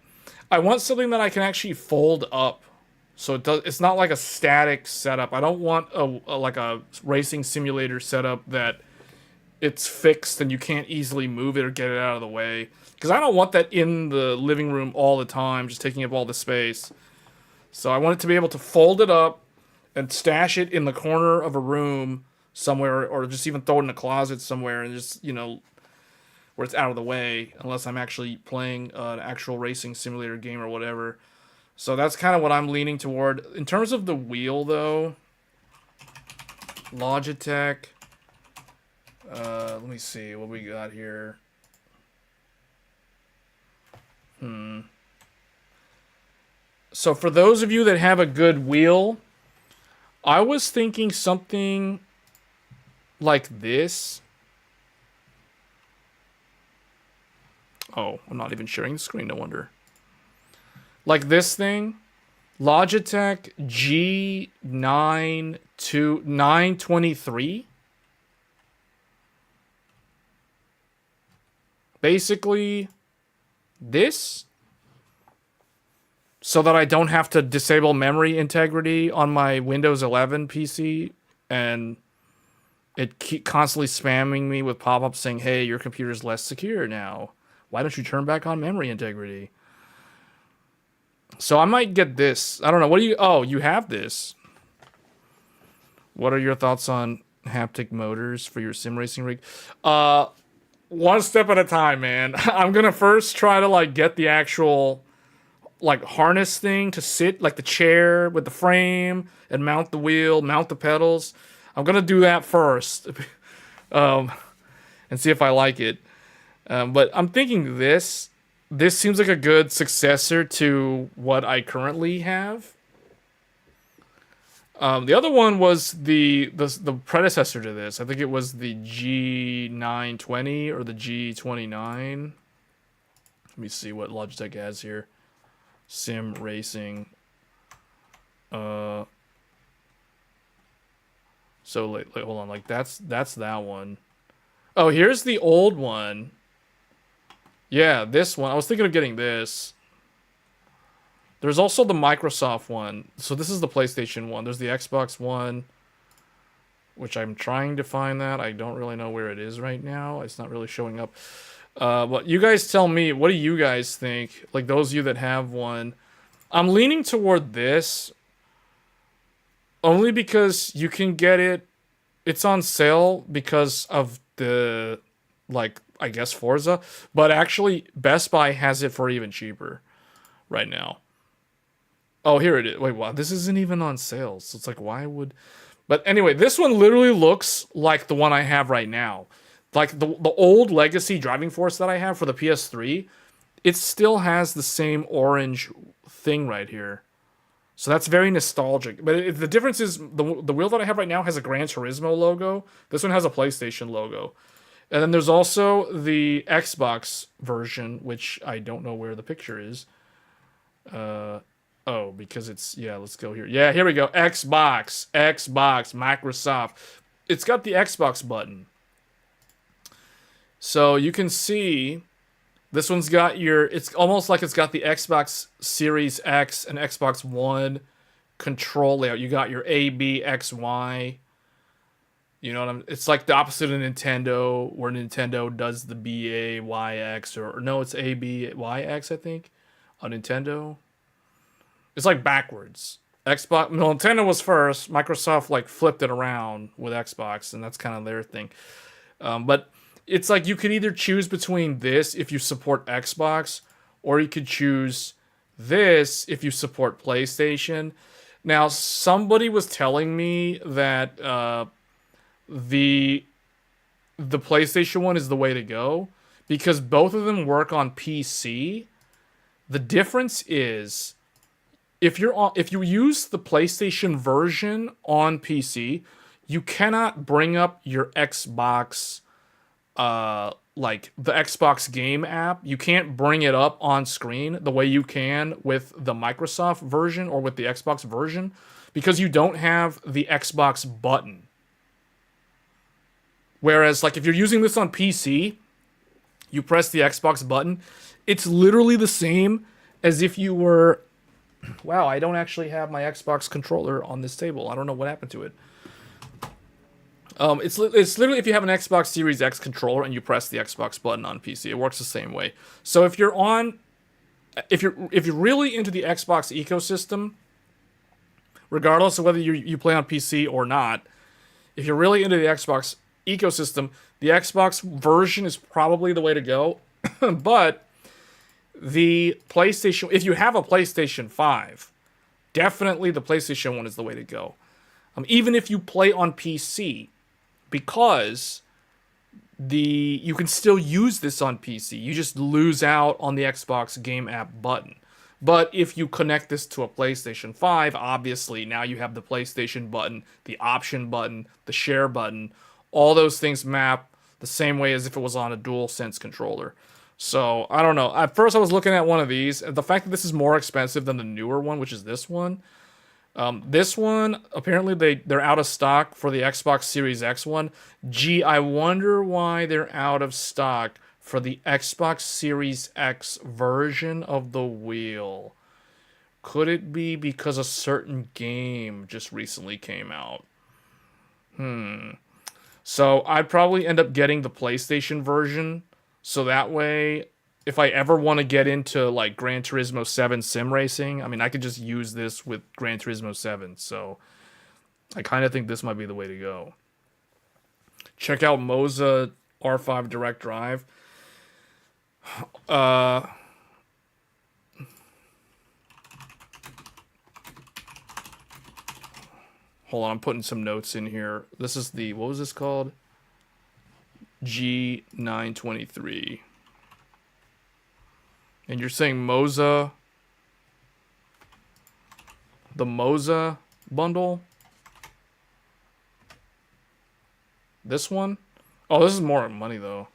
I want something that I can actually fold up, so it's not like a static setup. I don't want like a racing simulator setup that it's fixed and you can't easily move it or get it out of the way. Because I don't want that in the living room all the time, just taking up all the space. So I want it to be able to fold it up and stash it in the corner of a room somewhere, or just even throw it in a closet somewhere, and just, where it's out of the way, unless I'm actually playing an actual racing simulator game or whatever. So that's kind of what I'm leaning toward. In terms of the wheel, though, Logitech. Let me see what we got here. So for those of you that have a good wheel, I was thinking something like this. Oh, I'm not even sharing the screen, no wonder. Like this thing. Logitech G923. Basically, this. So that I don't have to disable memory integrity on my Windows 11 PC. And it keep constantly spamming me with pop-ups saying, hey, your computer's less secure now. Why don't you turn back on memory integrity? So I might get this. I don't know. What do you... Oh, you have this. What are your thoughts on haptic motors for your sim racing rig? One step at a time, man. I'm going to first try to, like, get the actual, like, harness thing to sit, like the chair with the frame and mount the wheel, mount the pedals. I'm going to do that first and see if I like it. But I'm thinking this seems like a good successor to what I currently have. The other one was the predecessor to this. I think it was the G920 or the G29. Let me see what Logitech has here. Sim racing. So hold on, like that's that one. Oh, here's the old one. Yeah, this one. I was thinking of getting this. There's also the Microsoft one. So this is the PlayStation one. There's the Xbox one, which I'm trying to find that. I don't really know where it is right now. It's not really showing up. But you guys tell me, what do you guys think? Like those of you that have one. I'm leaning toward this. Only because you can get it. It's on sale because of the, like, I guess Forza. But actually, Best Buy has it for even cheaper right now. Oh, here it is. Wait, wow. This isn't even on sale. So it's like, why would... But anyway, this one literally looks like the one I have right now. Like the old legacy driving force that I have for the PS3, it still has the same orange thing right here. So that's very nostalgic. But the difference is the wheel that I have right now has a Gran Turismo logo. This one has a PlayStation logo. And then there's also the Xbox version, which I don't know where the picture is. Oh, because it's... Yeah, let's go here. Yeah, here we go. Xbox, Microsoft. It's got the Xbox button. So you can see... This one's got your... It's almost like it's got the Xbox Series X and Xbox One control layout. You got your A, B, X, Y. You know what I'm... It's like the opposite of Nintendo, where Nintendo does the B, A, Y, X. Or no, it's A, B, Y, X, I think. On Nintendo. It's like backwards. Xbox... No, Nintendo was first. Microsoft, like, flipped it around with Xbox, and that's kind of their thing. But... It's like you could either choose between this if you support Xbox, or you could choose this if you support PlayStation. Now, somebody was telling me that the PlayStation one is the way to go because both of them work on PC. The difference is if you use the PlayStation version on PC, you cannot bring up your Xbox. Like the Xbox game app, you can't bring it up on screen the way you can with the Microsoft version or with the Xbox version because you don't have the Xbox button. Whereas, like, if you're using this on PC, you press the Xbox button, it's literally the same as if you were... Wow, I don't actually have my Xbox controller on this table. I don't know what happened to it. It's literally if you have an Xbox Series X controller and you press the Xbox button on PC, it works the same way. So if you're really into the Xbox ecosystem, regardless of whether you play on PC or not, if you're really into the Xbox ecosystem, the Xbox version is probably the way to go. But the PlayStation, if you have a PlayStation 5, definitely the PlayStation 1 is the way to go. even if you play on PC, because you can still use this on PC. You just lose out on the Xbox Game App button. But if you connect this to a PlayStation 5, obviously now you have the PlayStation button, the option button, the share button. All those things map the same way as if it was on a DualSense controller. So, I don't know. At first I was looking at one of these. The fact that this is more expensive than the newer one, which is this one. This one, apparently they're out of stock for the Xbox Series X one. Gee, I wonder why they're out of stock for the Xbox Series X version of the wheel. Could it be because a certain game just recently came out? So I'd probably end up getting the PlayStation version, so that way, if I ever want to get into like Gran Turismo 7 sim racing, I mean, I could just use this with Gran Turismo 7. So I kind of think this might be the way to go. Check out Moza R5 Direct Drive. Hold on, I'm putting some notes in here. This is the, what was this called? G923. And you're saying Moza, the Moza bundle? This one? Oh, this is more money though.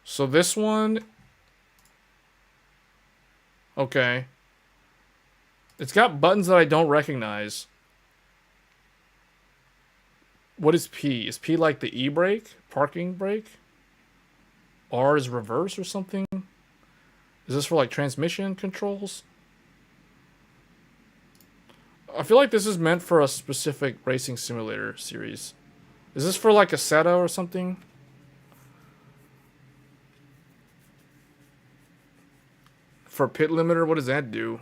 So this one, okay. It's got buttons that I don't recognize. What is P? Is P like the e-brake? Parking brake? R is reverse or something? Is this for like transmission controls? I feel like this is meant for a specific racing simulator series. Is this for like Assetto or something? For pit limiter, what does that do?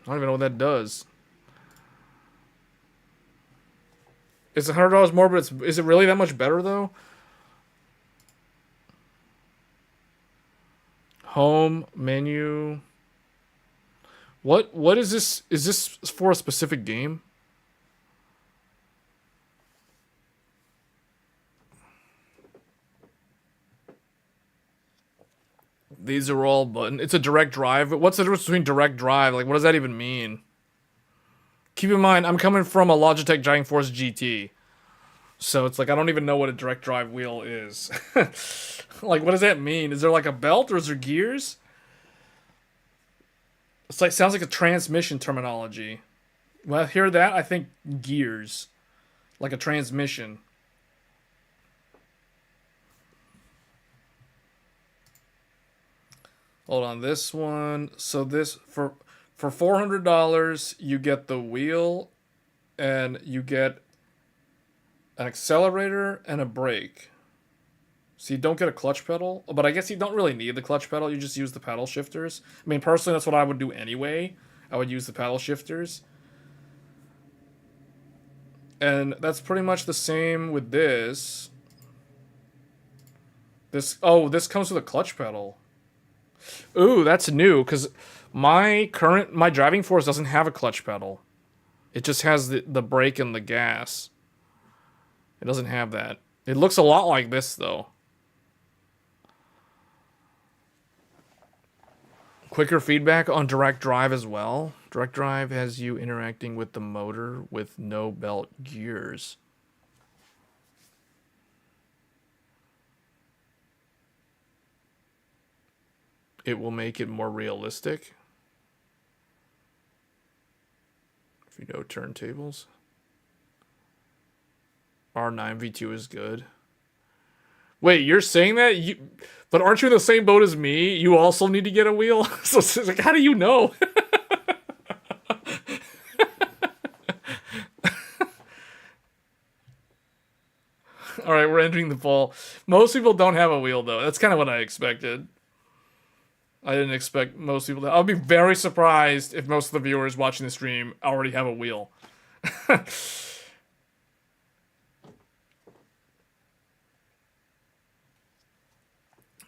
I don't even know what that does. It's $100 more, but is it really that much better though? Home menu. What is this? Is this for a specific game? These are all buttons. It's a direct drive. What's the difference between direct drive? Like, what does that even mean? Keep in mind, I'm coming from a Logitech Giant Force GT. So it's like, I don't even know what a direct drive wheel is. Like, what does that mean? Is there like a belt or is there gears? It's like, sounds like a transmission terminology. When I hear that, I think gears. Like a transmission. Hold on, this one. So this, for $400, you get the wheel and you get an accelerator and a brake. So you don't get a clutch pedal, but I guess you don't really need the clutch pedal. You just use the paddle shifters. I mean, personally, that's what I would do anyway. I would use the paddle shifters. And that's pretty much the same with this. This comes with a clutch pedal. Ooh, that's new, because my driving force doesn't have a clutch pedal. It just has the brake and the gas. It doesn't have that. It looks a lot like this, though. Quicker feedback on direct drive as well. Direct drive has you interacting with the motor with no belt gears. It will make it more realistic. If you know turntables. R9 V2 is good. Wait, you're saying that? But aren't you in the same boat as me? You also need to get a wheel? So it's like, how do you know? Alright, we're entering the fall. Most people don't have a wheel, though. That's kind of what I expected. I didn't expect most people to. I'll be very surprised if most of the viewers watching the stream already have a wheel.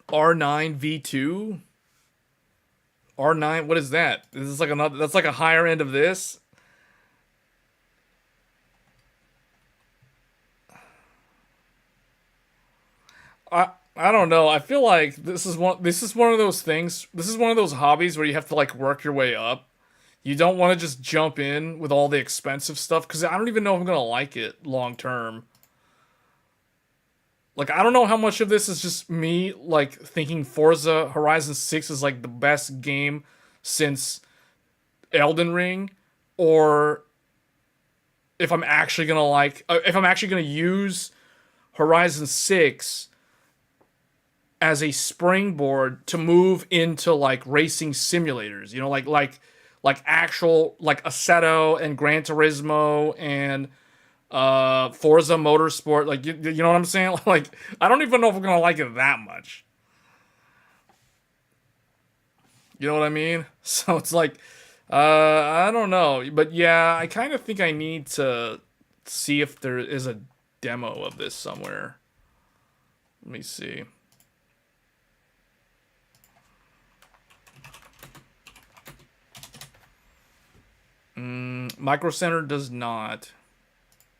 R9 V2? R9, what is that? This is like another, that's like a higher end of this. I don't know. I feel like this is one of those things. This is one of those hobbies where you have to like work your way up. You don't want to just jump in with all the expensive stuff because I don't even know if I'm gonna like it long term. Like I don't know how much of this is just me like thinking Forza Horizon 6 is like the best game since Elden Ring, or if I'm actually gonna if I'm actually gonna use Horizon 6 as a springboard to move into like racing simulators, you know, like actual like Assetto and Gran Turismo and Forza Motorsport, like you know what I'm saying? Like I don't even know if I'm gonna like it that much. You know what I mean? So it's like I don't know, but yeah, I kind of think I need to see if there is a demo of this somewhere. Let me see. Micro Center does not.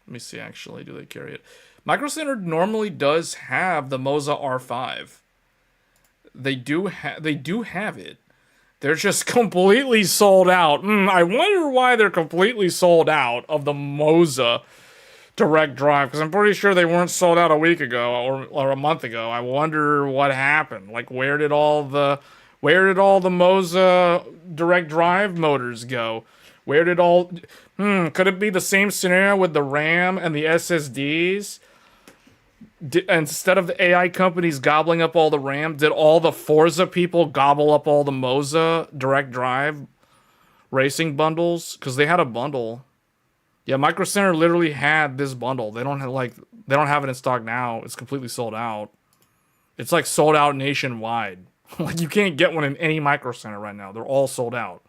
Let me see, actually, do they carry it? Micro Center normally does have the Moza R5. They do have it. They're just completely sold out. I wonder why they're completely sold out of the Moza direct drive, because I'm pretty sure they weren't sold out a week ago or a month ago. I wonder what happened. Like, where did all the Moza direct drive motors go? Where did all... could it be the same scenario with the RAM and the SSDs? Instead of the AI companies gobbling up all the RAM, did all the Forza people gobble up all the Moza direct drive racing bundles? Because they had a bundle. Yeah, Micro Center literally had this bundle. They don't have it in stock now. It's completely sold out. It's like sold out nationwide. Like you can't get one in any Micro Center right now. They're all sold out.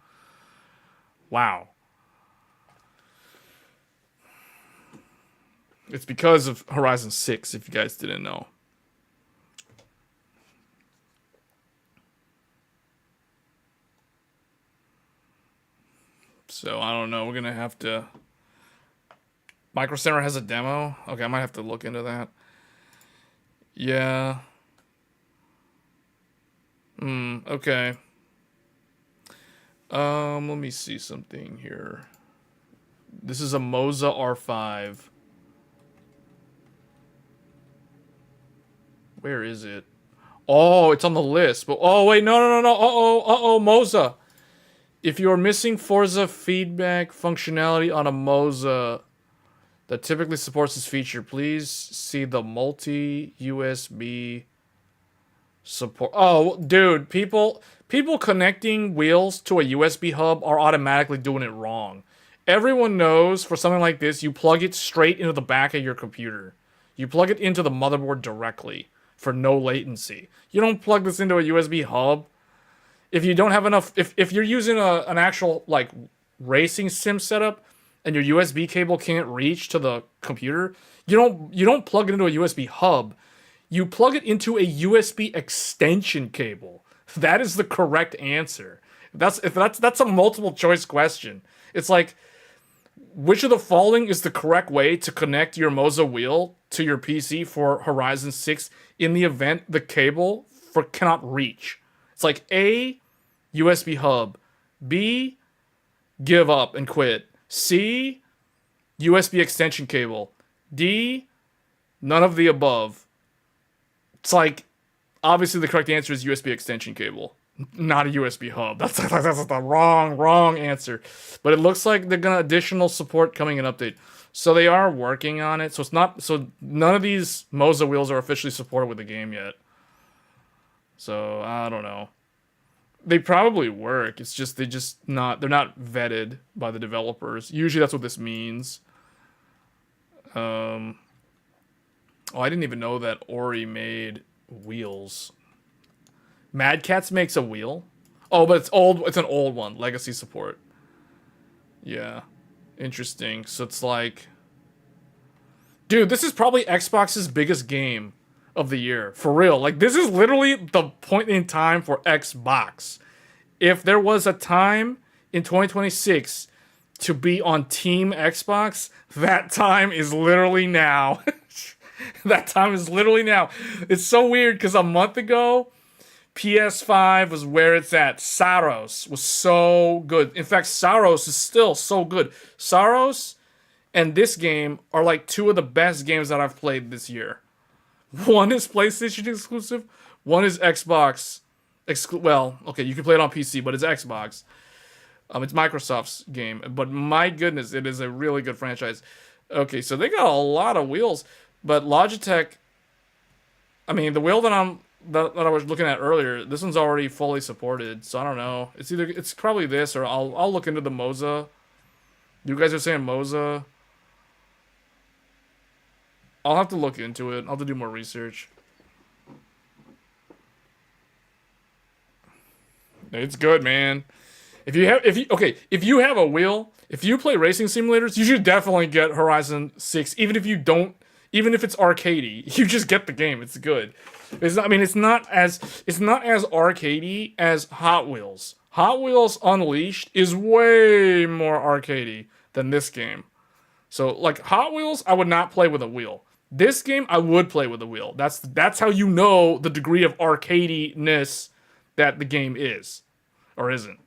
Wow. It's because of Horizon 6, if you guys didn't know. So, I don't know. We're going to have to... Micro Center has a demo? Okay, I might have to look into that. Yeah. Okay. Let me see something here. This is a Moza R5. Where is it? Oh, it's on the list. But oh wait, no. Uh-oh, Moza. If you are missing Forza feedback functionality on a Moza that typically supports this feature, please see the multi-USB support. Oh, dude, people connecting wheels to a USB hub are automatically doing it wrong. Everyone knows for something like this, you plug it straight into the back of your computer. You plug it into the motherboard directly for no latency. You don't plug this into a USB hub. If you don't have enough, if you're using an actual like racing sim setup and your USB cable can't reach to the computer, you don't plug it into a USB hub. You plug it into a USB extension cable. That is the correct answer. That's a multiple choice question. It's like, which of the following is the correct way to connect your Moza wheel to your PC for Horizon 6 in the event the cable cannot reach? It's like A, USB hub. B, give up and quit. C, USB extension cable. D, none of the above. It's like, obviously the correct answer is USB extension cable, not a USB hub. That's the wrong answer. But it looks like they're gonna additional support coming in update. So they are working on it. So none of these Moza wheels are officially supported with the game yet. So I don't know. They probably work. It's just they're not vetted by the developers. Usually that's what this means. Oh, I didn't even know that Ori made wheels. Mad Catz makes a wheel? Oh, but it's old. It's an old one. Legacy support. Yeah. Interesting. So it's like... Dude, this is probably Xbox's biggest game of the year. For real. Like, this is literally the point in time for Xbox. if there was a time in 2026 to be on Team Xbox, that time is literally now. That time is literally now. It's so weird because a month ago, PS5 was where it's at. Saros was so good. In fact, Saros is still so good. Saros and this game are like two of the best games that I've played this year. One is PlayStation exclusive. One is Xbox. Well, okay, you can play it on PC, but it's Xbox. It's Microsoft's game. But my goodness, it is a really good franchise. Okay, so they got a lot of wheels. But Logitech, I mean, the wheel that I was looking at earlier, this one's already fully supported. So I don't know. It's probably this, or I'll look into the Moza. You guys are saying Moza. I'll have to look into it. I'll have to do more research. It's good, man. If you have a wheel, if you play racing simulators, you should definitely get Horizon 6. Even if it's arcadey, you just get the game. It's good. It's not as arcadey as Hot Wheels. Hot Wheels Unleashed is way more arcadey than this game. So like Hot Wheels, I would not play with a wheel. This game, I would play with a wheel. That's how you know the degree of arcadiness that the game is, or isn't.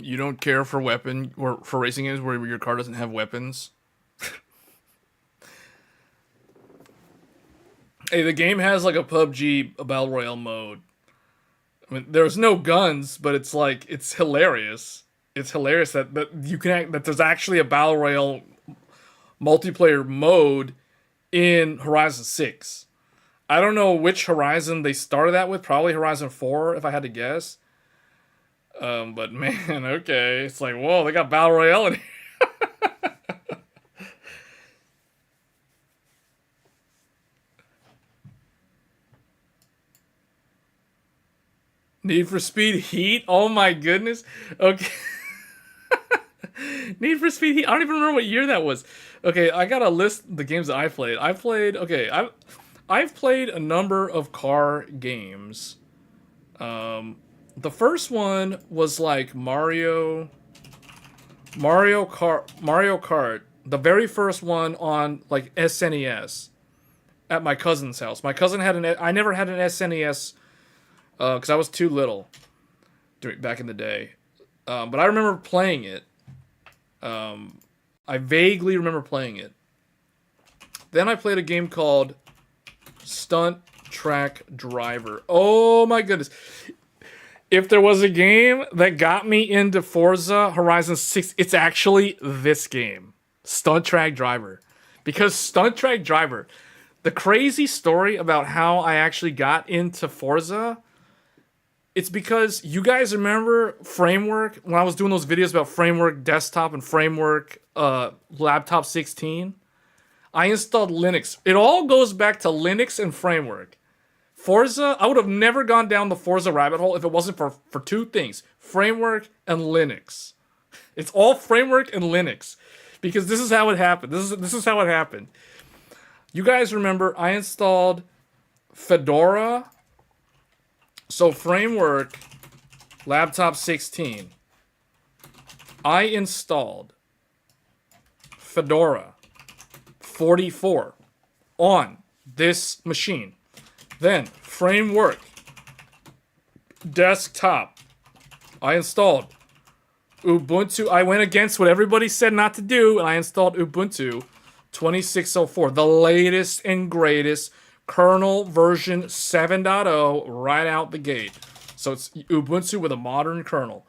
You don't care for weapon or for racing games where your car doesn't have weapons? Hey, the game has like a PUBG, a Battle Royale mode. I mean, there's no guns, but it's hilarious. It's hilarious that there's actually a Battle Royale multiplayer mode in Horizon 6. I don't know which Horizon they started that with. Probably Horizon 4, if I had to guess. But man, okay. It's like, whoa, they got Battle Royale in here. Need for Speed Heat? Oh my goodness. Okay. Need for Speed Heat. I don't even remember what year that was. Okay, I gotta list the games that I played. I've played a number of car games. The first one was like Mario Kart. The very first one on like SNES at my cousin's house. My cousin I never had an SNES because I was too little back in the day. But I remember playing it. I vaguely remember playing it. Then I played a game called Stunt Track Driver. Oh my goodness. If there was a game that got me into Forza Horizon 6, it's actually this game. Stunt Track Driver. Because Stunt Track Driver, the crazy story about how I actually got into Forza, it's because you guys remember Framework, when I was doing those videos about Framework Desktop and Framework Laptop 16? I installed Linux. It all goes back to Linux and Framework. Forza, I would have never gone down the Forza rabbit hole if it wasn't for two things. Framework and Linux. It's all Framework and Linux. Because this is how it happened. This is how it happened. You guys remember I installed Fedora. So Framework Laptop 16. I installed Fedora 44 on this machine. Then, Framework Desktop. I installed Ubuntu. I went against what everybody said not to do, and I installed Ubuntu 2604, the latest and greatest kernel version 7.0 right out the gate. So it's Ubuntu with a modern kernel.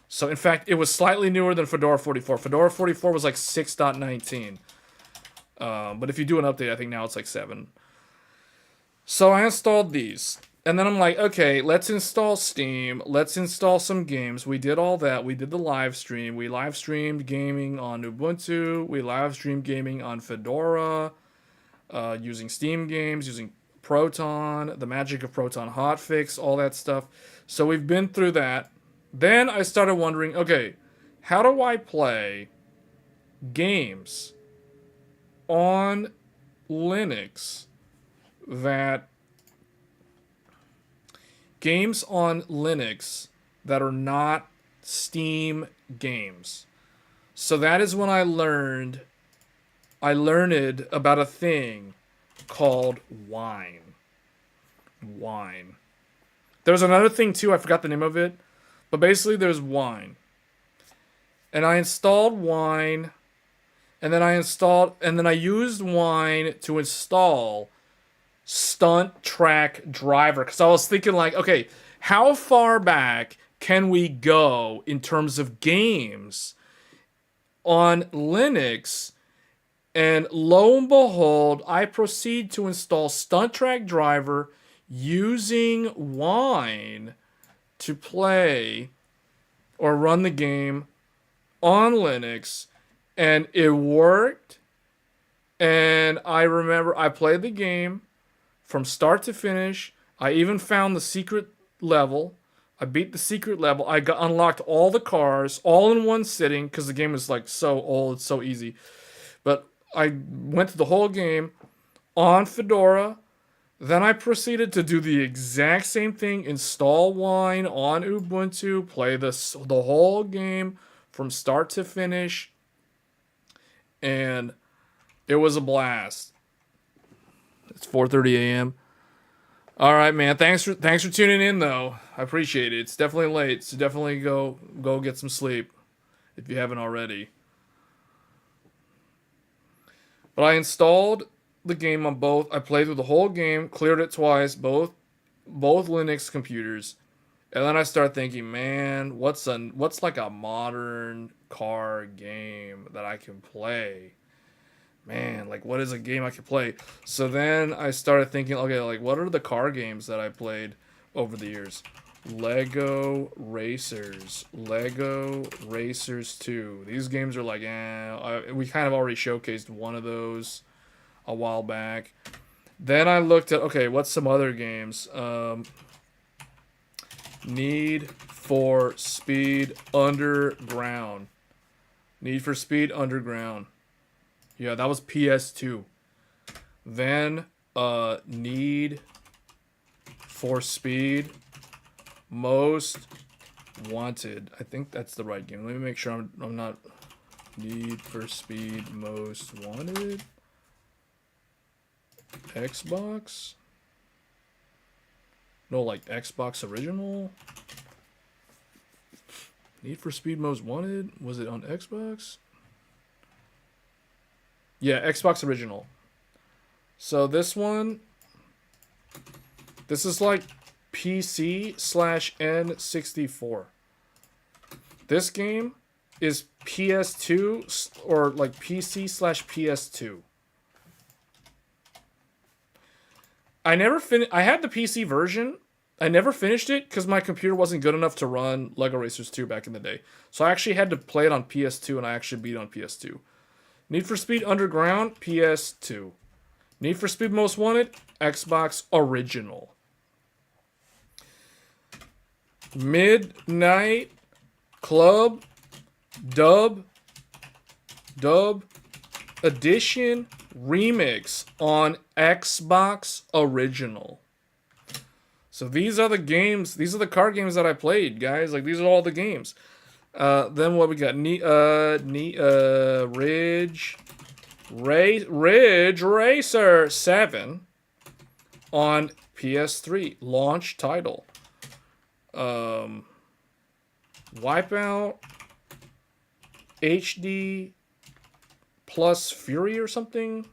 So, in fact, it was slightly newer than Fedora 44. Fedora 44 was like 6.19. But if you do an update, I think now it's like 7. So I installed these. And then I'm like, okay, let's install Steam. Let's install some games. We did all that. We did the live stream. We live streamed gaming on Ubuntu. We live streamed gaming on Fedora. Using Steam games, using Proton, the magic of Proton hotfix, all that stuff. So we've been through that. Then I started wondering, okay, how do I play games on Linux that are not Steam games? So that is when I learned about a thing called Wine. There's another thing too, I forgot the name of it, but basically there's Wine. And I installed Wine, and then I used Wine to install Stunt Track Driver, because I was thinking like, okay, how far back can we go in terms of games on Linux? And lo and behold, I proceed to install Stunt Track Driver using Wine to play or run the game on Linux, and it worked. And I remember I played the game from start to finish. I even found the secret level. I beat the secret level. I unlocked all the cars all in one sitting because the game is like so old, it's so easy. But I went through the whole game on Fedora. Then I proceeded to do the exact same thing, install Wine on Ubuntu, play the whole game from start to finish, and it was a blast. It's 4:30 a.m. All right, man. Thanks for tuning in, though. I appreciate it. It's definitely late, so definitely go get some sleep if you haven't already. But I installed the game on both. I played through the whole game, cleared it twice, both Linux computers, and then I started thinking, man, what's like a modern car game that I can play? Man, like what is a game I can play? So then I started thinking, okay, like what are the car games that I played over the years? Lego Racers 2. These games are like, we kind of already showcased one of those a while back. Then I looked at, okay, what's some other games? Need for Speed Underground. Yeah, that was PS2. Then Need for Speed Most Wanted. I think that's the right game. Let me make sure I'm not. Need for Speed Most Wanted. Xbox? No, like Xbox Original? Need for Speed Most Wanted? Was it on Xbox? Yeah, Xbox Original. So this is like PC/N64. This game is PS2 or like PC/PS2. I had the PC version. I never finished it because my computer wasn't good enough to run Lego Racers 2 back in the day. So I actually had to play it on PS2, and I actually beat it on PS2. Need for Speed Underground, PS2. Need for Speed Most Wanted, Xbox Original. Midnight Club Dub Edition Remix on Xbox Original. So these are the games. These are the card games that I played, guys. Like these are all the games. Then what we got? Ridge Racer 7 on PS3 launch title. Wipeout HD plus Fury or something,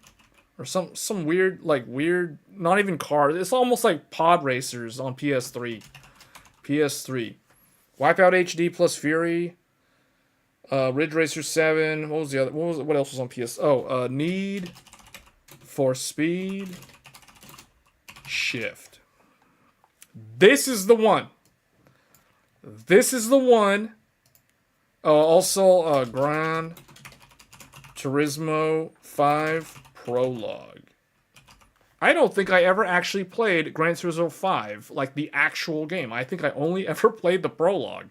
or some weird not even car. It's almost like pod racers on PS3. Wipeout HD plus Fury. Ridge Racer 7. What was the other? What else was on PS? Need for Speed Shift. This is the one. Also, Gran Turismo 5 Prologue. I don't think I ever actually played Gran Turismo 5, like the actual game. I think I only ever played the prologue.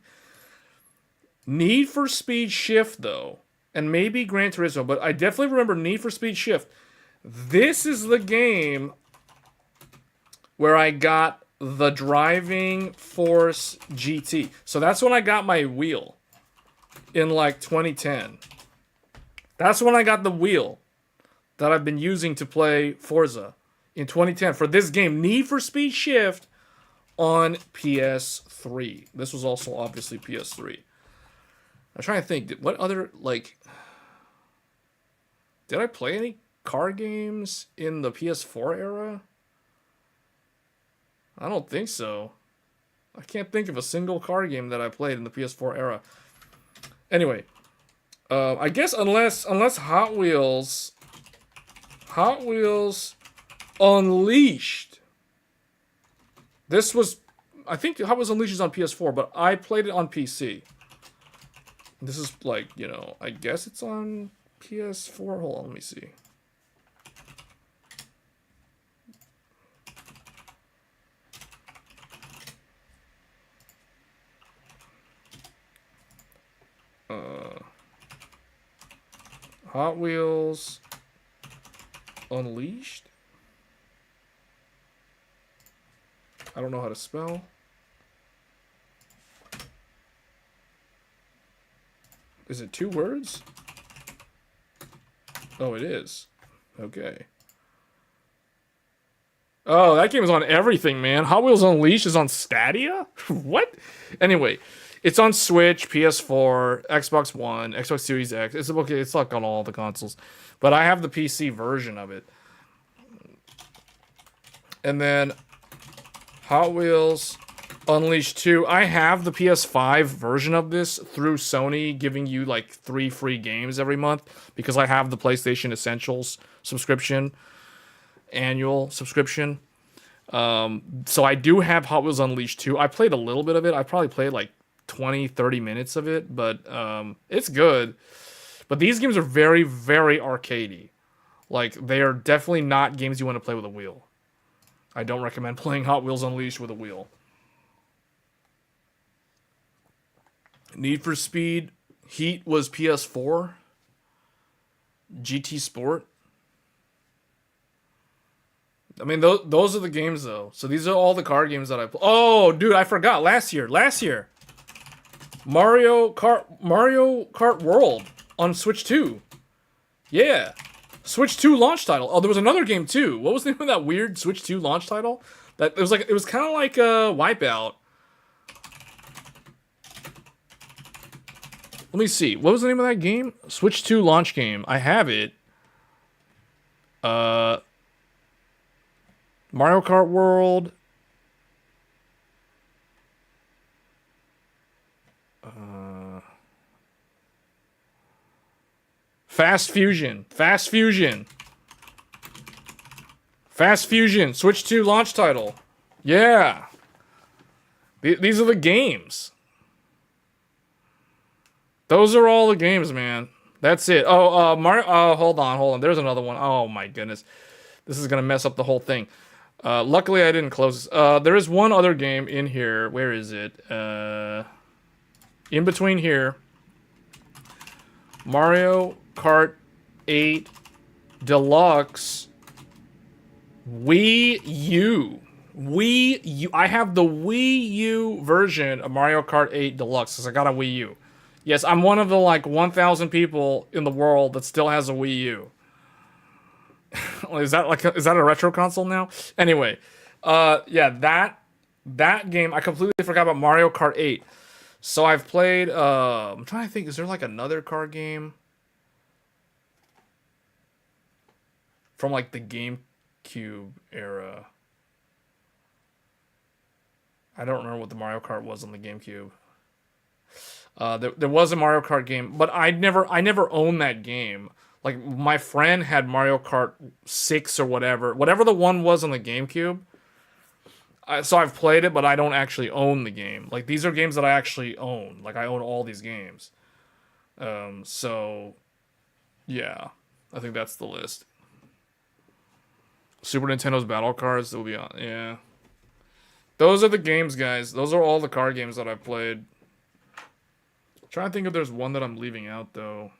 Need for Speed Shift, though, and maybe Gran Turismo, but I definitely remember Need for Speed Shift. This is the game where I got the Driving Force GT. So that's when I got my wheel in like 2010. That's when I got the wheel that I've been using to play Forza in 2010 for this game, Need for Speed Shift, on PS3. This was also obviously PS3. I'm trying to think, what other, like, did I play any car games in the PS4 era? I don't think so. I can't think of a single car game that I played in the PS4 era. Anyway, I guess unless Hot Wheels Unleashed. This was, I think Hot Wheels Unleashed is on PS4, but I played it on PC. This is like, you know, I guess it's on PS4. Hold on, let me see. Hot Wheels Unleashed? I don't know how to spell. Is it 2 words? Oh, it is. Okay. Oh, that game is on everything, man. Hot Wheels Unleashed is on Stadia? What? Anyway, it's on Switch, PS4, Xbox One, Xbox Series X. It's okay. It's like on all the consoles. But I have the PC version of it. And then Hot Wheels Unleashed 2. I have the PS5 version of this through Sony, giving you like 3 free games every month because I have the PlayStation Essentials subscription, annual subscription. So I do have Hot Wheels Unleashed 2. I played a little bit of it. I probably played like 20, 30 minutes of it, but it's good. But these games are very, very arcadey. Like, they are definitely not games you want to play with a wheel. I don't recommend playing Hot Wheels Unleashed with a wheel. Need for Speed Heat was PS4. GT Sport. I mean, those are the games, though. So these are all the car games that I play. Oh, dude, I forgot. Last year. Mario Kart World on Switch 2. Yeah. Switch 2 launch title. Oh, there was another game, too. What was the name of that weird Switch 2 launch title? It was kind of like a Wipeout. Let me see. What was the name of that game? Switch 2 launch game. I have it. Mario Kart World. Fast Fusion. Switch 2 launch title. Yeah. These are the games. Those are all the games, man. That's it. Oh, Mario. Oh, hold on. There's another one. Oh my goodness, this is gonna mess up the whole thing. Luckily, I didn't close this. There is one other game in here. Where is it? In between here. Mario Kart 8 Deluxe Wii U. I have the Wii U version of Mario Kart 8 Deluxe because I got a Wii U. Yes, I'm one of the like 1,000 people in the world that still has a Wii U. Is that a retro console now? Anyway, yeah, that game, I completely forgot about Mario Kart 8. So I've played, I'm trying to think, is there like another car game from like the GameCube era? I don't remember what the Mario Kart was on the GameCube. There was a Mario Kart game, but I never owned that game. Like, my friend had Mario Kart 6 or whatever the one was on the GameCube. So I've played it, but I don't actually own the game. Like, these are games that I actually own. Like, I own all these games. So, yeah. I think that's the list. Super Nintendo's battle cards that will be on. Yeah. Those are the games, guys. Those are all the card games that I've played. I'm trying to think if there's one that I'm leaving out, though.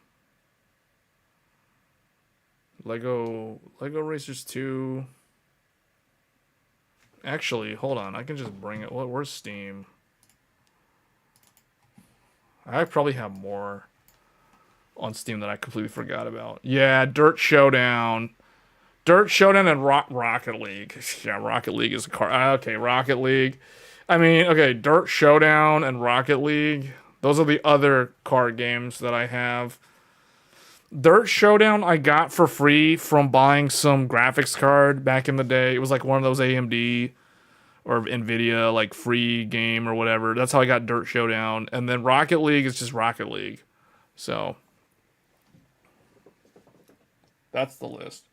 Lego Racers 2. Actually, hold on. I can just bring it. Where's Steam? I probably have more on Steam that I completely forgot about. Yeah, Dirt Showdown. Dirt Showdown and Rocket League. Yeah, Rocket League is a card. Okay, Rocket League. I mean, okay, Dirt Showdown and Rocket League. Those are the other card games that I have. Dirt Showdown I got for free from buying some graphics card back in the day. It was like one of those AMD or Nvidia like free game or whatever. That's how I got Dirt Showdown. And then Rocket League is just Rocket League. So that's the list.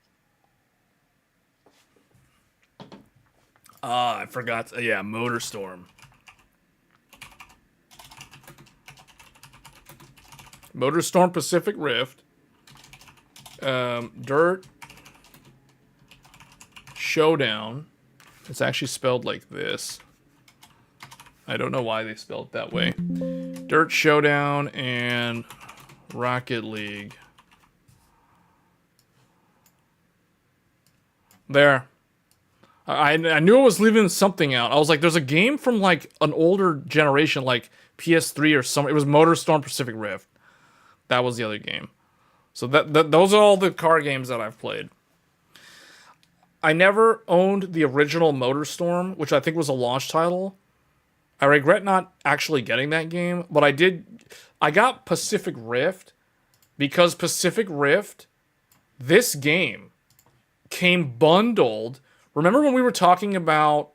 I forgot. Yeah, MotorStorm. MotorStorm Pacific Rift. Dirt Showdown. It's actually spelled like this. I don't know why they spelled it that way. Dirt Showdown and Rocket League. There. I knew I was leaving something out. I was like, there's a game from like an older generation, like PS3 or something. It was MotorStorm Pacific Rift. That was the other game. So those are all the car games that I've played. I never owned the original MotorStorm, which I think was a launch title. I regret not actually getting that game, but I did. I got Pacific Rift because Pacific Rift, this game, came bundled. Remember when we were talking about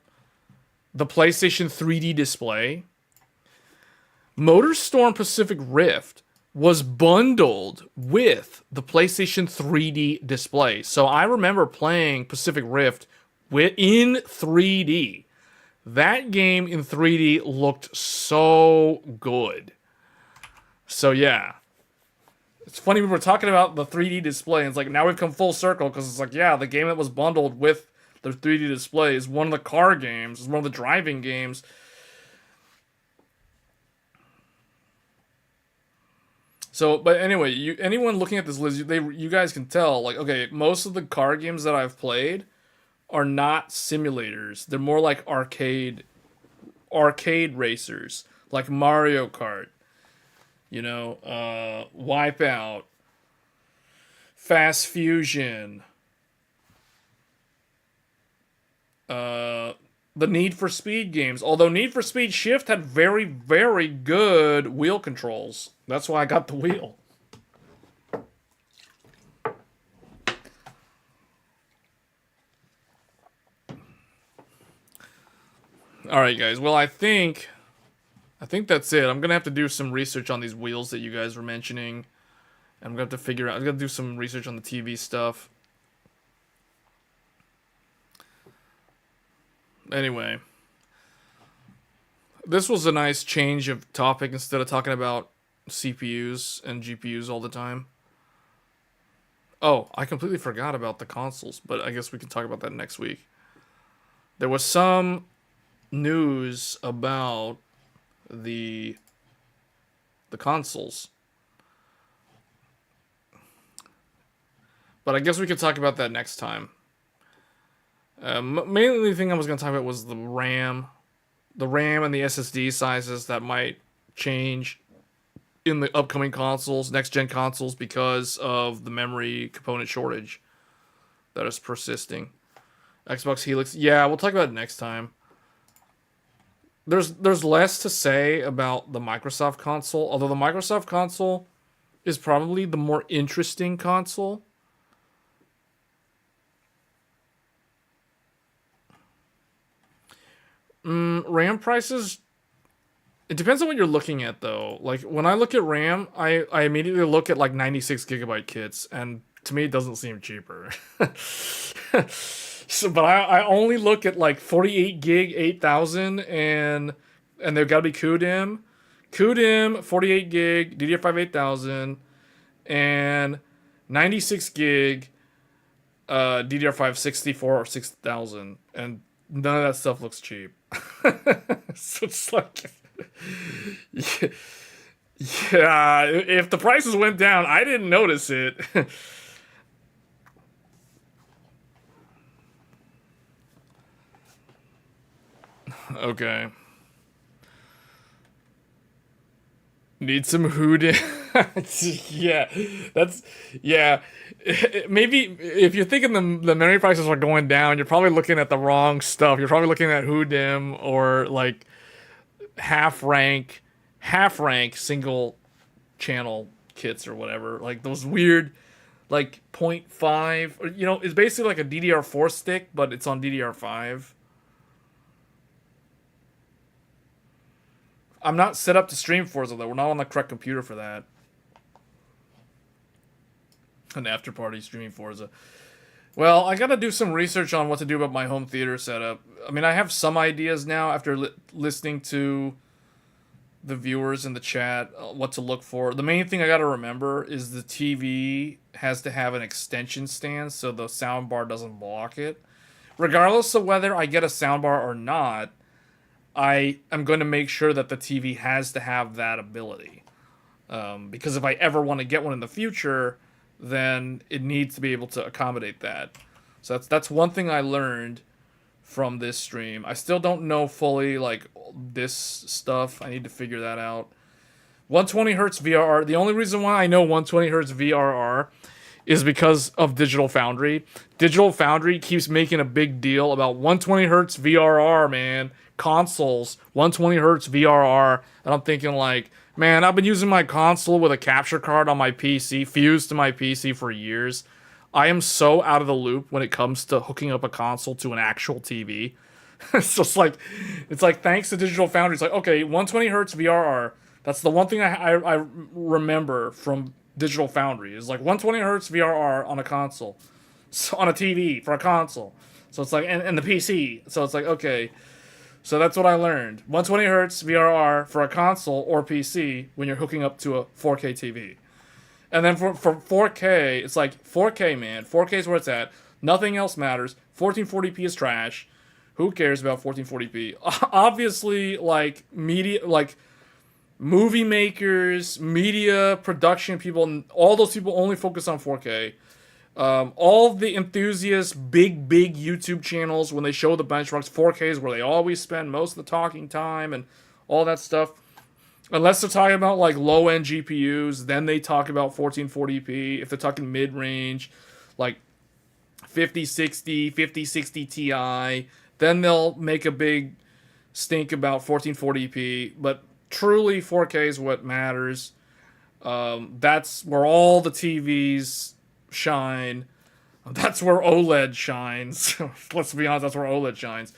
the PlayStation 3D display? MotorStorm Pacific Rift was bundled with the PlayStation 3D display. So I remember playing Pacific Rift in 3D. That game in 3D looked so good. So yeah. It's funny we were talking about the 3D display, and it's like now we've come full circle because it's like, yeah, the game that was bundled with the 3D display is one of the car games, is one of the driving games. So, but anyway, anyone looking at this list, you guys can tell, like, okay, most of the car games that I've played are not simulators. They're more like arcade racers, like Mario Kart, Wipeout, Fast Fusion, the Need for Speed games. Although Need for Speed Shift had very, very good wheel controls. That's why I got the wheel. Alright, guys. Well, I think that's it. I'm going to have to do some research on these wheels that you guys were mentioning. I'm going to have to figure out... I'm going to do some research on the TV stuff. Anyway. This was a nice change of topic instead of talking about CPUs and GPUs all the time. Oh, I completely forgot about the consoles, but I guess we can talk about that next week. There was some news about the consoles. But I guess we could talk about that next time. Mainly the thing I was going to talk about was the RAM. The RAM and the SSD sizes that might change in the upcoming consoles, next-gen consoles, because of the memory component shortage that is persisting. Xbox Helix, yeah, we'll talk about it next time. There's less to say about the Microsoft console, although the Microsoft console is probably the more interesting console. RAM prices, it depends on what you're looking at, though. Like, when I look at RAM, I immediately look at, like, 96 gigabyte kits, and to me, it doesn't seem cheaper. So, but I only look at, like, 48 gig, 8000, and they've got to be QDIMM. QDIMM, 48 gig, DDR5 8000, and 96 gig, DDR5 64 or 6000, and none of that stuff looks cheap. So it's like, yeah, if the prices went down, I didn't notice it. Okay. Need some hoodoo. Yeah, that's yeah. Maybe if you're thinking the memory prices are going down, you're probably looking at the wrong stuff. You're probably looking at RDIMM or like half rank single channel kits or whatever. Like those weird like 0.5 or, it's basically like a DDR4 stick, but it's on DDR5. I'm not set up to stream Forza though. We're not on the correct computer for that. An after party streaming Forza. Well, I gotta do some research on what to do about my home theater setup. I mean, I have some ideas now after listening to the viewers in the chat, what to look for. The main thing I gotta remember is the TV has to have an extension stand so the soundbar doesn't block it. Regardless of whether I get a soundbar or not, I am going to make sure that the TV has to have that ability. Because if I ever want to get one in the future, then it needs to be able to accommodate that. So that's one thing I learned from this stream. I still don't know fully like this stuff. I need to figure that out. 120 hertz VRR. The only reason why I know 120 hertz VRR is because of Digital Foundry. Digital Foundry keeps making a big deal about 120 hertz VRR, man. Consoles, 120 hertz VRR. And I'm thinking like, man, I've been using my console with a capture card on my PC, fused to my PC for years. I am so out of the loop when it comes to hooking up a console to an actual TV. It's just like, thanks to Digital Foundry, it's like, okay, 120 hertz VRR. That's the one thing I remember from Digital Foundry is like 120 hertz VRR on a console, so on a TV for a console. So it's like, and the PC. So it's like, okay. So that's what I learned. 120 hertz VRR for a console or PC when you're hooking up to a 4K TV. And then for 4K, it's like 4K, man. 4K is where it's at. Nothing else matters. 1440p is trash. Who cares about 1440p? Obviously, like media, like movie makers, media production people, all those people only focus on 4K. All the enthusiasts, big YouTube channels, when they show the benchmarks, 4K is where they always spend most of the talking time and all that stuff. Unless they're talking about like low-end GPUs, then they talk about 1440p. If they're talking mid-range, like 5060 Ti, then they'll make a big stink about 1440p. But truly, 4K is what matters. That's where all the TVs shine. That's where OLED shines. Let's be honest, that's where OLED shines.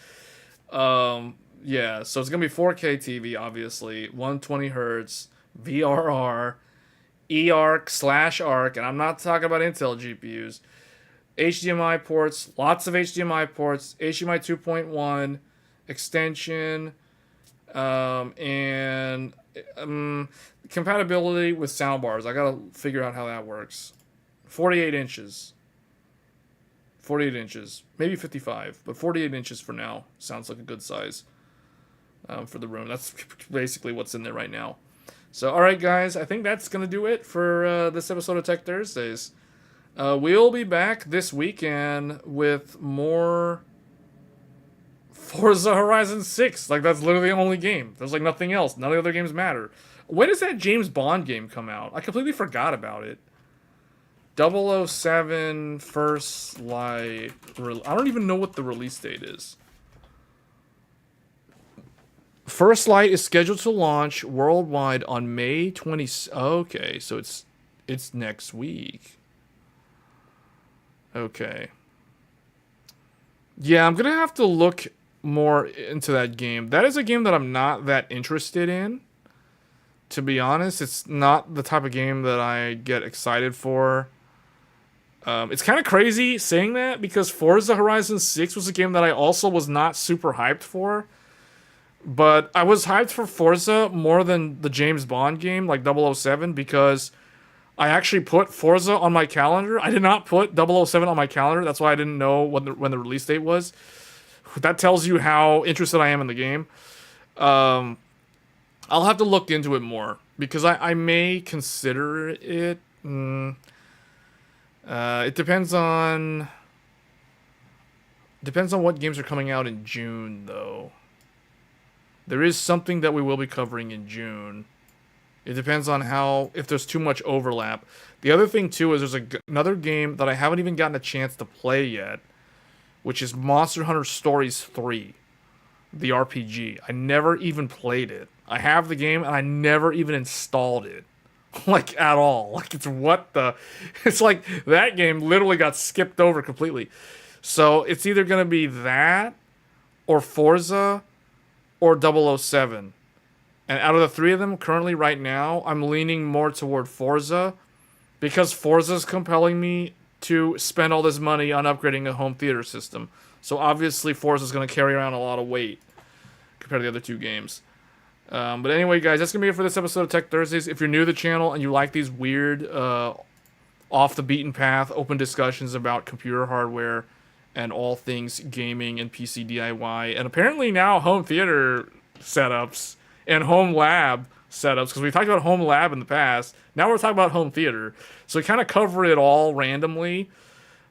Yeah, so it's gonna be 4K TV, obviously, 120 hertz, VRR, eARC/ARC, and I'm not talking about Intel GPUs. HDMI ports, lots of HDMI ports, HDMI 2.1 extension, and compatibility with soundbars. I gotta figure out how that works. 48 inches. 48 inches. Maybe 55, but 48 inches for now. Sounds like a good size for the room. That's basically what's in there right now. So, alright guys, I think that's going to do it for this episode of Tech Thursdays. We'll be back this weekend with more Forza Horizon 6. Like, that's literally the only game. There's like nothing else. None of the other games matter. When does that James Bond game come out? I completely forgot about it. 007 First Light. I don't even know what the release date is. First Light is scheduled to launch worldwide on May 20. Okay, so it's next week. Okay. Yeah, I'm gonna have to look more into that game. That is a game that I'm not that interested in. To be honest, it's not the type of game that I get excited for. It's kind of crazy saying that because Forza Horizon 6 was a game that I also was not super hyped for. But I was hyped for Forza more than the James Bond game, like 007, because I actually put Forza on my calendar. I did not put 007 on my calendar. That's why I didn't know when the release date was. That tells you how interested I am in the game. I'll have to look into it more because I may consider it. It depends on what games are coming out in June, though. There is something that we will be covering in June. It depends on if there's too much overlap. The other thing, too, is there's another game that I haven't even gotten a chance to play yet, which is Monster Hunter Stories 3, the RPG. I never even played it. I have the game, and I never even installed it. Like, at all. Like, it's like that game literally got skipped over completely. So, it's either going to be that, or Forza, or 007. And out of the three of them, currently right now, I'm leaning more toward Forza, because Forza's compelling me to spend all this money on upgrading a home theater system. So obviously Forza's going to carry around a lot of weight compared to the other two games. But anyway, guys, that's going to be it for this episode of Tech Thursdays. If you're new to the channel and you like these weird, off the beaten path, open discussions about computer hardware and all things gaming and PC DIY, and apparently now home theater setups and home lab setups, because we talked about home lab in the past. Now we're talking about home theater. So we kind of cover it all randomly.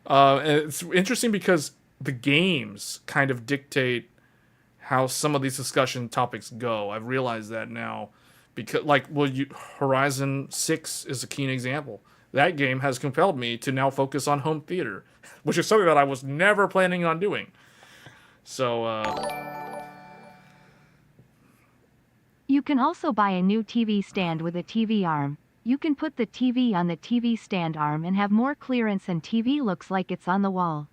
And it's interesting because the games kind of dictate how some of these discussion topics go. I've realized that now. Because, Horizon 6 is a keen example. That game has compelled me to now focus on home theater, which is something that I was never planning on doing. So, You can also buy a new TV stand with a TV arm. You can put the TV on the TV stand arm and have more clearance, and TV looks like it's on the wall.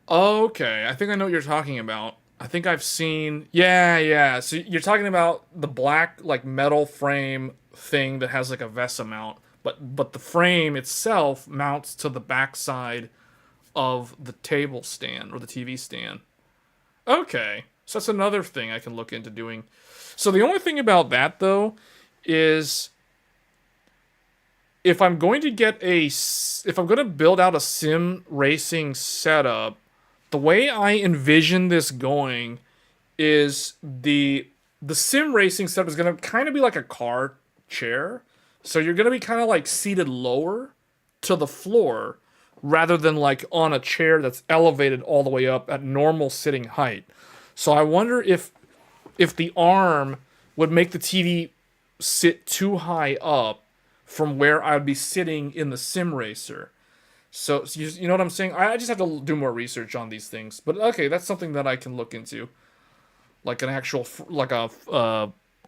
okay, I think I know what you're talking about. I think I've seen... Yeah. So you're talking about the black, like, metal frame thing that has, like, a VESA mount. But the frame itself mounts to the backside of the table stand, or the TV stand. Okay. So that's another thing I can look into doing. So the only thing about that, though, is if I'm going to build out a sim racing setup, the way I envision this going is the sim racing setup is going to kind of be like a car chair. So you're going to be kind of like seated lower to the floor rather than like on a chair that's elevated all the way up at normal sitting height. So I wonder if the arm would make the TV sit too high up from where I'd be sitting in the sim racer. So you know what I'm saying? I just have to do more research on these things. But okay, that's something that I can look into. Like an actual, like a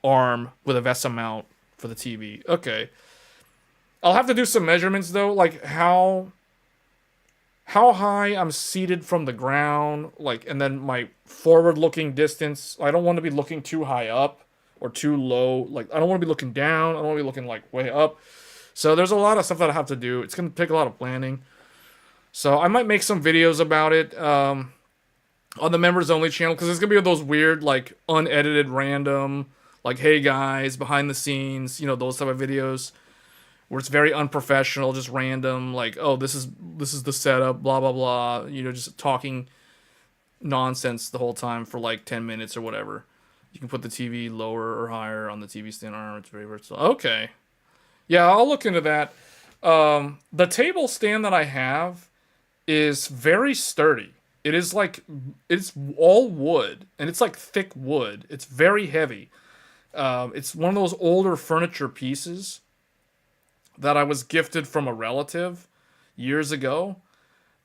arm with a VESA mount for the TV. Okay. I'll have to do some measurements though, like how high I'm seated from the ground, like, and then my forward-looking distance. I don't want to be looking too high up or too low. Like, I don't want to be looking down. I don't want to be looking, like, way up. So there's a lot of stuff that I have to do. It's going to take a lot of planning. So I might make some videos about it on the members-only channel, because it's going to be those weird, like, unedited, random, like, hey, guys, behind the scenes, those type of videos, where it's very unprofessional, just random, like, oh, this is the setup, blah, blah, blah, just talking nonsense the whole time for like 10 minutes or whatever. You can put the TV lower or higher on the TV stand arm. It's very versatile. Okay. Yeah, I'll look into that. The table stand that I have is very sturdy. It's all wood, and it's like thick wood. It's very heavy. It's one of those older furniture pieces that I was gifted from a relative years ago.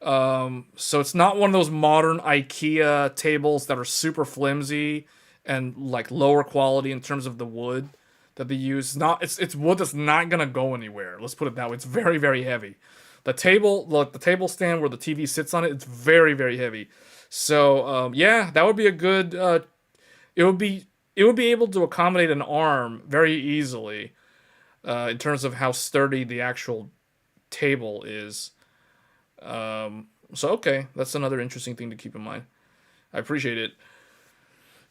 So it's not one of those modern IKEA tables that are super flimsy and like lower quality in terms of the wood that they use. It's wood that's not gonna go anywhere. Let's put it that way. It's very, very heavy. The table stand where the TV sits on it, it's very, very heavy. So yeah, that would be a good. It would be able to accommodate an arm very easily. In terms of how sturdy the actual table is. So, okay, that's another interesting thing to keep in mind. I appreciate it.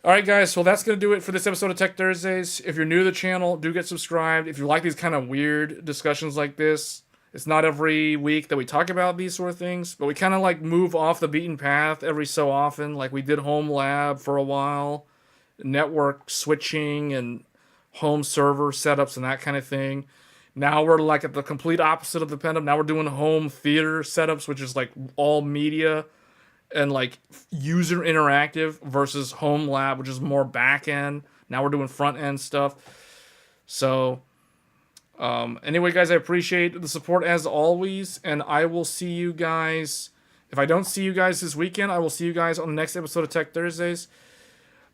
All right, guys. So that's gonna do it for this episode of Tech Thursdays. If you're new to the channel, do get subscribed. If you like these kind of weird discussions like this, it's not every week that we talk about these sort of things, but we kind of like move off the beaten path every so often. Like we did home lab for a while, network switching and home server setups and that kind of thing. Now we're like at the complete opposite of the pendulum. Now we're doing home theater setups, which is like all media and like user interactive versus home lab, which is more back end. Now we're doing front end stuff. So anyway, guys, I appreciate the support as always, and I will see you guys. If I don't see you guys this weekend, I will see you guys on the next episode of Tech Thursdays.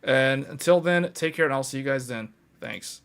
And until then, take care, and I'll see you guys then. Thanks.